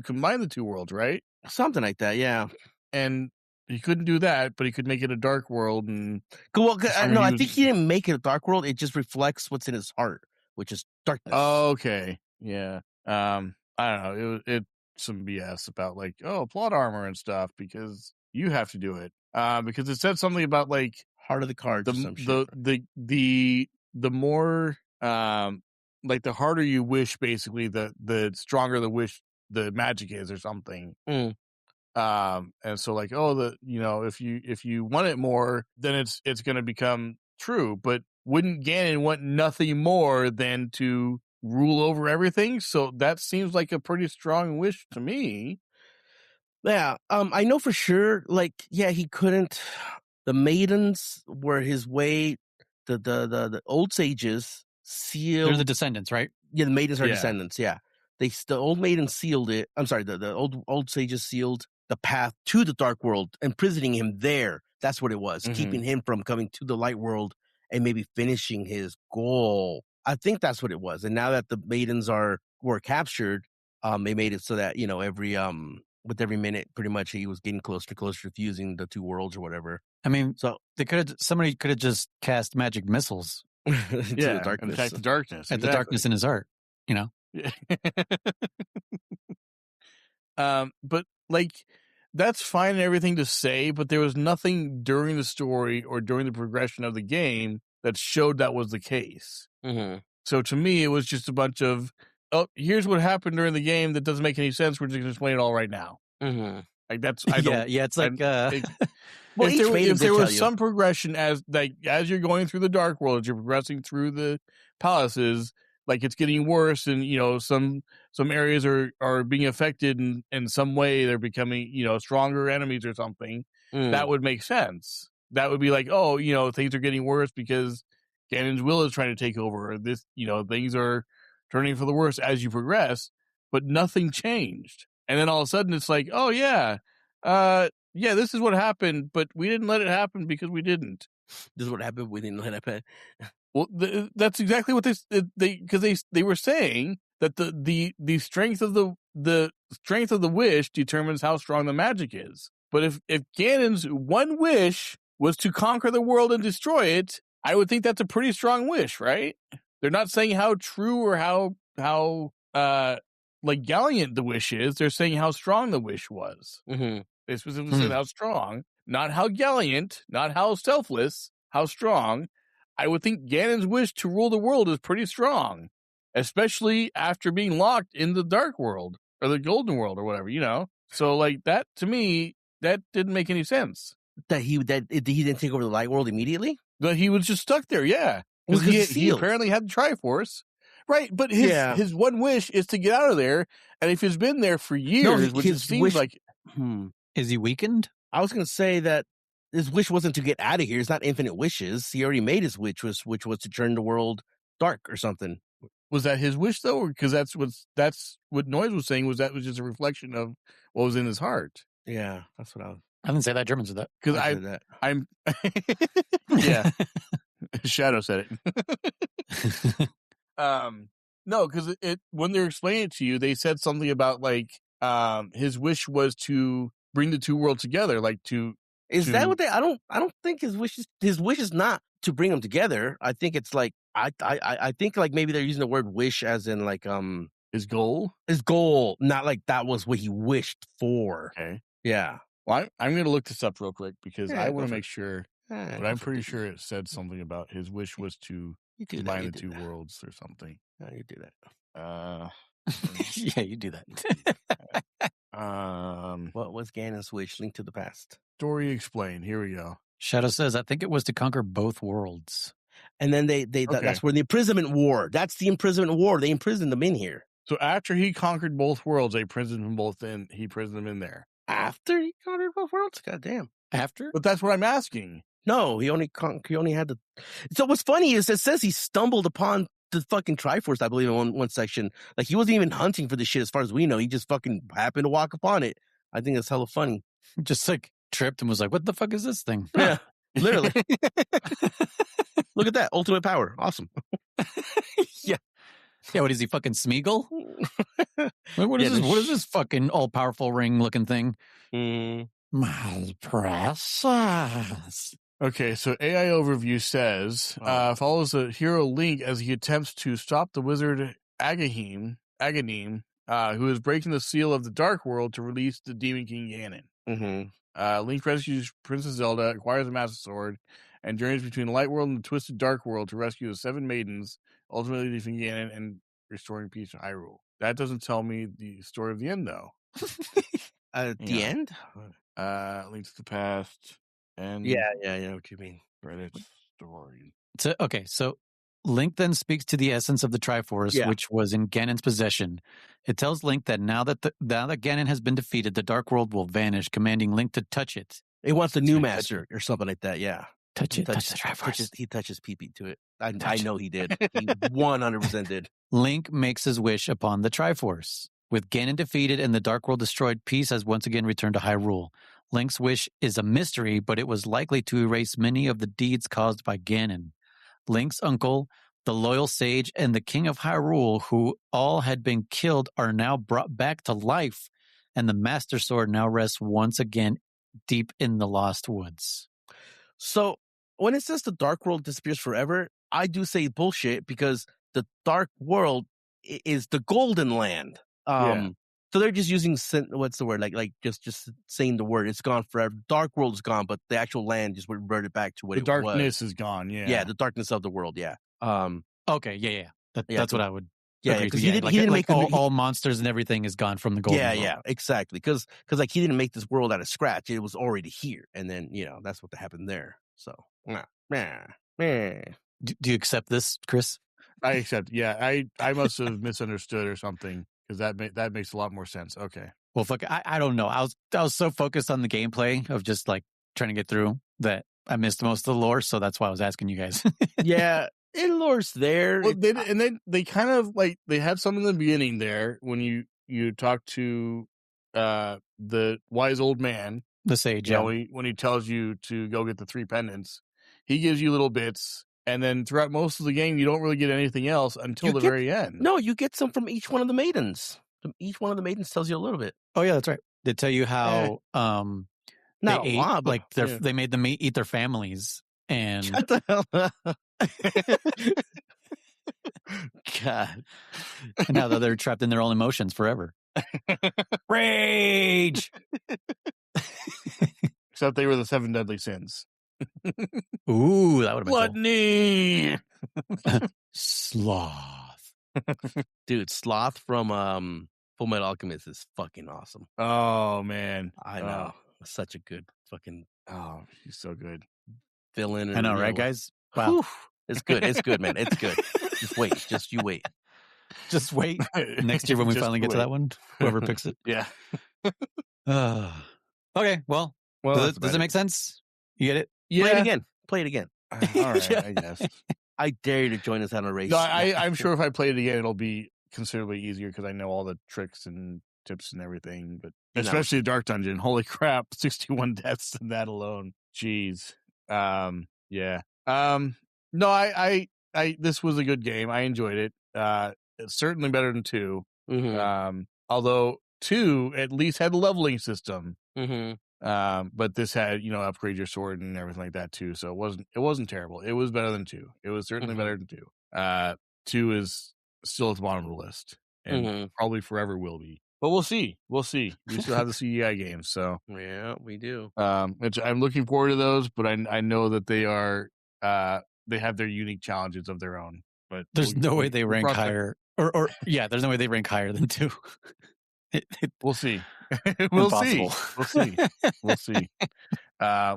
combine the two worlds, right? Something like that. Yeah. And he couldn't do that, but he could make it a dark world. And Well, I think he didn't make it a dark world. It just reflects what's in his heart, which is darkness. okay, yeah. I don't know. It some BS about like plot armor and stuff because you have to do it. Because it said something about like Heart of the cards. or some shit. the more like the harder you wish, basically the stronger the wish the magic is or something. Mm. And so like if you want it more, then it's going to become true. But wouldn't Ganon want nothing more than to rule over everything? So that seems like a pretty strong wish to me. Yeah, I know for sure. Like, yeah, he couldn't. The maidens were his way. The old sages sealed. They're the descendants, right? Yeah, the maidens are Yeah. descendants. Yeah, the old maidens sealed it. I'm sorry, the old sages sealed the path to the dark world, imprisoning him there. That's what it was, Mhm. keeping him from coming to the light world and maybe finishing his goal. I think that's what it was. And now that the maidens were captured, they made it so that with every minute, pretty much he was getting closer and closer to fusing the two worlds or whatever. I mean, So somebody could have just cast magic missiles the darkness. and attack the darkness. At the darkness in his heart, you know? Yeah. But like, that's fine and everything to say, but there was nothing during the story or during the progression of the game that showed that was the case. Mm-hmm. So to me, it was just a bunch of, oh, here's what happened during the game that doesn't make any sense. We're just going to explain it all right now. Mm-hmm. Like that's, I don't. Yeah, it's like, well, if there was some progression as you're going through the dark world, as you're progressing through the palaces, like it's getting worse, and some areas are being affected in some way. They're becoming stronger enemies or something. That would make sense. That would be like, oh, things are getting worse because Ganon's will is trying to take over. Or this, things are turning for the worse as you progress, but nothing changed. And then all of a sudden, it's like, oh yeah, this is what happened, but we didn't let it happen because we didn't. This is what happened. We didn't let it happen. Well, that's exactly what they were saying, that the strength of the wish determines how strong the magic is. But if Ganon's one wish was to conquer the world and destroy it, I would think that's a pretty strong wish, right? They're not saying how true or how like gallant the wish is. They're saying how strong the wish was. Mm-hmm. They specifically said how strong, not how gallant, not how selfless, how strong. I would think Ganon's wish to rule the world is pretty strong, especially after being locked in the dark world or the golden world or whatever, So like that, to me, that didn't make any sense. That he didn't take over the light world immediately? That he was just stuck there, yeah. Because he apparently had the Triforce. Right, but his one wish is to get out of there, and if he's been there for years, which it seems like... Is he weakened? I was going to say that his wish wasn't to get out of here. It's not infinite wishes. He already made his wish, which was to turn the world dark or something. Was that his wish, though? Because that's what Noise was saying, was just a reflection of what was in his heart. Yeah, that's what I was... I didn't say that. German said that. Because I'm... Yeah. Shadow said it. No, because when they're explaining it to you, they said something about like his wish was to bring the two worlds together, like to... Is that what they... I don't think his wish is not to bring them together. I think it's like I think like maybe they're using the word wish as in like his goal, not like that was what he wished for. Okay, yeah. Well, I'm going to look this up real quick because I want to make sure, but I'm pretty sure it said something about his wish was to combine the two worlds or something. No, you do that. Yeah, you do that. What was Ganon's wish? Link to the past. Story explained. Here we go. Shadow says, I think it was to conquer both worlds. And then that's where the imprisonment war. That's the imprisonment war. They imprisoned them in here. So after he conquered both worlds, they imprisoned them both in. He imprisoned them in there. After he conquered both worlds? God damn. After? But that's what I'm asking. No, he only had to. So what's funny is it says he stumbled upon the fucking Triforce, I believe, in one section. Like he wasn't even hunting for this shit as far as we know. He just fucking happened to walk upon it. I think that's hella funny. Just like tripped and was like, what the fuck is this thing? Yeah, literally. Look at that. Ultimate power. Awesome. Yeah. Yeah, what is he, fucking Smeagol? What is this fucking all-powerful ring-looking thing? My precious. Okay, so AI overview says, follows the hero Link as he attempts to stop the wizard Aghanim, who is breaking the seal of the Dark World to release the Demon King Ganon. Mm-hmm. Link rescues Princess Zelda, acquires a Master Sword, and journeys between the Light World and the Twisted Dark World to rescue the 7 maidens, ultimately defeating Ganon and restoring peace to Hyrule. That doesn't tell me the story of the end, though. The end? Link to the past. And yeah, I know what you mean. Credits, story. So Link then speaks to the essence of the Triforce, which was in Ganon's possession. It tells Link that now that Ganon has been defeated, the Dark World will vanish, commanding Link to touch it. It wants a new master or something like that, yeah. Touch the Triforce. He touches pee-pee to it. I know he did. He 100% did. Link makes his wish upon the Triforce. With Ganon defeated and the Dark World destroyed, peace has once again returned to Hyrule. Link's wish is a mystery, but it was likely to erase many of the deeds caused by Ganon. Link's uncle, the loyal sage, and the king of Hyrule, who all had been killed, are now brought back to life, and the Master Sword now rests once again deep in the Lost Woods. So, when it says the Dark World disappears forever, I do say bullshit because the Dark World is the Golden Land. So they're just using what's the word? Like just saying the word. It's gone forever. Dark World is gone, but the actual land just reverted back to what it was. The darkness is gone. Yeah, the darkness of the world. Yeah. Okay. Yeah. That's what I would. Yeah, because he didn't make all monsters and everything is gone from the Golden World. Yeah, exactly. Because like he didn't make this world out of scratch. It was already here, and then that's what happened there. So, do you accept this, Chris? I accept. Yeah, I must have misunderstood or something because that makes a lot more sense. Okay. Well, fuck, I don't know. I was so focused on the gameplay of just like trying to get through that I missed most of the lore. So that's why I was asking you guys. Yeah. And lore's there. Well, they kind of like they had some in the beginning there when you talk to the wise old man, the sage. When he tells you to go get the 3 pendants, he gives you little bits, and then throughout most of the game you don't really get anything else until the very end. No, you get some from each one of the maidens. Each one of the maidens tells you a little bit. Oh yeah, that's right. They tell you how they ate, they made them eat their families and. Shut the hell up. God. And now they're trapped in their own emotions forever. Rage. Except they were the 7 deadly sins. Ooh, that would have been Gluttony. Sloth. Dude, Sloth from Full Metal Alchemist is fucking awesome. Oh man. I know. Such a good fucking he's so good. Villain. I know, right, guys? Wow. Whew. It's good, man. It's good. Just wait. You wait. Just wait. Next year when we finally get to that one, whoever picks it. Yeah. Okay. Well, does it make sense? You get it? Yeah. Play it again. All right, I guess. I dare you to join us on a race. No, I'm sure if I play it again, it'll be considerably easier because I know all the tricks and tips and everything. But especially the Dark Dungeon. Holy crap. 61 deaths in that alone. Jeez. Yeah. No, I this was a good game. I enjoyed it. It's certainly better than 2. Mm-hmm. Although 2 at least had a leveling system. Mm-hmm. But this had, upgrade your sword and everything like that too. So it wasn't terrible. It was better than 2. It was certainly better than 2. 2 is still at the bottom of the list and probably forever will be. But we'll see. We still have the CDI games, so yeah, we do. Which I'm looking forward to those, but I know that they are they have their unique challenges of their own. But there's no way they rank higher, or there's no way they rank higher than 2. We'll see. We'll see.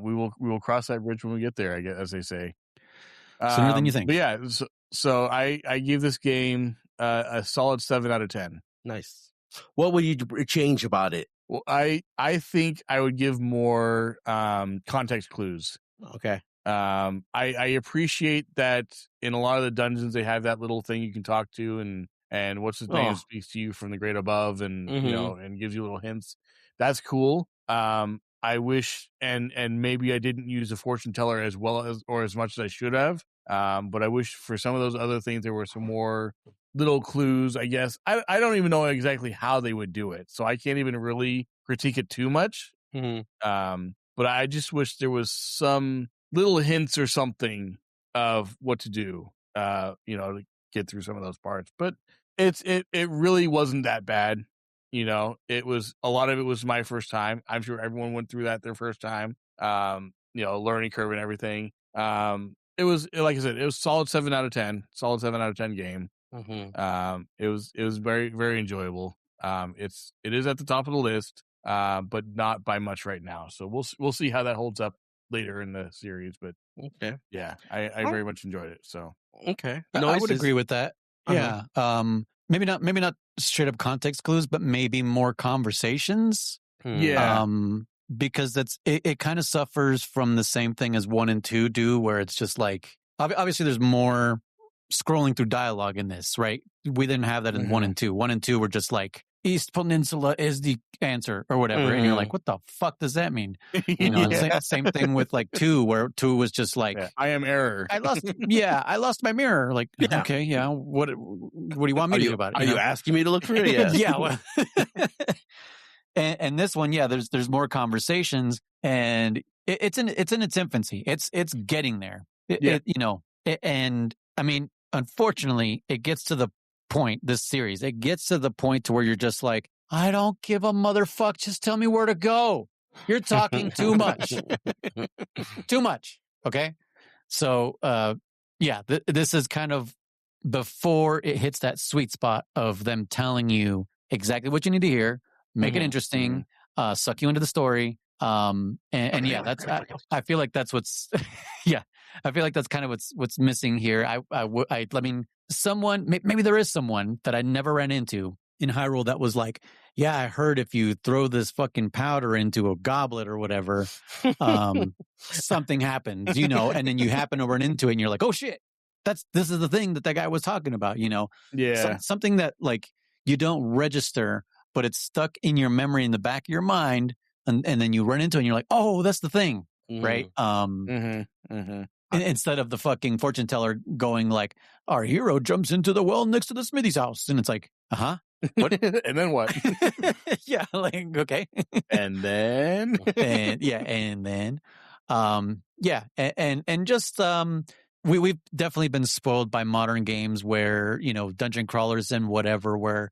We will cross that bridge when we get there, I guess, as they say. Sooner than you think. But yeah, so I give this game a solid 7 out of 10. Nice. What would you change about it? Well, I think I would give more context clues. Okay. I appreciate that in a lot of the dungeons they have that little thing you can talk to and what's his name speaks to you from the great above and and gives you little hints. That's cool. I wish and maybe I didn't use a fortune teller as well as or as much as I should have. But I wish for some of those other things there were some more little clues, I guess. I don't even know exactly how they would do it, so I can't even really critique it too much. But I just wish there was some little hints or something of what to do, to get through some of those parts. But it really wasn't that bad. It was a lot of it was my first time. I'm sure everyone went through that their first time. Learning curve and everything. It was, like I said, it was solid 7 out of 10. Solid 7 out of 10 game. It was very, very enjoyable. It is at the top of the list, but not by much right now. So we'll see how that holds up later in the series. But okay, yeah, I very much enjoyed it. So okay, I would agree with that. Yeah, maybe not straight up context clues, but maybe more conversations. Yeah. Because it kind of suffers from the same thing as 1 and 2 do, where it's just like obviously there's more scrolling through dialogue in this, right? We didn't have that in 1 and 2. 1 and 2 were just like East Peninsula is the answer or whatever, and you're like, what the fuck does that mean? Same thing with like 2, where 2 was just like, I am error. I lost my mirror. Like, okay, yeah. What do you want me to do about it? Are you asking me to look for it? Yeah. Yeah. Well, and this one, there's more conversations, and it's in its infancy. It's getting there. And I mean, unfortunately, it gets to the point, this series, it gets to the point to where you're just like, I don't give a motherfuck. Just tell me where to go. You're talking too much. Too much. Okay. So, this is kind of before it hits that sweet spot of them telling you exactly what you need to hear, make it interesting, suck you into the story. That's, I feel like that's what's, I feel like that's kind of what's missing here. I mean, someone, maybe there is someone that I never ran into in Hyrule that was like, yeah, I heard if you throw this fucking powder into a goblet or whatever, something happens, and then you happen to run into it and you're like, oh shit, this is the thing that guy was talking about, Yeah. something that like you don't register, but it's stuck in your memory in the back of your mind. And then you run into it and you're like, oh, that's the thing. Right. Instead of the fucking fortune teller going like, our hero jumps into the well next to the smithy's house. And it's like, what? And then what? Yeah, like, okay. And then we've definitely been spoiled by modern games where, dungeon crawlers and whatever, where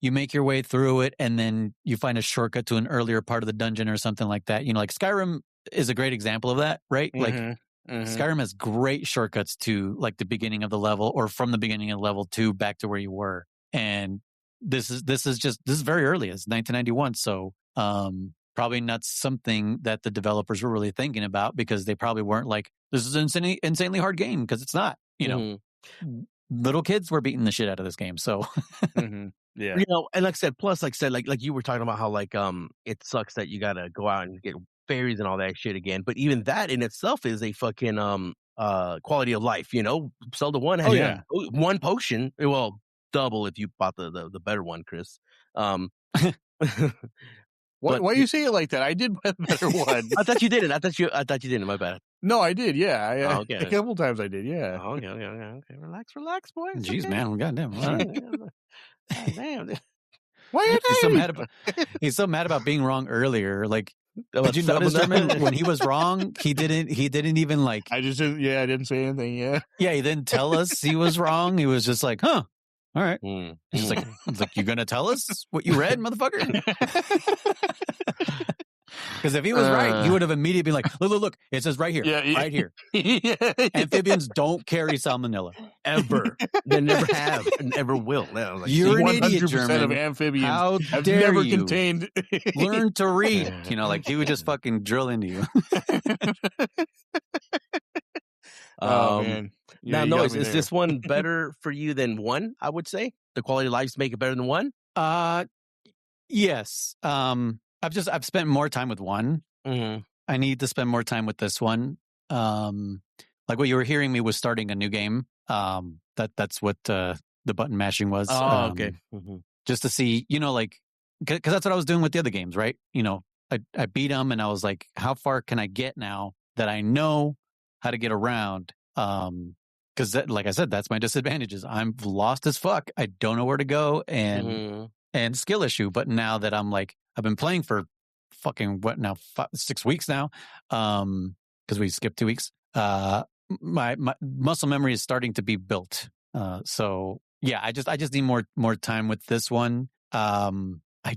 you make your way through it and then you find a shortcut to an earlier part of the dungeon or something like that. Like Skyrim is a great example of that, right? Like Skyrim has great shortcuts to like the beginning of the level or from the beginning of level 2 back to where you were. And this is very early. It's 1991. So, probably not something that the developers were really thinking about because they probably weren't like, this is an insanely hard game, because it's not, little kids were beating the shit out of this game. So, yeah. And like I said, like you were talking about how like, it sucks that you got to go out and get fairies and all that shit again. But even that in itself is a fucking, quality of life, Zelda 1 had one potion. Well, double if you bought the better one, Chris. Why you say it like that? I did buy the better one. I thought you didn't. I thought you didn't. My bad. No, I did. Yeah, okay. A couple times I did. Yeah. Oh, okay. Relax, boys. Jeez, okay. man, goddamn. Damn. Why he's so mad about being wrong earlier. Like, did you notice, German, when he was wrong, he didn't even like. I didn't say anything. Yeah. Yeah, he didn't tell us he was wrong. He was just like, huh. All right. He's just like, you gonna tell us what you read, motherfucker? Because if he was right, he would have immediately been like, look, it says right here, right here. Amphibians don't carry salmonella. Ever. They never have and never will. Like, you're an idiot, German. Of amphibians have never you contained. Learn to read. Like he would just fucking drill into you. Oh, man. Now, Noise, is this one better for you than 1, I would say? The quality of lives make it better than 1? Yes. I've spent more time with 1. I need to spend more time with this one. Like what you were hearing me was starting a new game. That's what the button mashing was. Oh, okay. Just to see, like, because that's what I was doing with the other games, right? I beat them and I was like, how far can I get now that I know how to get around? Because like I said, that's my disadvantages. I'm lost as fuck. I don't know where to go and skill issue. But now that I'm like, I've been playing for fucking 6 weeks now. Because we skipped 2 weeks. My muscle memory is starting to be built. So yeah, I just need more time with this one. I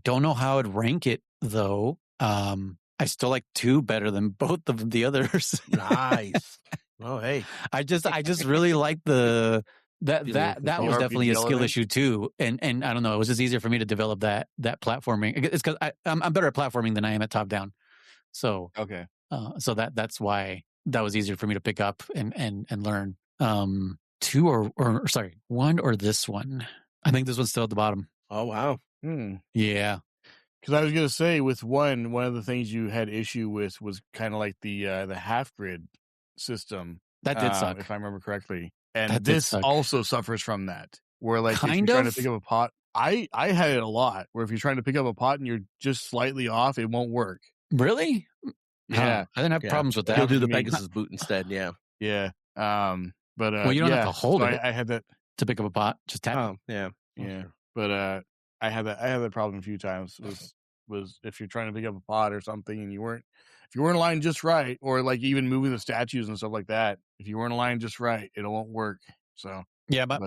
don't know how I'd rank it though. I still like 2 better than both of the others. Nice. Oh, hey. I just really like that was definitely a skill issue too. And I don't know, it was just easier for me to develop that platforming. It's because I'm better at platforming than I am at top down. So okay. So that's why that was easier for me to pick up and learn. 2 or sorry, 1 or this one. I think this one's still at the bottom. Oh wow. Yeah. Because I was gonna say with one of the things you had issue with was kind of like the half grid system. That did suck, if I remember correctly. And this also suffers from that. Where like if you're trying to pick up a pot, I had it a lot. Where if you're trying to pick up a pot and you're just slightly off, it won't work. Really? Yeah, I didn't have problems with that. You'll do the Pegasus boot instead. Yeah. Yeah. But well, you don't have to hold it. I had that to pick up a pot. Just tap. Oh, yeah. Yeah. But I had that problem a few times. Was if you're trying to pick up a pot or something and if you weren't aligned just right, or like even moving the statues and stuff like that, if you weren't aligned just right, it won't work. So yeah, but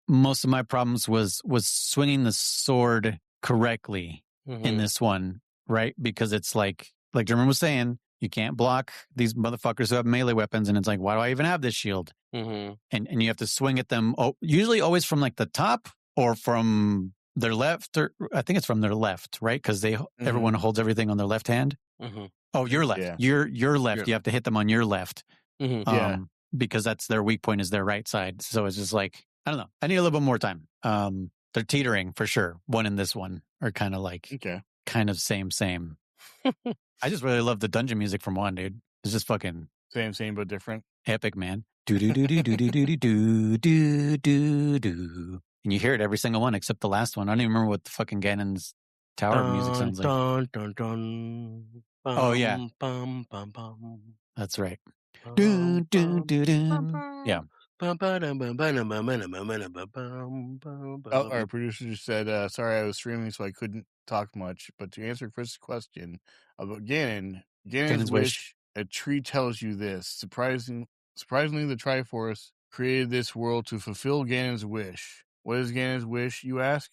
most of my problems was swinging the sword correctly in this one, right? Because it's like German was saying, you can't block these motherfuckers who have melee weapons, and it's like, why do I even have this shield? And you have to swing at them. Usually, always from like the top or from their left, or I think it's from their left, right? Because everyone holds everything on their left hand. Oh, your left. Yeah. Your left. You have to hit them on your left. Yeah. Because that's their weak point is their right side. So it's just like, I don't know. I need a little bit more time. They're teetering for sure. One and this one are kind of like, kind of same. I just really love the dungeon music from one, dude. It's just fucking same but different. Epic, man. Do do do do do do do do do do do. And you hear it every single one except the last one. I don't even remember what the fucking Ganon's tower music sounds like. Dun, dun, dun, bum, Oh yeah, bum, bum, bum. That's right. Do do do do. Yeah. Oh, our producer just said, sorry, I was streaming, so I couldn't talk much. But to answer Chris's question about Ganon's wish, a tree tells you this. Surprisingly, the Triforce created this world to fulfill Ganon's wish. What is Ganon's wish, you ask?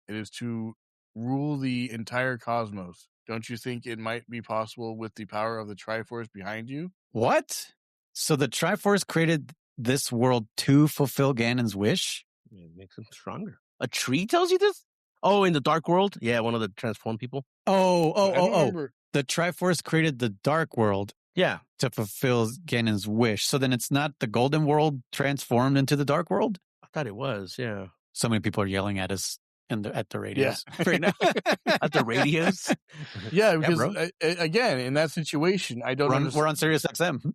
It is to rule the entire cosmos. Don't you think it might be possible with the power of the Triforce behind you? What? So the Triforce created this world to fulfill Ganon's wish? Yeah, it makes him stronger. A tree tells you this? Oh, in the Dark World? Yeah, one of the transformed people. Oh. The Triforce created the Dark World. Yeah. To fulfill Ganon's wish. So then it's not the Golden World transformed into the Dark World? I thought it was, yeah. So many people are yelling at us at the radios right now. At the radios? Yeah, because again, in that situation, I don't understand. We're on Sirius XM.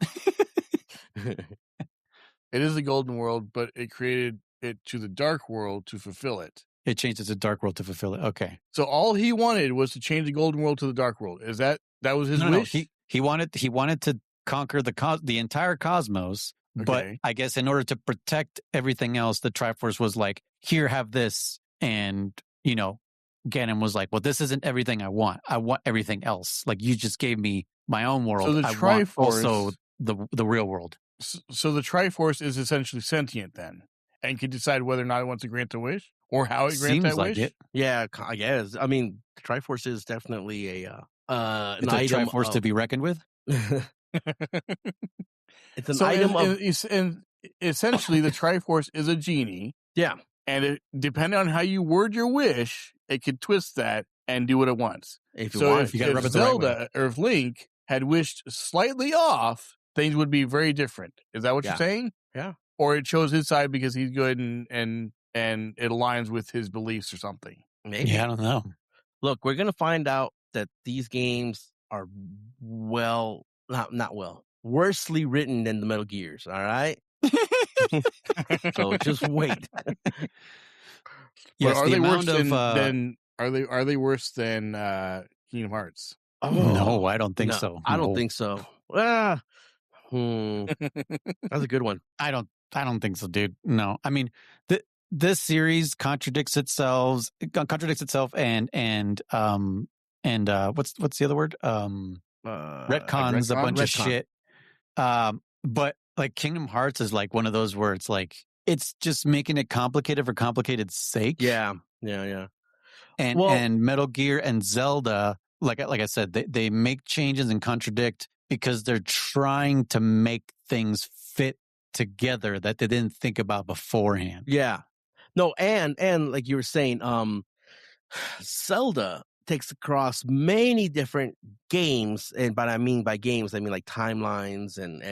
It is the Golden World, but it created it to the Dark World to fulfill it. It changed it to Dark World to fulfill it. Okay. So all he wanted was to change the Golden World to the Dark World. Is that was his wish? No. He wanted to conquer the entire cosmos, but I guess in order to protect everything else, the Triforce was like, "Here, have this," and Ganon was like, "Well, this isn't everything I want. I want everything else. Like you just gave me my own world. So the Triforce, also the real world." So the Triforce is essentially sentient then, and can decide whether or not it wants to grant a wish or how it grants that wish. It. Yeah, I guess. I mean, the Triforce is definitely it's a Triforce to be reckoned with. It's an item and essentially the Triforce is a genie. Yeah, and depending on how you word your wish, it could twist that and do what it wants. If Zelda or if Link had wished slightly off, things would be very different. Is that what you're saying? Yeah. Or it chose his side because he's good and it aligns with his beliefs or something. Maybe. Yeah, I don't know. Look, we're gonna find out that these games are not worsely written than the Metal Gears. All right. So just wait. Yes, are they worse than are they worse than Kingdom Hearts? Oh no, I don't think so. I don't think so. That's a good one. I don't think so, dude. No, I mean this series contradicts itself and what's the other word? Retcons a bunch of shit. But like Kingdom Hearts is like one of those where it's like it's just making it complicated for complicated's sake. Yeah. And Metal Gear and Zelda, like I said, they make changes and contradict because they're trying to make things fit together that they didn't think about beforehand. Yeah. No, and like you were saying, Zelda takes across many different games, and by games, I mean like timelines and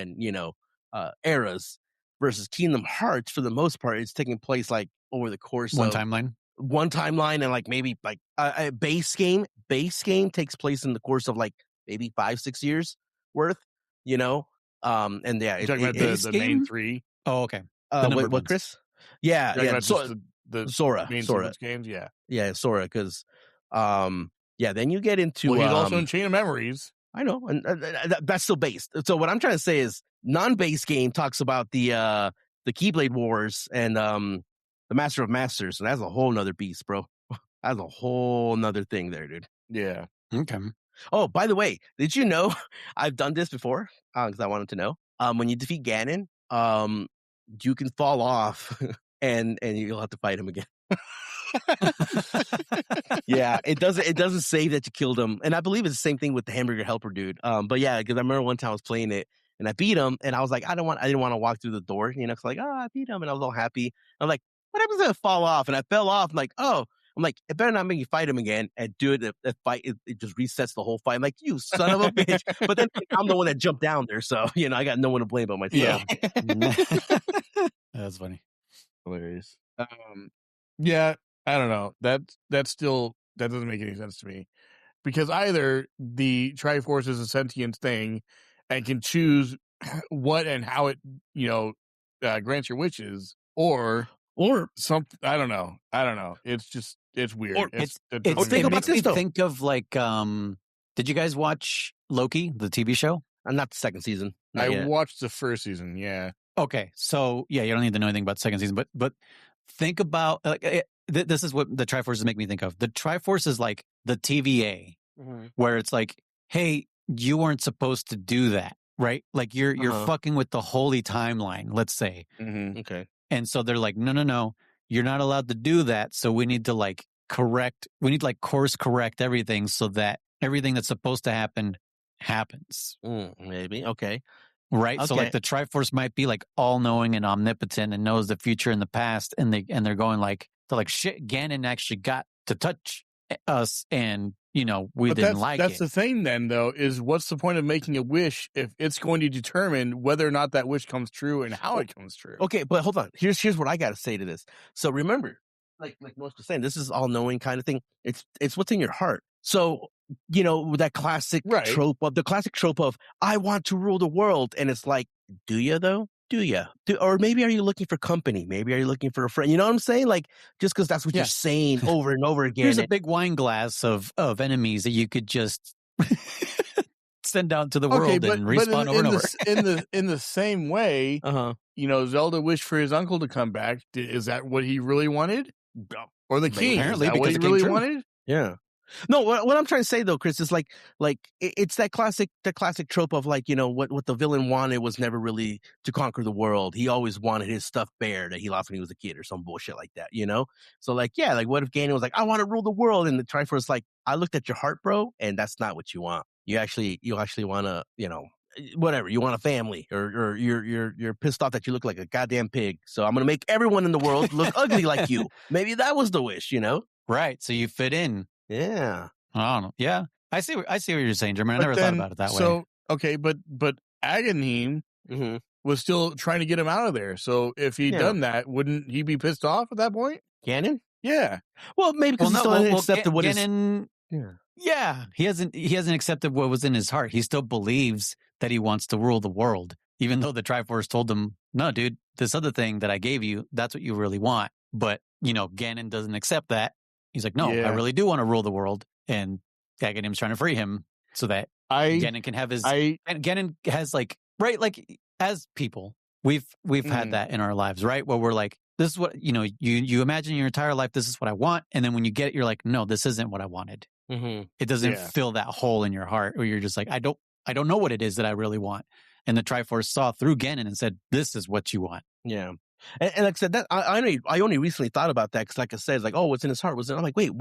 eras, versus Kingdom Hearts, for the most part, it's taking place like over the course of one timeline, and like maybe like a base game takes place in the course of like maybe 5-6 years worth, and yeah, you're talking about the main three. Oh, okay. What, Chris? Yeah. The Sora games, yeah, Sora, because then you get into he's also in Chain of Memories. I know, and that's still based. So what I'm trying to say is non-base game talks about the Keyblade Wars and the Master of Masters, and that's a whole nother beast, bro. That's a whole nother thing there, dude. Yeah. Okay. Oh, by the way, did you know I've done this before? Because I wanted to know. When you defeat Ganon, you can fall off and you'll have to fight him again. Yeah, it doesn't say that you killed him, and I believe it's the same thing with the hamburger helper dude. But yeah, because I remember one time I was playing it and I beat him, and I was like, I didn't want to walk through the door, you know, because like, I beat him, and I was all happy. I'm like, what happens if I fall off? And I fell off. I'm like, it better not make you fight him again. And do it. The fight, it just resets the whole fight. I'm like, you son of a bitch. But then I'm the one that jumped down there, so you know, I got no one to blame but myself. Yeah. That's funny. Hilarious. Yeah, I don't know. That doesn't make any sense to me, because either the Triforce is a sentient thing and can choose what and how it, grants your wishes, or something. I don't know. It's weird. Or it makes me think of like, did you guys watch Loki, the TV show? Not the second season. I watched the first season. Yeah. Okay, so yeah, you don't need to know anything about the second season, but think about this is what the Triforce is making me think of. The Triforce is like the TVA, where it's like, hey, you weren't supposed to do that, right? Like you're fucking with the holy timeline, let's say. Mm-hmm. Okay. And so they're like, no, you're not allowed to do that. So we need to course correct everything so that everything that's supposed to happen happens. Maybe. Okay. Right. Okay. So like the Triforce might be like all knowing and omnipotent and knows the future and the past. And they're going like, shit, Ganon actually got to touch us and, we didn't like it. That's the thing then, though, is what's the point of making a wish if it's going to determine whether or not that wish comes true and how it comes true? Okay, but hold on. Here's what I got to say to this. So remember, like most was saying, this is all knowing kind of thing. It's what's in your heart. So, that classic trope of I want to rule the world. And it's like, do you though? Do you? Or maybe are you looking for company? Maybe are you looking for a friend? You know what I'm saying? Like, just because that's what you're saying over and over again. Here's a big wine glass of enemies that you could just send out to the world and respawn over and over. In the same way, Zelda wished for his uncle to come back. Is that what he really wanted? Or the king? Apparently, is that what he really wanted? Yeah. No, what I'm trying to say though, Chris, is like it's that classic trope of like, what the villain wanted was never really to conquer the world. He always wanted his stuffed bear that he lost when he was a kid or some bullshit like that, So like, yeah, like what if Ganon was like, I want to rule the world, and the Triforce like, I looked at your heart, bro, and that's not what you want. You actually want to, whatever, you want a family, or you're pissed off that you look like a goddamn pig. So I'm gonna make everyone in the world look ugly like you. Maybe that was the wish, Right. So you fit in. Yeah. I don't know. Yeah. I see what you're saying, Jermaine. I never thought about it that way. So, okay, but Aghanim was still trying to get him out of there. So if he'd done that, wouldn't he be pissed off at that point? Ganon? Yeah. Well, maybe because he still hasn't accepted what Ganon, yeah. He hasn't accepted what was in his heart. He still believes that he wants to rule the world, even though the Triforce told him, no, dude, this other thing that I gave you, that's what you really want. But, Ganon doesn't accept that. He's like, no, I really do want to rule the world. And Aghanim's trying to free him so that Ganon can have his... and Ganon has like, right, like as people, we've had that in our lives, right? Where we're like, this is what, you imagine your entire life, this is what I want. And then when you get it, you're like, no, this isn't what I wanted. It doesn't fill that hole in your heart where you're just like, I don't know what it is that I really want. And the Triforce saw through Ganon and said, this is what you want. Yeah. And like I said, that I only recently thought about that because, like I said, it's like, oh, what's in his heart? I'm like, wait,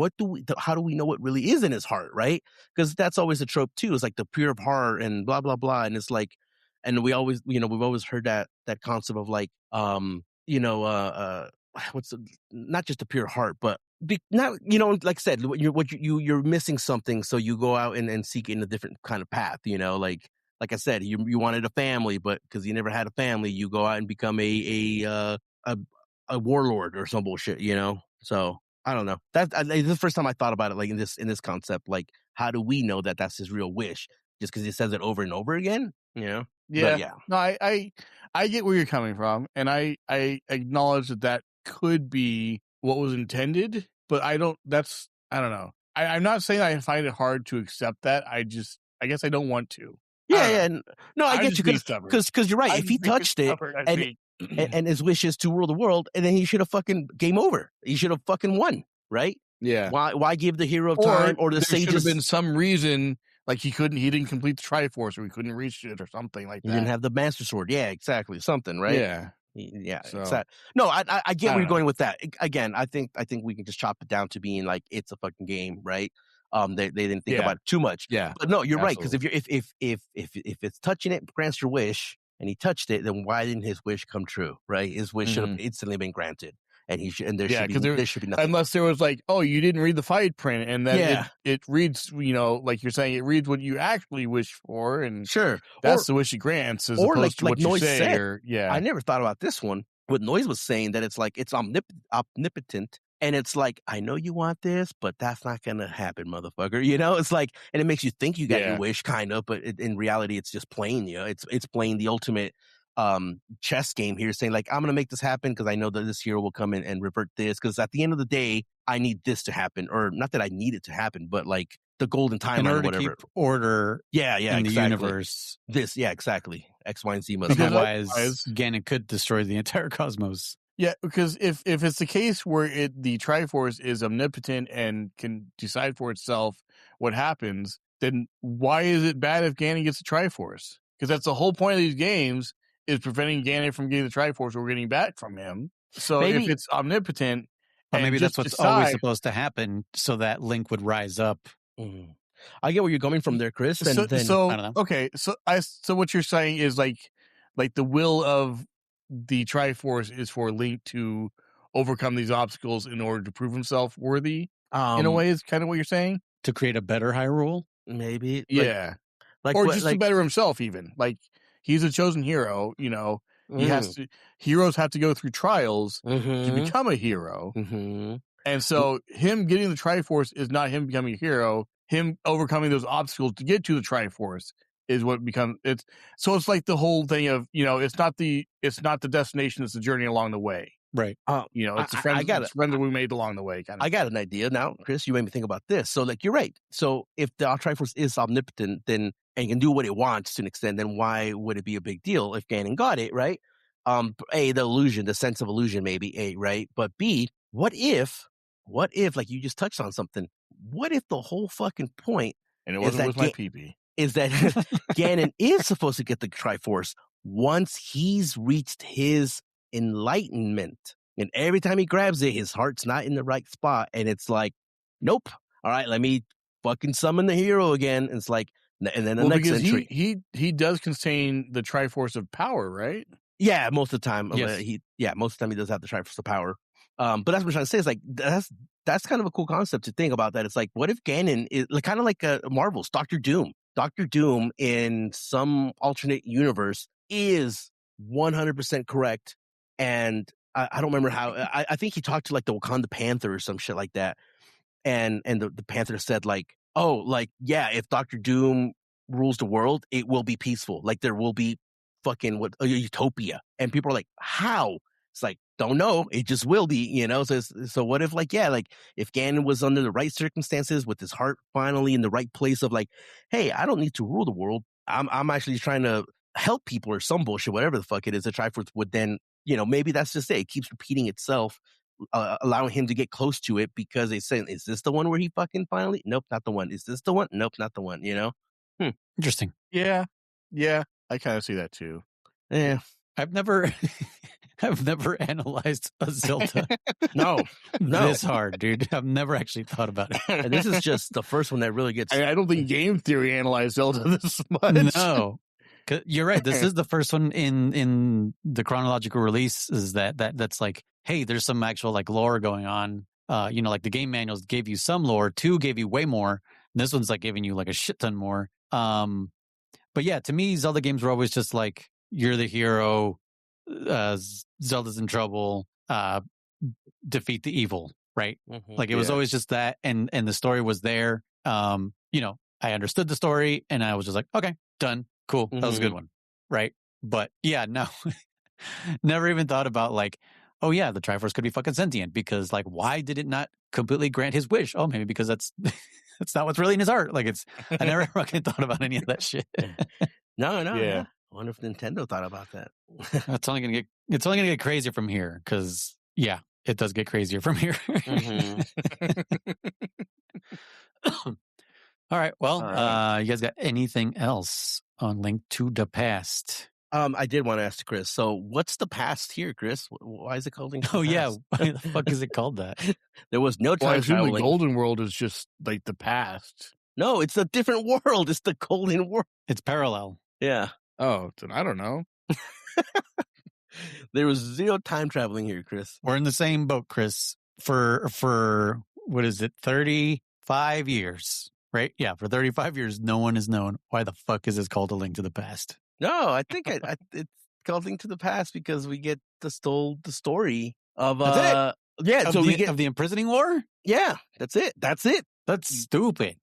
how do we know what really is in his heart, right? Because that's always a trope too. It's like the pure of heart and blah blah blah, and it's like, and we always, we've always heard that concept of like, not just the pure heart, but not, like I said, you're missing something, so you go out and seek in a different kind of path, Like I said, you wanted a family, but because you never had a family, you go out and become a warlord or some bullshit, So I don't know. This is the first time I thought about it, like in this concept. Like, how do we know that that's his real wish? Just because he says it over and over again, Yeah. But yeah. No, I get where you're coming from, and I acknowledge that could be what was intended, but I don't know. I'm not saying I find it hard to accept that. I guess I don't want to. Yeah. No, I get you because you're right. If he touched it and his wish is to rule the world, and then he should have fucking game over. He should have fucking won, right? Yeah. Why give the hero of time or the sages? There should have been some reason, like he didn't complete the Triforce, or he couldn't reach it, or something like that. He didn't have the Master Sword. Yeah, exactly. Something, right? Yeah. Yeah, So- exactly. No, I get where don't you're going know. with that. Again, I think we can just chop it down to being like it's a fucking game, right? They didn't think Yeah. about it too much. Yeah, But no, you're right, because absolutely. if it's touching it grants your wish, and he touched it, then why didn't his wish come true? Right? His wish should have instantly been granted, and there Yeah, should be because there should be nothing. unless there was like, oh, you didn't read the fight print, and then Yeah. it reads, like you're saying, it reads what you actually wish for, and Sure, that's the wish it grants, as or opposed to like what you Noise say. said, Or I never thought about this one. What Noise was saying, that it's like it's omnipotent, and it's like, I know you want this, but that's not gonna happen, motherfucker. It's like, and it makes you think you got your wish, kind of, but in reality, it's just playing you. It's playing the ultimate chess game here, saying like, I'm gonna make this happen because I know that this hero will come in and revert this, because at the end of the day, I need this to happen, or not that I need it to happen, but like the golden timeline, in order or to whatever. keep order in the universe. Exactly. X, Y, and Z must Because happen. Otherwise, Ganon could destroy the entire cosmos. Yeah, because if it's the case where the Triforce is omnipotent and can decide for itself what happens, then why is it bad if Ganon gets the Triforce? Because that's the whole point of these games, is preventing Ganon from getting the Triforce or getting back from him. So if it's omnipotent, But maybe that's what's always supposed to happen, so that Link would rise up. I get where you're coming from there, Chris. And so, then so I don't know. Okay, so what you're saying is like the will of the Triforce is for Link to overcome these obstacles in order to prove himself worthy. In a way, is kind of what you're saying. To create a better Hyrule, maybe, Yeah, like or what, just like, to better himself. Even like he's a chosen hero. He has to. Heroes have to go through trials to become a hero. And so him getting the Triforce is not him becoming a hero. Him overcoming those obstacles to get to the Triforce is what becomes it's. So it's like the whole thing of, it's not the destination, it's the journey along the way. right? It's the friends that we made along the way. Kind of. I got an idea now, Chris. You made me think about this. So, like, you're right. So, if the Triforce is omnipotent, then and can do what it wants to an extent, then why would it be a big deal if Ganon got it, right? A, the illusion, the sense of illusion, maybe A, right? But B, what if, like you just touched on something? What if the whole fucking point And it wasn't with my pee-pee. is that Ganon is supposed to get the Triforce once he's reached his enlightenment, and every time he grabs it, his heart's not in the right spot, and it's like, nope. All right, let me fucking summon the hero again. And it's like, and then the next entry. He does contain the Triforce of power, right? Yeah, most of the time. Yes. Most of the time he does have the Triforce of power. But that's what I'm trying to say. Is like that's kind of a cool concept to think about. That it's like, what if Ganon is like kind of like Marvel's Doctor Doom? Doctor Doom in some alternate universe is 100% correct, and I don't remember how. I think he talked to like the Wakanda Panther or some shit like that, and the Panther said like, oh, like, yeah, if Doctor Doom rules the world, it will be peaceful. Like there will be fucking a utopia, and people are like, how? It's like, don't know, it just will be, so what if like, yeah, like if Ganon was under the right circumstances with his heart finally in the right place of like, hey, I don't need to rule the world, I'm actually trying to help people or some bullshit, whatever the fuck it is, the Triforce would then, maybe that's just it keeps repeating itself, allowing him to get close to it, because they say, is this the one where he fucking finally, nope, not the one, is this the one, nope, not the one, Interesting. Yeah, I kind of see that too. Yeah, I've never analyzed a Zelda no this hard, dude. I've never actually thought about it. And this is just the first one that really gets. I don't think game theory analyzed Zelda this much. No, you're right. This is the first one in the chronological release. Is that's like, hey, there's some actual like lore going on. Like the game manuals gave you some lore, 2 gave you way more. And this one's like giving you like a shit ton more. But yeah, to me, Zelda games were always just like, you're the hero, Zelda's in trouble, defeat the evil, right? Like it was always just that, and the story was there. I understood the story, and I was just like, okay, done, cool, that was a good one, right? But yeah, no, never even thought about like, oh yeah, the Triforce could be fucking sentient, because like, why did it not completely grant his wish? Oh, maybe because that's not what's really in his heart. Like I never fucking thought about any of that shit. No. Yeah. I wonder if Nintendo thought about that. It's only gonna get crazier from here, because yeah, it does get crazier from here. All right. Well, you guys got anything else on Link to the Past? I did want to ask Chris. So, what's the past here, Chris? Why is it called Link to the Oh yeah, Past? why the fuck is it called that? There was no Well, I time assume the traveling. golden world is just like the past. No, it's a different world. It's the golden world. It's parallel. Yeah. Oh, then I don't know. There was zero time traveling here, Chris. We're in the same boat, Chris. For what is it, 35 years, right? Yeah, for 35 years, no one has known why the fuck is this called A Link to the Past. No, I think it's called Link to the Past because we get the story of That's it. Yeah, so we get of the imprisoning war. yeah, that's it. That's it. That's stupid.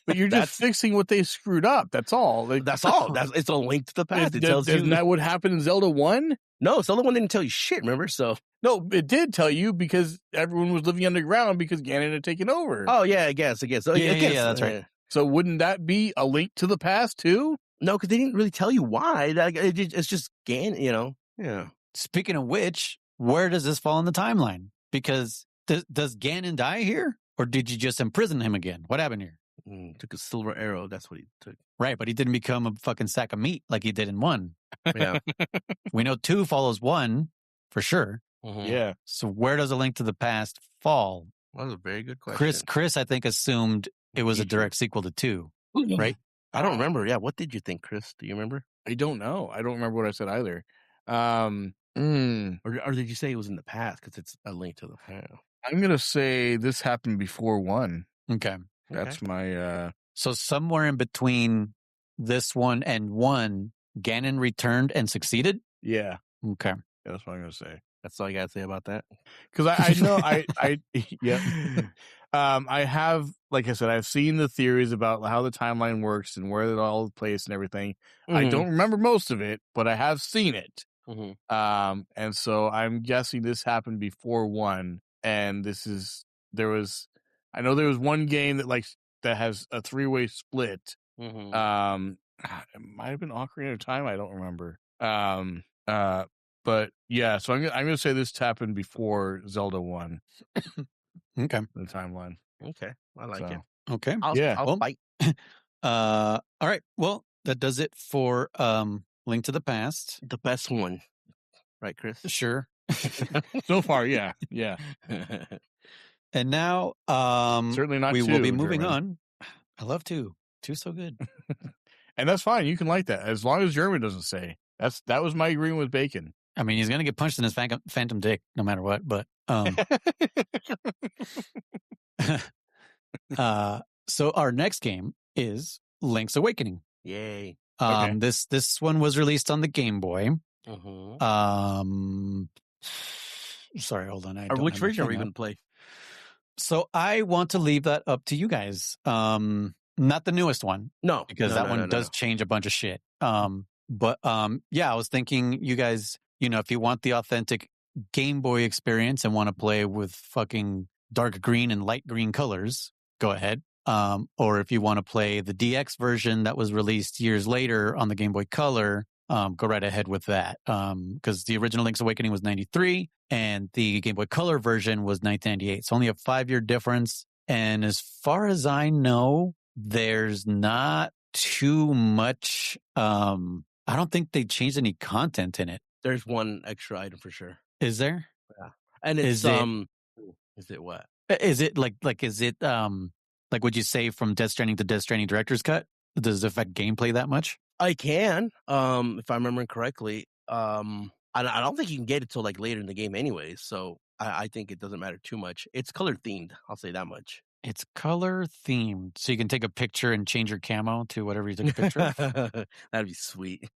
But you're just fixing what they screwed up. That's all. Like, That's all. It's a Link to the Past. It tells you. Isn't that what happened in Zelda 1? No, Zelda 1 didn't tell you shit, remember? So No, it did tell you because everyone was living underground because Ganon had taken over. oh yeah, I guess. So, Yeah, that's right. So wouldn't that be a link to the past too? No, because they didn't really tell you why. It's just Ganon, Yeah. Speaking of which, where does this fall in the timeline? Because does Ganon die here? Or did you just imprison him again? What happened here? Took a silver arrow. That's what he took. Right, but he didn't become a fucking sack of meat like he did in 1. Yeah. We know 2 follows 1 for sure. Mhm. Yeah. So where does A Link to the Past fall? That was a very good question. Chris, I think, assumed it was a direct sequel to 2, right? I don't remember. Yeah. What did you think, Chris? Do you remember? I don't know. I don't remember what I said either. Or did you say it was in the past because it's A Link to the Past? I'm going to say this happened before 1. Okay. That's my... So somewhere in between this one and 1, Ganon returned and succeeded? Yeah. Okay. That's what I'm going to say. That's all you got to say about that? Because I know... yeah. I have, like I said, I've seen the theories about how the timeline works and where it all plays and everything. I don't remember most of it, but I have seen it. Mm-hmm. And so I'm guessing this happened before 1. And I know there was one game that has a 3-way split. Mm-hmm. It might have been Ocarina of Time. I don't remember. But yeah, so I'm going to say this happened before Zelda 1. Okay. The timeline. Okay. I like it. Okay. I'll fight. All right. Well, that does it for Link to the Past. The best one. Right, Chris? Sure. So far, yeah. Yeah. And now certainly not we 2, will be moving German. on. I love 2. 2's so good. And that's fine. You can like that. As long as German doesn't say. That was my agreement with Bacon. I mean, he's going to get punched in his phantom dick no matter what, but so our next game is Link's Awakening. Yay. Okay. This one was released on the Game Boy. Mm-hmm. Sorry, hold on. Which version are we going to play? So I want to leave that up to you guys. Not the newest one. No. Because that one does change a bunch of shit. But yeah, I was thinking you guys, if you want the authentic Game Boy experience and want to play with fucking dark green and light green colors, go ahead. Or if you want to play the DX version that was released years later on the Game Boy Color, go right ahead with that. Because the original Link's Awakening was 93 and the Game Boy Color version was 1998. It's only a 5-year difference. And as far as I know, there's not too much. I don't think they changed any content in it. There's one extra item for sure. Is there? Yeah. And it's is it what? Is it like is it like would you say from Death Stranding to Death Stranding Director's Cut? Does it affect gameplay that much? I can, if I remember correctly. I don't think you can get it till like later in the game anyways, so I think it doesn't matter too much. It's color themed, I'll say that much. It's color themed, so you can take a picture and change your camo to whatever you took a picture of. That'd be sweet.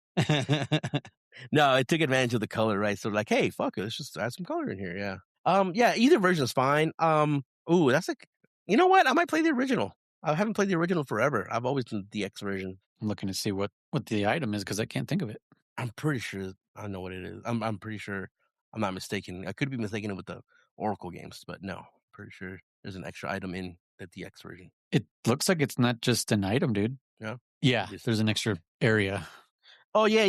No, it took advantage of the color, right? So like, hey, fuck it, let's just add some color in here. Yeah. Yeah, either version is fine. Ooh, that's like, you know what? I might play the original. I haven't played the original forever. I've always done the DX version. I'm looking to see what the item is because I can't think of it. I'm pretty sure I know what it is. I'm pretty sure I'm not mistaken. I could be mistaken it with the Oracle games, but no, I'm pretty sure there's an extra item in the DX version. It looks like it's not just an item, dude. Yeah? Yeah, there's an extra area. Oh, yeah,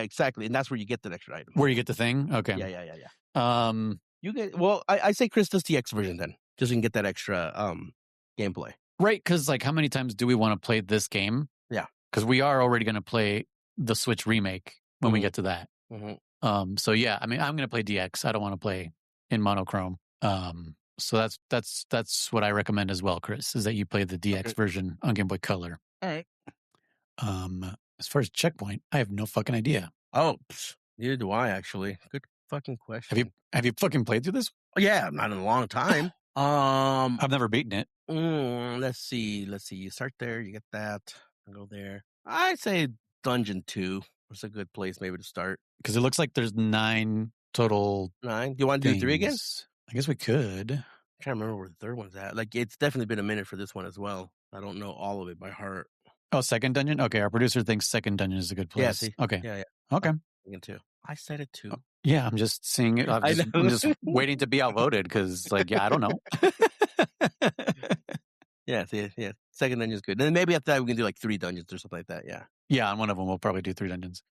exactly. And that's where you get the extra item. Where you get the thing? Okay. Yeah. You get, well, I say Chris does the X version then, just so you can get that extra gameplay. Right, because like how many times do we want to play this game? Yeah. Because we are already going to play the Switch remake when we get to that. So yeah, I mean, I'm going to play DX. I don't want to play in monochrome. So that's what I recommend as well, Chris, is that you play the DX version on Game Boy Color. All right. As far as Checkpoint, I have no fucking idea. Oh, neither do I, actually. Good fucking question. Have you fucking played through this? Oh, yeah, not in a long time. I've never beaten it. Let's see. You start there, you get that, go there. I'd say Dungeon 2 was a good place maybe to start. Because it looks like there's 9 total. 9? Do you want to do 3 again? I guess we could. I'm trying to remember where the third one's at. Like, it's definitely been a minute for this one as well. I don't know all of it by heart. Oh, second dungeon? Okay, our producer thinks second dungeon is a good place. Yeah, see? Okay. Yeah. Okay. Thinking 2. I said it 2. Yeah, I'm just seeing it. I'm just waiting to be outvoted because, like, yeah, I don't know. Yeah. Second dungeon's good. Then maybe after that we can do like 3 dungeons or something like that. Yeah. Yeah, on one of them we'll probably do 3 dungeons.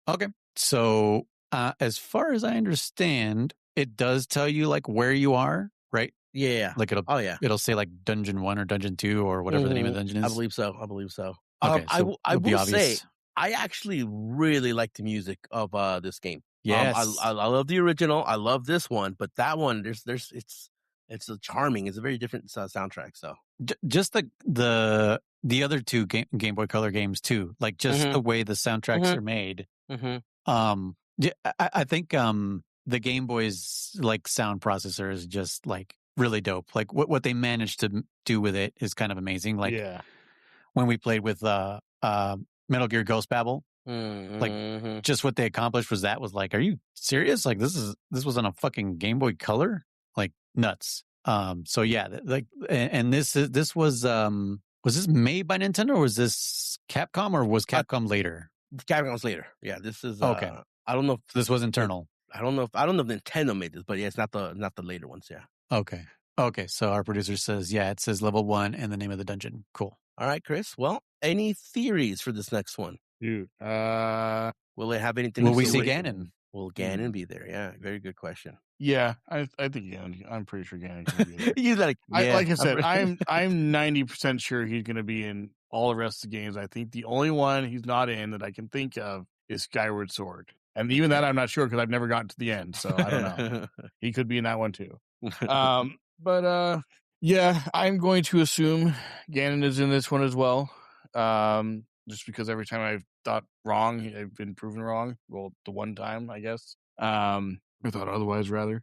Okay. So as far as I understand, it does tell you like where you are, right? Yeah. Like it'll say like Dungeon 1 or Dungeon 2 or whatever the name of the dungeon is. I believe so. Okay, so I will say I actually really like the music of this game. Yes. I love the original. I love this one, but that one it's a charming. It's a very different soundtrack. So just the other 2 Game Boy Color games too, like just the way the soundtracks are made. Yeah, I think the Game Boy's like sound processor is just like really dope. Like what they managed to do with it is kind of amazing. Like when we played with Metal Gear Ghost Babel, like just what they accomplished was like, are you serious? Like this was on a fucking Game Boy Color, like nuts. So yeah, like, and this was this made by Nintendo or was this Capcom or was Capcom later? Capcom's later. Yeah, this is okay. I don't know if this was internal. I don't know if Nintendo made this, but yeah, it's not the later ones. Yeah. Okay. So our producer says, yeah, it says level 1 and the name of the dungeon. Cool. All right, Chris. Well, any theories for this next one? Dude, will it have anything? Will we see Ganon? Will Ganon be there? Yeah, very good question. Yeah, I think Ganon. I'm pretty sure Ganon can be there. He's like, yeah, like I said, I'm 90% sure he's going to be in all the rest of the games. I think the only one he's not in that I can think of is Skyward Sword, and even that I'm not sure because I've never gotten to the end, so I don't know. He could be in that one too. But yeah, I'm going to assume Ganon is in this one as well. Just because every time I've thought wrong, I've been proven wrong. Well, the one time, I guess. I thought otherwise, rather.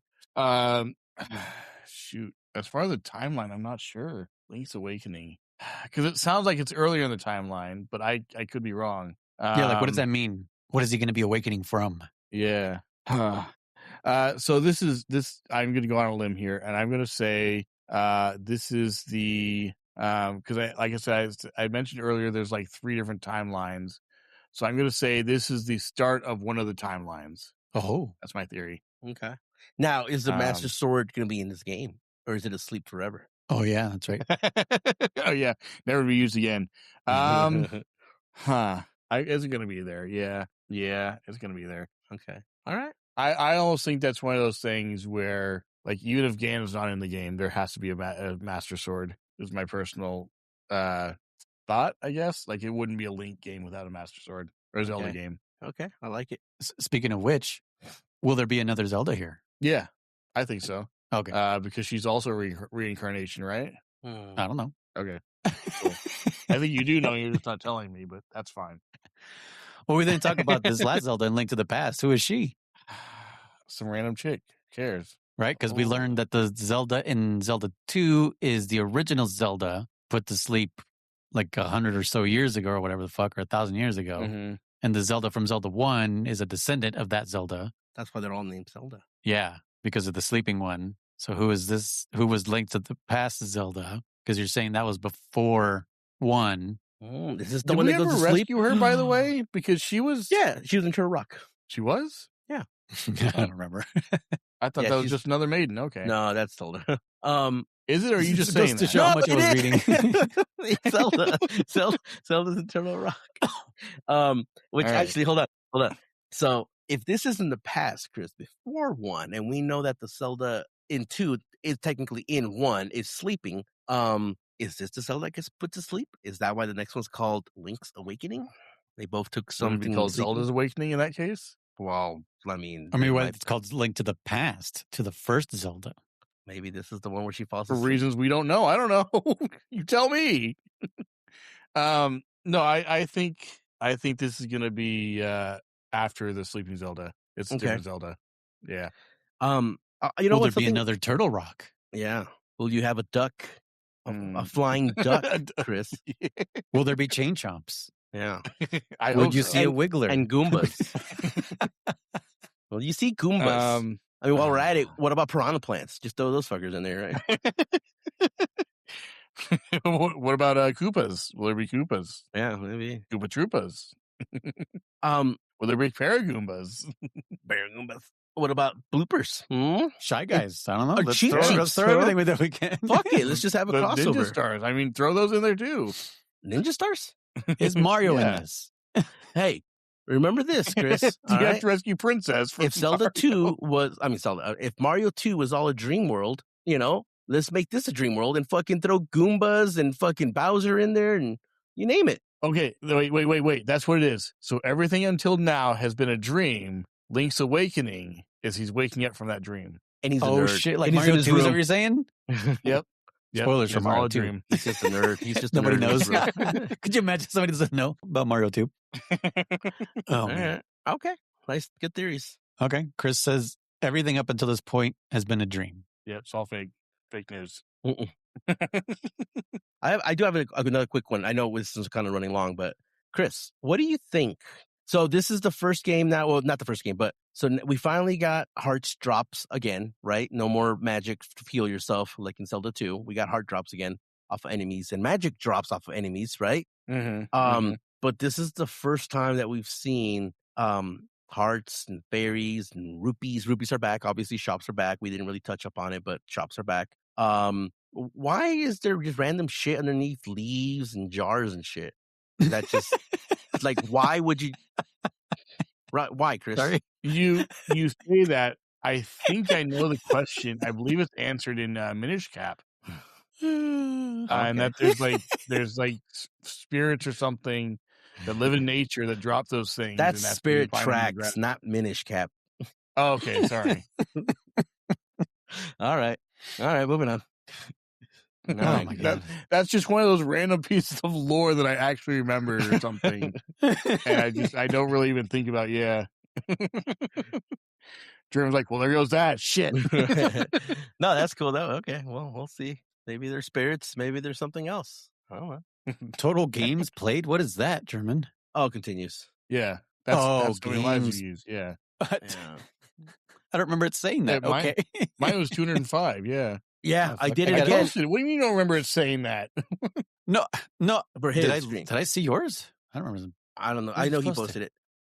Shoot. As far as the timeline, I'm not sure. Link's Awakening. Because it sounds like it's earlier in the timeline, but I could be wrong. Yeah, like what does that mean? What is he going to be awakening from? Yeah. So this. I'm going to go on a limb here, and I'm going to say this is the because like I said, I mentioned earlier, there's like 3 different timelines. So I'm going to say this is the start of one of the timelines. Oh, that's my theory. Okay. Now, is the Master Sword going to be in this game, or is it asleep forever? Oh yeah, that's right. Oh yeah, never be used again. Is it going to be there? Yeah, it's going to be there. Okay. All right. I almost think that's one of those things where, like, even if Ganon's not in the game, there has to be a Master Sword. Is my personal thought, I guess. Like, it wouldn't be a Link game without a Master Sword or a Zelda game. Okay, I like it. Speaking of which, will there be another Zelda here? Yeah, I think so. Okay. Because she's also reincarnation, right? I don't know. Okay. Cool. I think you do know. You're just not telling me, but that's fine. Well, we didn't talk about this last Zelda in Link to the Past. Who is she? Some random chick. Who cares? Right? Because we learned that the Zelda in Zelda 2 is the original Zelda put to sleep like 100 or so years ago or whatever the fuck, or 1,000 years ago. Mm-hmm. And the Zelda from Zelda 1 is a descendant of that Zelda. That's why they're all named Zelda. Yeah, because of the sleeping one. So who is this? Who was linked to the past Zelda? Because you're saying that was before 1. Is this the one that goes to sleep? Rescue her, by the way? Because she was... Yeah, she was in Turtle Rock. She was? Yeah. I don't remember. I thought that was just another maiden. Okay. No, that's Zelda. Is it, or are you just saying to show how much I was reading? Zelda's in Turtle Rock. Which actually, hold on. So if this is in the past, Chris, before 1, and we know that the Zelda in 2 is technically in 1, is sleeping, is this the Zelda that gets put to sleep? Is that why the next one's called Link's Awakening? They both took Would it something. be called Zelda's Awakening in that case? Well, I mean, It's called Link to the Past, to the first Zelda. maybe this is the one where she falls For asleep. reasons we don't know. I don't know. You tell me. No, I think this is gonna be after the Sleeping Zelda. It's a different Zelda. Yeah. You know Will what? there be another Turtle Rock? Yeah. Will you have a duck? A flying duck, Chris? Will there be chain chomps? Yeah. Would you see a Wiggler? And Goombas? Well, you see Goombas. I mean, while we're at it, what about piranha plants? Just throw those fuckers in there, right? What about Koopas? Will there be Koopas? Yeah, maybe. Koopa Troopas. Will there be Paragoombas? Paragoombas. What about bloopers? Shy Guys. I don't know. Let's throw everything with that we can. Fuck it. Let's just have a crossover. Ninja Stars. I mean, throw those in there too. Ninja Stars? Is Mario in this? Hey, remember this, Chris. You have to rescue Princess from if Zelda 2 was, if Mario 2 was all a dream world, let's make this a dream world and fucking throw Goombas and fucking Bowser in there and you name it. Okay, wait. That's what it is. So everything until now has been a dream. Link's Awakening is he's waking up from that dream. And he's a nerd. Shit, like and Mario 2 is that what you're saying? Yep. Spoilers for Mario 2. Dream. He's just a nerd. He's just Nobody knows. Could Could you imagine somebody doesn't know about Mario 2? Oh, man. Okay. Nice. Good theories. Okay. Chris says everything up until this point has been a dream. Yeah, it's all fake. Fake news. I do have another quick one. I know this is kind of running long, but Chris, what do you think? So this is the first game now. Well, not the first game, but so we finally got hearts drops again, right? No more magic to heal yourself like in Zelda 2. We got heart drops again off of enemies and magic drops off of enemies, right? But this is the first time that we've seen hearts and berries and rupees. Rupees are back. Obviously, shops are back. We didn't really touch up on it, but shops are back. Why is there just random shit underneath leaves and jars and shit? That just like, why would you? Right? Why, Chris? Sorry, you say that. I think I know the question. I believe it's answered in Minish Cap, and that there's like spirits or something that live in nature that drop those things. That's and Spirit Tracks, not Minish Cap. Oh, okay, sorry. All right, moving on. Oh my God. That's just one of those random pieces of lore that I actually remember or something, and I don't really even think about. Yeah, Jerem's like, well, there goes that shit. No, that's cool though. Okay, well, we'll see. Maybe they're spirits. Maybe there's something else. I don't know. Total games played. What is that, German? Oh, it continues. Yeah, that's how many lives you use. Yeah. What? I don't remember it saying that. Okay, mine was 205. Yeah. Yeah, I did it I again. posted. What do you mean you don't remember it saying that? No. Did I see yours? I don't remember. I don't know. I know he posted it.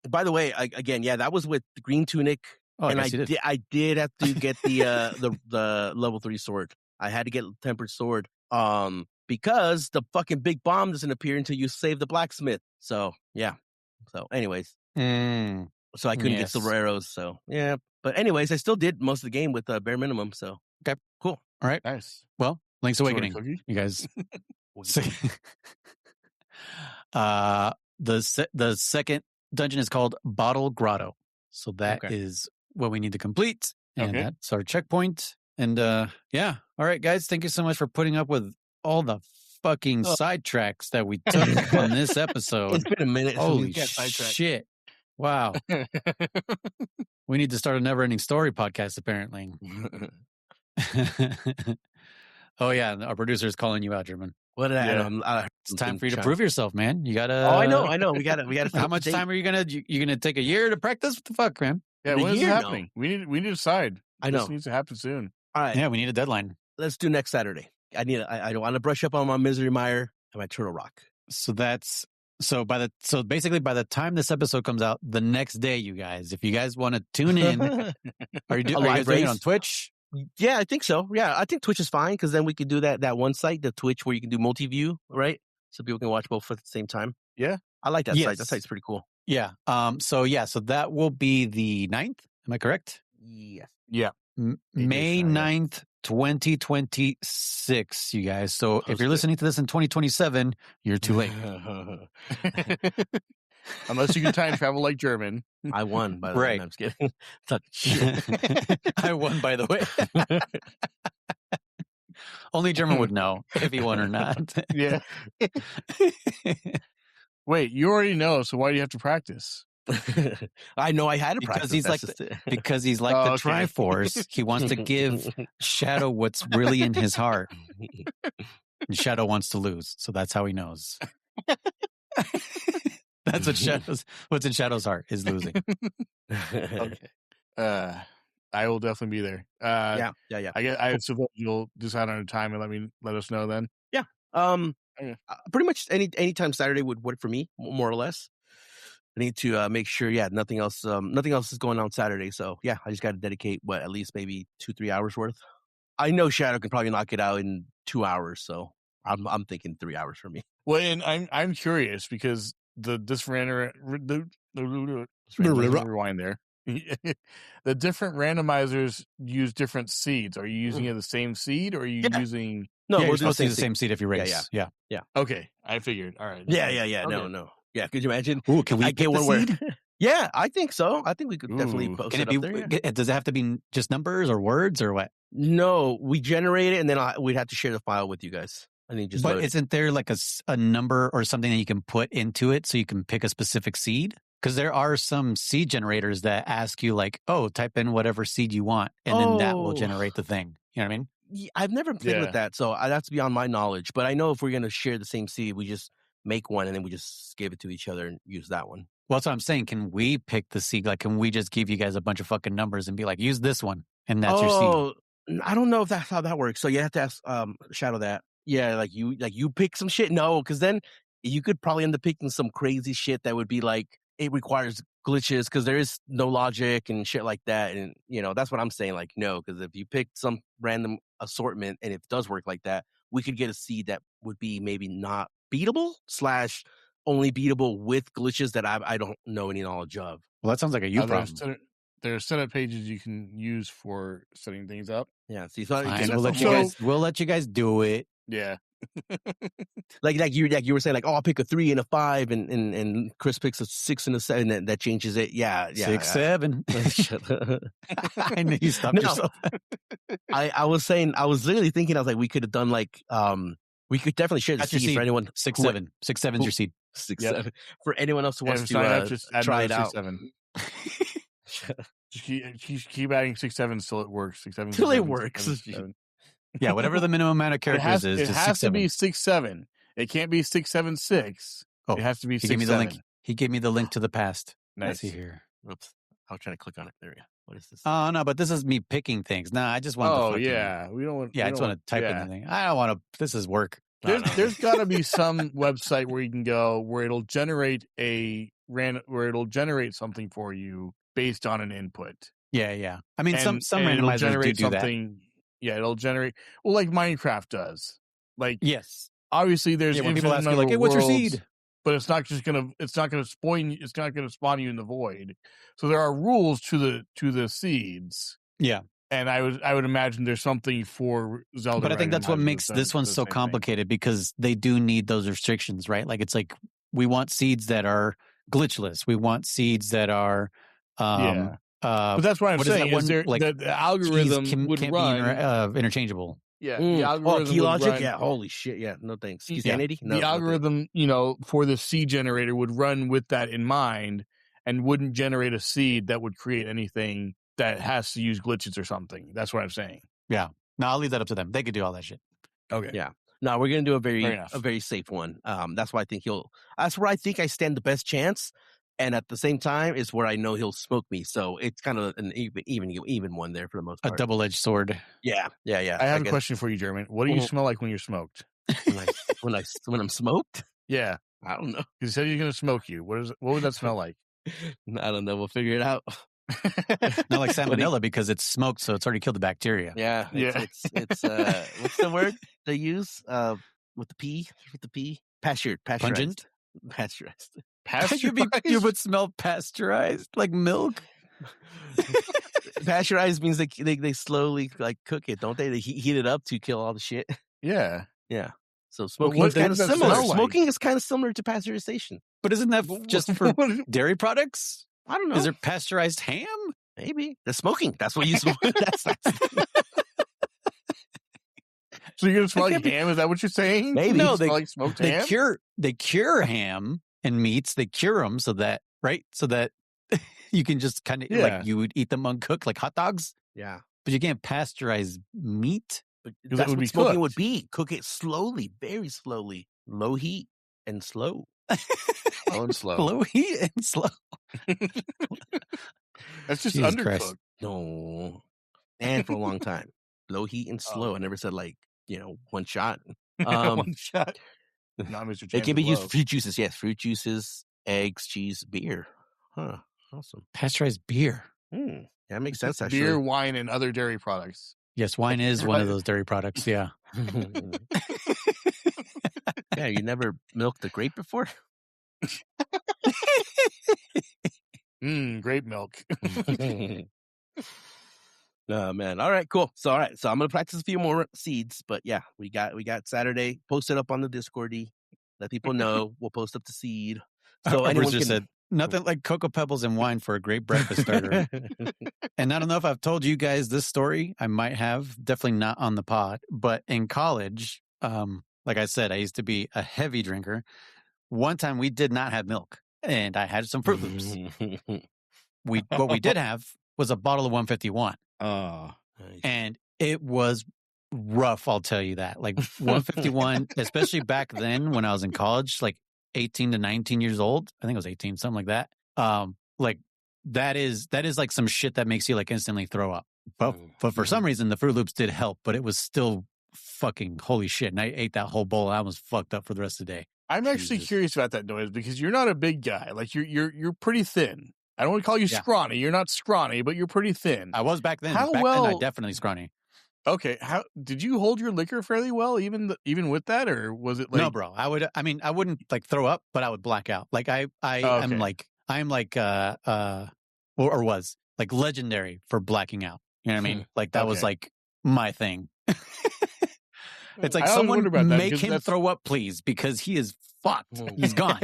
By the way, that was with the green tunic, and I did have to get the level 3 sword. I had to get tempered sword, because the fucking big bomb doesn't appear until you save the blacksmith. So yeah. So anyways, so I couldn't get silver arrows. So yeah, but anyways, I still did most of the game with bare minimum. So okay, cool. All right, nice. Well, Link's Awakening, you guys. The second dungeon is called Bottle Grotto, so that is what we need to complete, and that's our checkpoint. And all right, guys, thank you so much for putting up with all the fucking sidetracks that we took on this episode. It's been a minute. Holy shit! Wow, we need to start a never-ending story podcast, apparently. Oh yeah, our producer is calling you out, German. What did it's time for you to prove yourself, man. You gotta. Oh, I know. We gotta. How much time are you gonna take a year to practice? What the fuck, man? Yeah, when is it happening? We need to decide. I know. This needs to happen soon. All right. Yeah, we need a deadline. Let's do next Saturday. I don't want to brush up on my Misery Mire and my Turtle Rock. So basically by the time this episode comes out, the next day, you guys, if you guys want to tune in, are you guys doing it on Twitch? Yeah, I think so. Yeah, I think Twitch is fine because then we could do that one site, the Twitch, where you can do multi-view, right? So people can watch both at the same time. Yeah. I like that site. That site's pretty cool. Yeah. So that will be the 9th. Am I correct? Yes. Yeah. May 9th, 2026, you guys. So if you're listening to this in 2027, you're too late. Unless you can time travel like German. I won, by the way. Right. No, I'm just kidding. Talk shit. I won, by the way. Only German would know if he won or not. Yeah. Wait, you already know, so why do you have to practice? I know I had to Because practice. he's like because he's like the okay. Triforce. He wants to give Shadow what's really in his heart. And Shadow wants to lose, so that's how he knows. That's what's in Shadow's heart is losing. Okay. I will definitely be there. Yeah. I suppose you'll decide on a time and let us know then. Yeah. Pretty much anytime Saturday would work for me, more or less. I need to make sure, nothing else is going on Saturday. So yeah, I just got to dedicate at least maybe 2-3 hours worth. I know Shadow can probably knock it out in 2 hours, so I'm thinking 3 hours for me. Well, and I'm curious because rewind there. The different randomizers use different seeds. Are you using the same seed, or are you using? No, we'll do the same seed if you race. Yeah. Okay, I figured. All right. Yeah. Okay. No. Yeah, could you imagine? Ooh, can we get one seed? Yeah, I think so. I think we could definitely post Can it up there. Yeah. Does it have to be just numbers or words or what? No, we generate it, and then we'd have to share the file with you guys. But isn't there like a number or something that you can put into it so you can pick a specific seed? Because there are some seed generators that ask you like, oh, type in whatever seed you want, and then that will generate the thing. You know what I mean? Yeah, I've never played with that, so that's beyond my knowledge. But I know if we're going to share the same seed, we just make one, and then we just give it to each other and use that one. Well, that's what I'm saying. Can we pick the seed? Like, can we just give you guys a bunch of fucking numbers and be like, use this one, and that's your seed? I don't know if that's how that works. So you have to ask Shadow that. Yeah, like you pick some shit. No, because then you could probably end up picking some crazy shit that would be like it requires glitches because there is no logic and shit like that. And that's what I'm saying. Like no, because if you pick some random assortment and it does work like that, we could get a seed that would be maybe not beatable / only beatable with glitches that I don't know any knowledge of. Well, that sounds like a problem. There are setup pages you can use for setting things up. Yeah, so we'll let you guys do it. Yeah. like you were saying, like, I'll pick a 3 and a 5, and Chris picks a 6 and a 7. That changes it. Yeah. 6, 7. I knew you stopped yourself. I was literally thinking, I was like, we could have done like we could definitely share the seed for anyone. 6, 7. 6, 7's your seed. 6, 7 for anyone else who wants to try it out. 6, 7. Just keep adding 6, 7 till it works. 6, 7 till it works. 6, 7. Yeah, whatever the minimum amount of characters is. It has to be 6, 7. It can't be 6, 7, 6. It has to be 6, 7. He gave me the link to the past. Nice. Let's see here. Oops. I was trying to click on it. There we go. What is this? Oh, no, but this is me picking things. No, I just want we don't want... Yeah, I just want to type in anything. I don't want to... This is work. There's got to be some website where you can go where it'll generate something for you based on an input. Yeah. I mean, some randomizers do that. Yeah, it'll generate. Well, like Minecraft does. Like, yes, obviously there's when people ask you like, "Hey, what's your seed?" But it's not gonna spawn you in the void. So there are rules to the seeds. Yeah, and I would imagine there's something for Zelda. But I think that's what makes this one so complicated because they do need those restrictions, right? Like it's like we want seeds that are glitchless. We want seeds that are. But that's what I'm saying. The algorithm would run be interchangeable. Yeah, the algorithm key logic. Yeah, holy shit. Yeah, no thanks. Key sanity. No, the algorithm, for the seed generator would run with that in mind, and wouldn't generate a seed that would create anything that has to use glitches or something. That's what I'm saying. Yeah. No, I'll leave that up to them. They could do all that shit. Okay. Yeah. No, we're gonna do a very safe one. That's why I think that's where I think I stand the best chance. And at the same time, is where I know he'll smoke me. So it's kind of an even one there for the most part. A double-edged sword. Yeah. I have a question for you, Jeremy. What do you smell like when you're smoked? when I'm smoked? Yeah, I don't know. You said he's gonna smoke you. What would that smell like? I don't know. We'll figure it out. Not like salmonella because it's smoked, so it's already killed the bacteria. Yeah. It's what's the word they use? With the P? Pasteurized. Pungent? Pasteurized. You would smell pasteurized like milk. Pasteurized means they slowly like cook it, don't they? They heat it up to kill all the shit. Yeah. So smoking what is kind of does that similar. smell like? Smoking is kind of similar to pasteurization. But isn't that just for What- dairy products? I don't know. Is there pasteurized ham? Maybe the smoking. That's what you smoke. That's So you're gonna smell like ham? Is that what you're saying? Maybe. No, You they smell like smoked they ham. cure ham and meats. They cure them so that you can just kind of Yeah. like you would eat them uncooked like hot dogs. yeah. But you can't pasteurize meat. But 'Cause that's it would what be smoking cooked. would be. Cook it slowly, very slowly, low heat and slow. Slow and slow. Low heat and slow. That's just Jesus undercooked. Christ. No, and for a long time, low heat and slow. I never said like one shot. One shot. Not Mr. It can be used Love. fruit juices. Yes, fruit juices, eggs, cheese, beer. Huh. Awesome. Pasteurized beer. That makes sense. Actually. Beer, wine, and other dairy products. Yes, wine is one of those dairy products. Yeah. Yeah, you never milked a grape before? Grape milk. No, man. All right, cool. So I'm gonna practice a few more seeds, but yeah, we got Saturday. Post it up on the Discordy. Let people know. We'll post up the seed. So anyone Bruce just said nothing like Cocoa Pebbles and wine for a great breakfast starter. And I don't know if I've told you guys this story. I might have, definitely not on the pod. But in college, like I said, I used to be a heavy drinker. One time we did not have milk, and I had some Fruit Loops. What we did have was a bottle of 151. Oh, And it was rough, I'll tell you that. Like 151, especially back then when I was in college, like 18 to 19 years old. I think it was 18, something like that. Like that is like some shit that makes you like instantly throw up. But for some reason the Fruit Loops did help, but it was still fucking holy shit. And I ate that whole bowl. I was fucked up for the rest of the day. I'm actually curious about that noise because you're not a big guy. Like you're pretty thin. I don't want to call you scrawny. You're not scrawny, but you're pretty thin. I was back then. How back well? then I definitely scrawny. Okay, how did you hold your liquor fairly well, even with that, or was it like No, bro. I wouldn't like throw up, but I would black out. Like I'm like or was like legendary for blacking out. You know what I mean? Like that was like my thing. It's like I always someone wonder about that, make because him that's- throw up, please, because he is fucked. He's gone.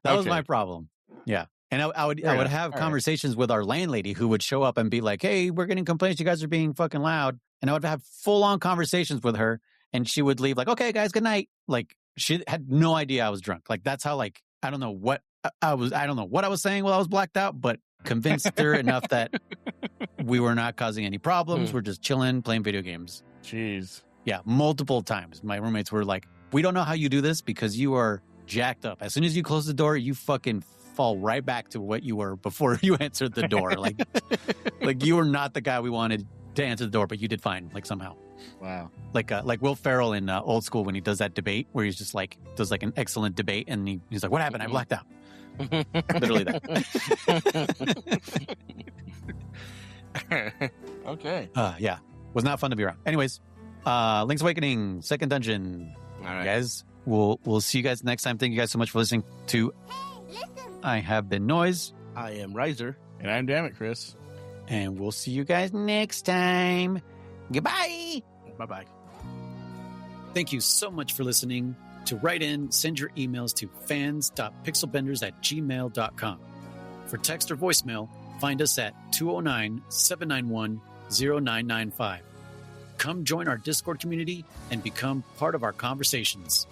That was my problem. Yeah. And I would have conversations with our landlady who would show up and be like, hey, we're getting complaints. You guys are being fucking loud. And I would have full on conversations with her. And she would leave like, okay, guys, good night. Like she had no idea I was drunk. Like that's how like, I don't know what I was saying while I was blacked out, but convinced her enough that we were not causing any problems. We're just chilling, playing video games. Jeez. Yeah. Multiple times. My roommates were like, we don't know how you do this because you are jacked up. As soon as you close the door, you fucking fall right back to what you were before you answered the door. Like you were not the guy we wanted to answer the door, but you did fine, like somehow. Wow. Like Will Ferrell in Old School when he does that debate where he's just like does like an excellent debate and he's like, what happened? I blacked out. Literally that. Okay. Yeah. Was not fun to be around. Anyways, Link's Awakening, second dungeon. All right. Guys, we'll see you guys next time. Thank you guys so much for listening to I Have Been Noise. I am Rizer. And I'm DammitKriss. And we'll see you guys next time. Goodbye. Bye-bye. Thank you so much for listening. To write in, send your emails to fans.pixelbenders@gmail.com. For text or voicemail, find us at 209-791-0995. Come join our Discord community and become part of our conversations.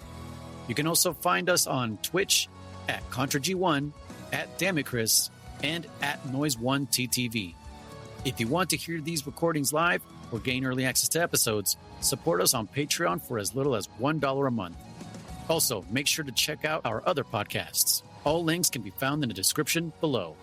You can also find us on Twitch at ContraG1, at DammitKriss, and at Noise1TTV. If you want to hear these recordings live or gain early access to episodes, support us on Patreon for as little as $1 a month. Also, make sure to check out our other podcasts. All links can be found in the description below.